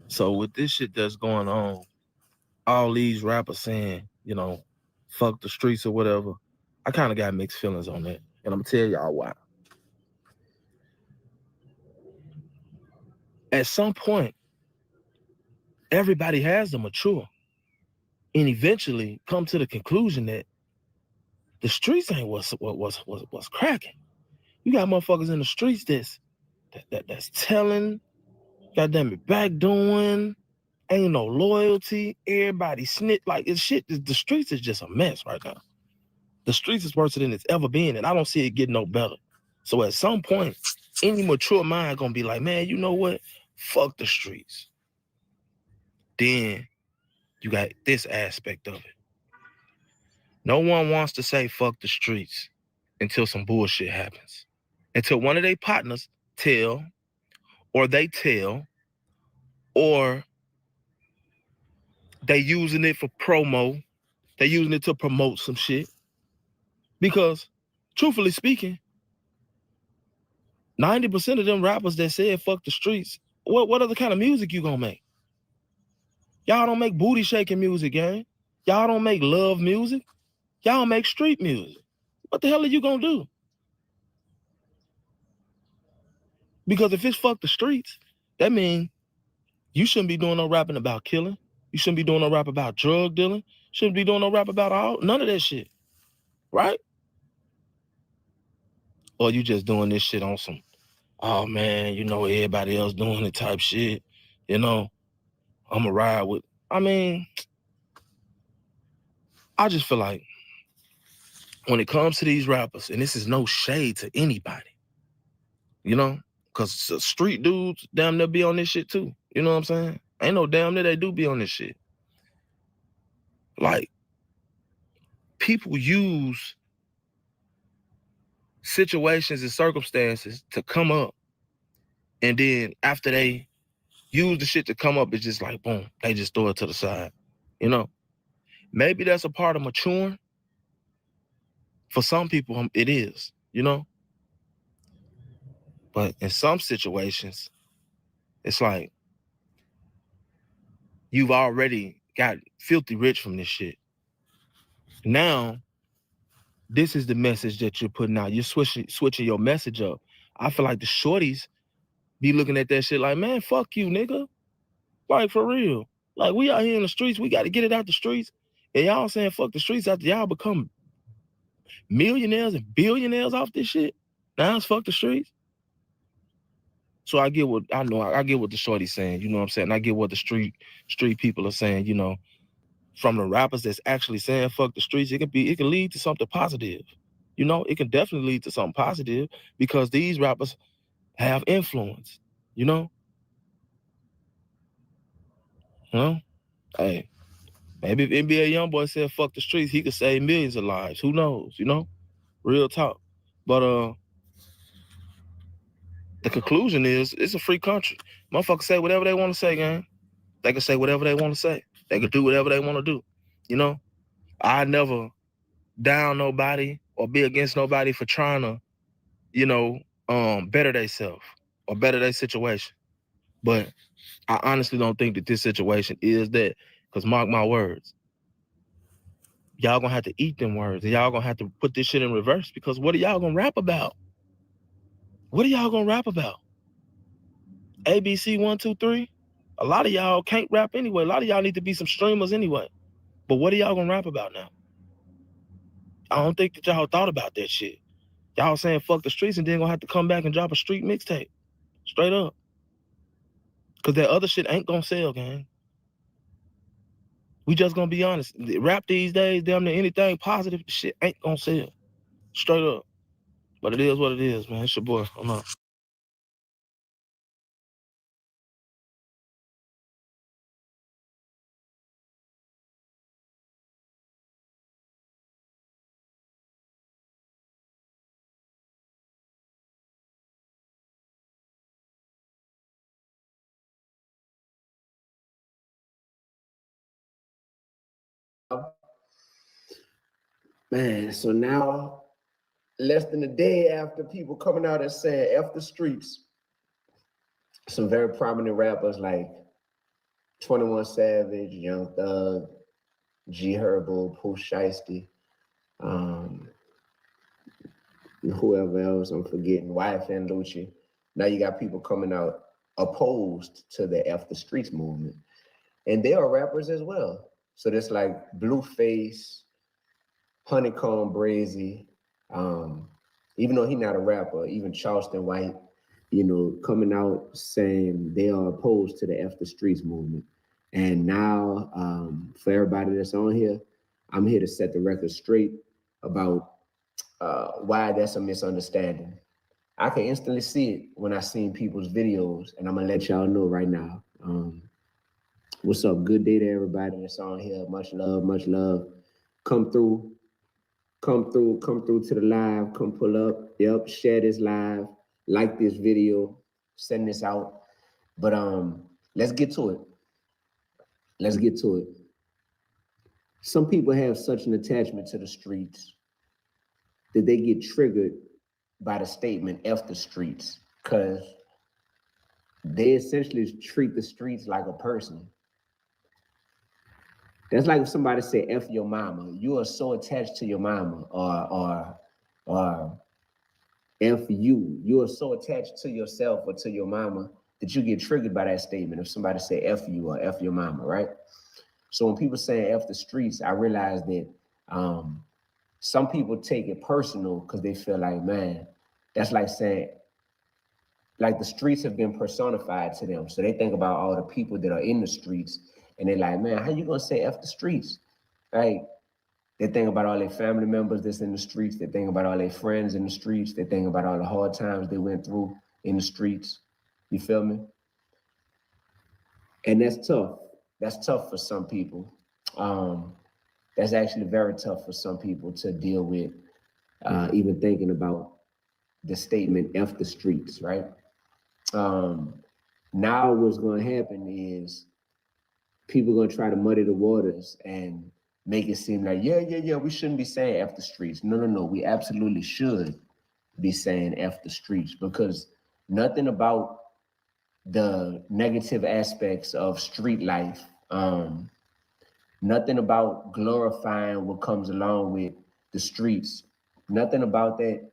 So with this shit that's going on, all these rappers saying, you know, fuck the streets or whatever, I kind of got mixed feelings on that. And I'm gonna tell y'all why. At some point, everybody has to mature and eventually come to the conclusion that the streets ain't what's cracking. You got motherfuckers in the streets that's telling, goddamn it, backdoing, ain't no loyalty, everybody snitch, like it's shit. The streets is just a mess right now. The streets is worse than it's ever been, and I don't see it getting no better. So at some point, any mature mind gonna be like, man, you know what? Fuck the streets. Then you got this aspect of it. No one wants to say fuck the streets until some bullshit happens. Until one of their partners tell, or they tell, or they using it for promo. They using it to promote some shit. Because, truthfully speaking, 90% of them rappers that said fuck the streets, what other kind of music you gonna make? Y'all don't make booty shaking music, gang. Y'all don't make love music. Y'all make street music. What the hell are you gonna do? Because if it's fuck the streets, that means you shouldn't be doing no rapping about killing. You shouldn't be doing no rap about drug dealing. Shouldn't be doing no rap about none of that shit. Right? Or you just doing this shit on some, oh man, you know, everybody else doing it type shit. You know, I'ma ride with. I mean, I just feel like when it comes to these rappers, and this is no shade to anybody, you know, because street dudes damn near be on this shit too. You know what I'm saying? Ain't no damn near they do be on this shit. Like, people use situations and circumstances to come up, and then after they use the shit to come up, it's just like, boom, they just throw it to the side. You know? Maybe that's a part of maturing. For some people, it is, you know? But in some situations, it's like you've already got filthy rich from this shit. Now, this is the message that you're putting out. You're switching your message up. I feel like the shorties be looking at that shit like, man, fuck you, nigga. Like, for real. Like, we out here in the streets. We got to get it out the streets. And y'all saying fuck the streets after y'all become millionaires and billionaires off this shit. Now it's fuck the streets. So I get what the shorty's saying, you know what I'm saying? I get what the street people are saying, you know, from the rappers that's actually saying fuck the streets. It can lead to something positive. You know, it can definitely lead to something positive because these rappers have influence, you know? You know? Hey, maybe if NBA YoungBoy said fuck the streets, he could save millions of lives. Who knows, you know? Real talk. But the conclusion is it's a free country. Motherfuckers say whatever they want to say, gang. They can say whatever they want to say. They can do whatever they want to do. You know? I never down nobody or be against nobody for trying to, you know, better themselves or better their situation. But I honestly don't think that this situation is that, because mark my words, y'all gonna have to eat them words and y'all gonna have to put this shit in reverse, because what are y'all gonna rap about? What are y'all gonna rap about? ABC 1, 2, 3? A lot of y'all can't rap anyway. A lot of y'all need to be some streamers anyway. But what are y'all gonna rap about now? I don't think that y'all thought about that shit. Y'all saying fuck the streets and then gonna have to come back and drop a street mixtape. Straight up. Cause that other shit ain't gonna sell, gang. We just gonna be honest. Rap these days, damn near anything positive, shit ain't gonna sell. Straight up. But it is what it is, man. It's your boy. I'm out. Man, so now, less than a day after people coming out and saying F the streets, some very prominent rappers like 21 Savage, Young Thug, G Herbo, Pooh Shiesty, whoever else I'm forgetting, YF and Lucci. Now you got people coming out opposed to the F the streets movement. And they are rappers as well. So there's like Blueface, Honeykomb, Brazy, even though he's not a rapper, even Charleston White, you know, coming out saying they are opposed to the F the streets movement. And now, for everybody that's on here, I'm here to set the record straight about why that's a misunderstanding. I can instantly see it when I seen people's videos, and I'm gonna let y'all know right now. What's up? Good day to everybody that's on here. Much love, much love. Come through to the live. Come pull up. Yep, share this live. Like this video. Send this out. But let's get to it. Let's get to it. Some people have such an attachment to the streets that they get triggered by the statement F the streets, because they essentially treat the streets like a person. That's like if somebody say F your mama. You are so attached to your mama, or F you. You are so attached to yourself or to your mama that you get triggered by that statement if somebody say F you or F your mama, right? So when people say F the streets, I realize that some people take it personal because they feel like, man, that's like saying, like the streets have been personified to them. So they think about all the people that are in the streets and they're like, man, how you gonna say F the streets? Right? They think about all their family members that's in the streets. They think about all their friends in the streets. They think about all the hard times they went through in the streets. You feel me? And that's tough. That's tough for some people. That's actually very tough for some people to deal with, even thinking about the statement F the streets, right? Now what's gonna happen is people are gonna try to muddy the waters and make it seem like, yeah, we shouldn't be saying F the streets. No, we absolutely should be saying F the streets, because nothing about the negative aspects of street life, nothing about glorifying what comes along with the streets, nothing about that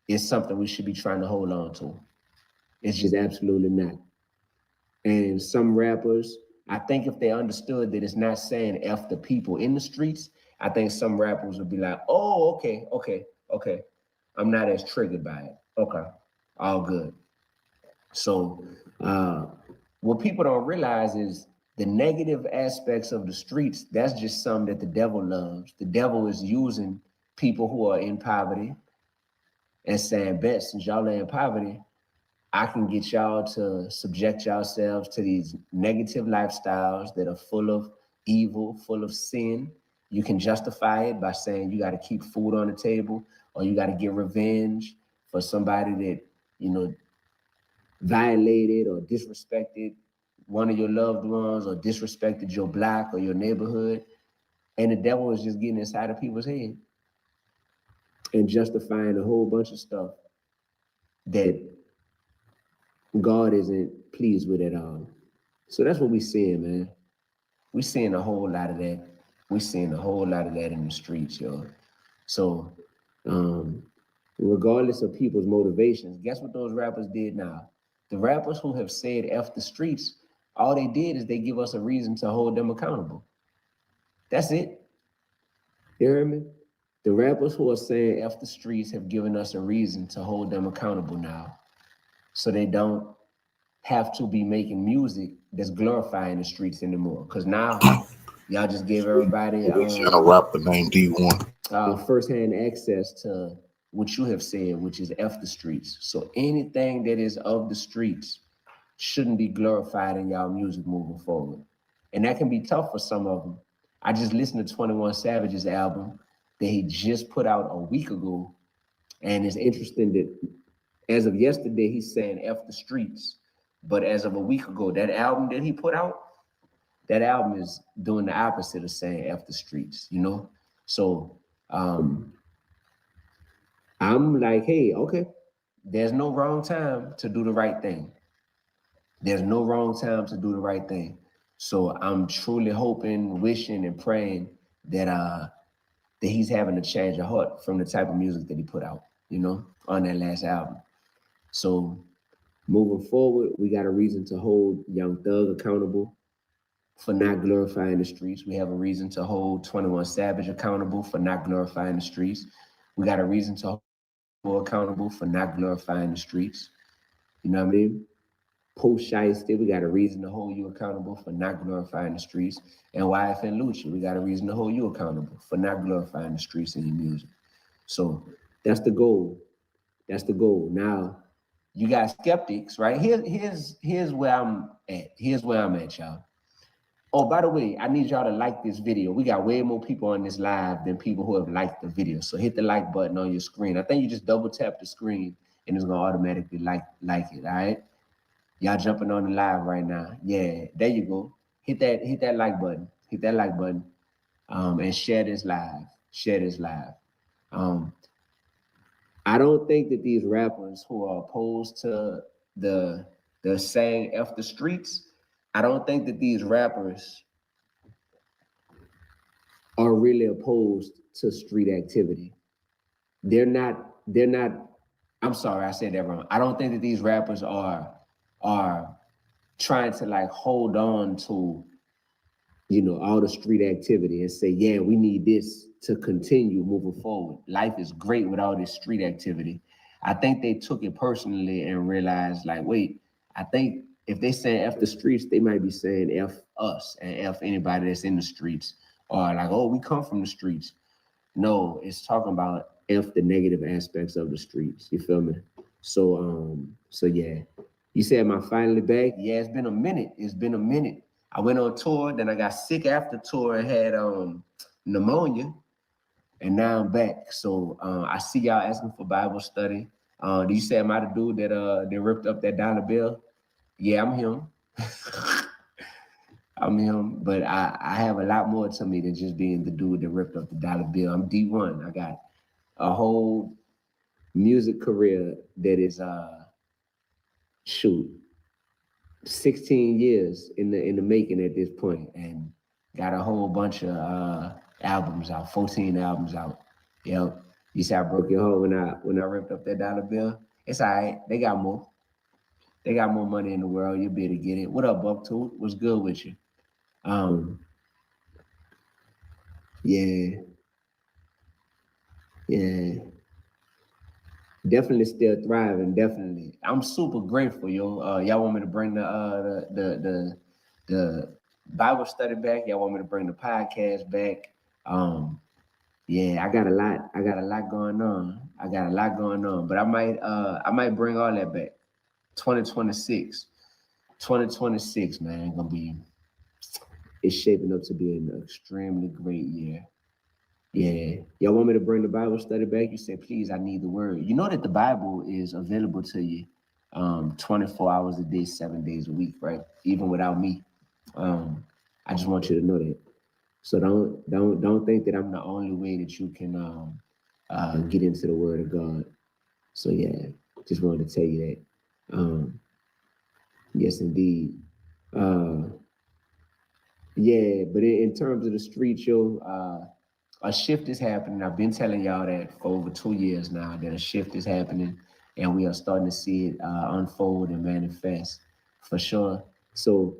is something we should be trying to hold on to. It's just absolutely not. And some rappers, I think if they understood that it's not saying F the people in the streets, I think some rappers would be like, oh, okay. I'm not as triggered by it. Okay, all good. So what people don't realize is the negative aspects of the streets, that's just something that the devil loves. The devil is using people who are in poverty and saying, bet since y'all are in poverty, I can get y'all to subject yourselves to these negative lifestyles that are full of evil, full of sin. You can justify it by saying you got to keep food on the table, or you got to get revenge for somebody that, you know, violated or disrespected one of your loved ones or disrespected your block or your neighborhood. And the devil is just getting inside of people's head and justifying a whole bunch of stuff that God isn't pleased with at all. So that's what we're seeing, man. We're seeing a whole lot of that. We're seeing a whole lot of that in the streets, yo. So regardless of people's motivations, guess what those rappers did now? The rappers who have said F the streets, all they did is they give us a reason to hold them accountable. That's it. You hear me? The rappers who are saying F the streets have given us a reason to hold them accountable now. So they don't have to be making music that's glorifying the streets anymore. Because now y'all just gave everybody a rapper named D1 firsthand access to what you have said, which is F the streets. So anything that is of the streets shouldn't be glorified in y'all music moving forward. And that can be tough for some of them. I just listened to 21 Savage's album that he just put out a week ago. And it's interesting that as of yesterday, he's saying F the streets. But as of a week ago, that album that he put out, that album is doing the opposite of saying F the streets, you know? So I'm like, hey, okay, there's no wrong time to do the right thing. There's no wrong time to do the right thing. So I'm truly hoping, wishing, and praying that that he's having a change of heart from the type of music that he put out, you know, on that last album. So moving forward, we got a reason to hold Young Thug accountable for not glorifying the streets. We have a reason to hold 21 Savage accountable for not glorifying the streets. We got a reason to hold accountable for not glorifying the streets. You know what I mean? Post Shiesty, we got a reason to hold you accountable for not glorifying the streets. And YF and Lucci, we got a reason to hold you accountable for not glorifying the streets in your music. So that's the goal. That's the goal. Now, you got skeptics, right? Here's where I'm at. Here's where I'm at, y'all. Oh, by the way, I need y'all to like this video. We got way more people on this live than people who have liked the video. So hit the like button on your screen. I think you just double tap the screen and it's gonna automatically like it, all right? Y'all jumping on the live right now. Yeah, there you go. Hit that like button. Hit that like button. And share this live. Share this live. I don't think that these rappers who are opposed to the saying F the streets, I don't think that these rappers are really opposed to street activity. They're not, I'm sorry, I said that wrong. I don't think that these rappers are trying to like hold on to, you know, all the street activity and say, yeah, we need this to continue moving forward. Life is great with all this street activity. I think they took it personally and realized like, wait, I think if they say F the streets, they might be saying F us and F anybody that's in the streets, or like, oh, we come from the streets. No, it's talking about F the negative aspects of the streets. You feel me? So yeah. You said, am I finally back? Yeah, it's been a minute. It's been a minute. I went on tour, then I got sick after tour and had pneumonia, and now I'm back. So I see y'all asking for Bible study. Do you say, am I the dude that ripped up that dollar bill? Yeah, I'm him. I'm him, but I have a lot more to me than just being the dude that ripped up the dollar bill. I'm D1. I got a whole music career that is 16 years in the making at this point, and got a whole bunch of albums out, 14 albums out. Yep. You see I broke your heart when I ripped up that dollar bill? It's all right. They got more. They got more money in the world. You'll be able to get it. What up, Bucktooth? What's good with you? Yeah. Definitely still thriving. Definitely, I'm super grateful, yo. Y'all want me to bring the Bible study back? Y'all want me to bring the podcast back? Yeah, I got a lot. I got a lot going on. But I might bring all that back. 2026. 2026, man, it's shaping up to be an extremely great year. Yeah. Y'all want me to bring the Bible study back? You said, please, I need the word. You know that the Bible is available to you 24 hours a day, 7 days a week, right? Even without me. I just want you to know that. So don't think that I'm the only way that you can get into the word of God. So yeah, just wanted to tell you that. Yes, indeed. Yeah, but in terms of the street show, a shift is happening. I've been telling y'all that for over 2 years now, that a shift is happening, and we are starting to see it unfold and manifest for sure. So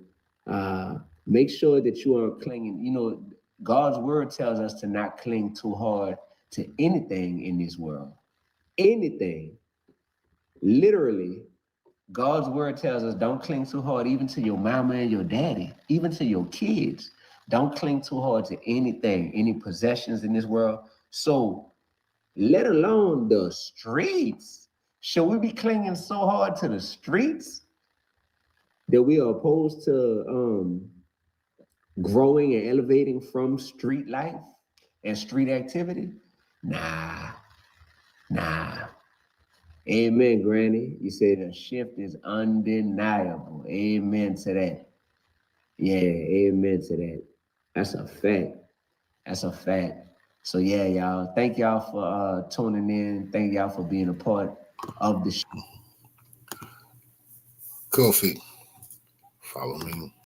make sure that you are clinging. You know, God's word tells us to not cling too hard to anything in this world. Anything. Literally, God's word tells us don't cling too hard even to your mama and your daddy, even to your kids. Don't cling too hard to anything, any possessions in this world. So, let alone the streets. Should we be clinging so hard to the streets that we are opposed to growing and elevating from street life and street activity? Nah. Amen, Granny. You say the shift is undeniable. Amen to that. Yeah, amen to that. That's a fact. That's a fact. So yeah, y'all. Thank y'all for tuning in. Thank y'all for being a part of the show. Kofi, follow me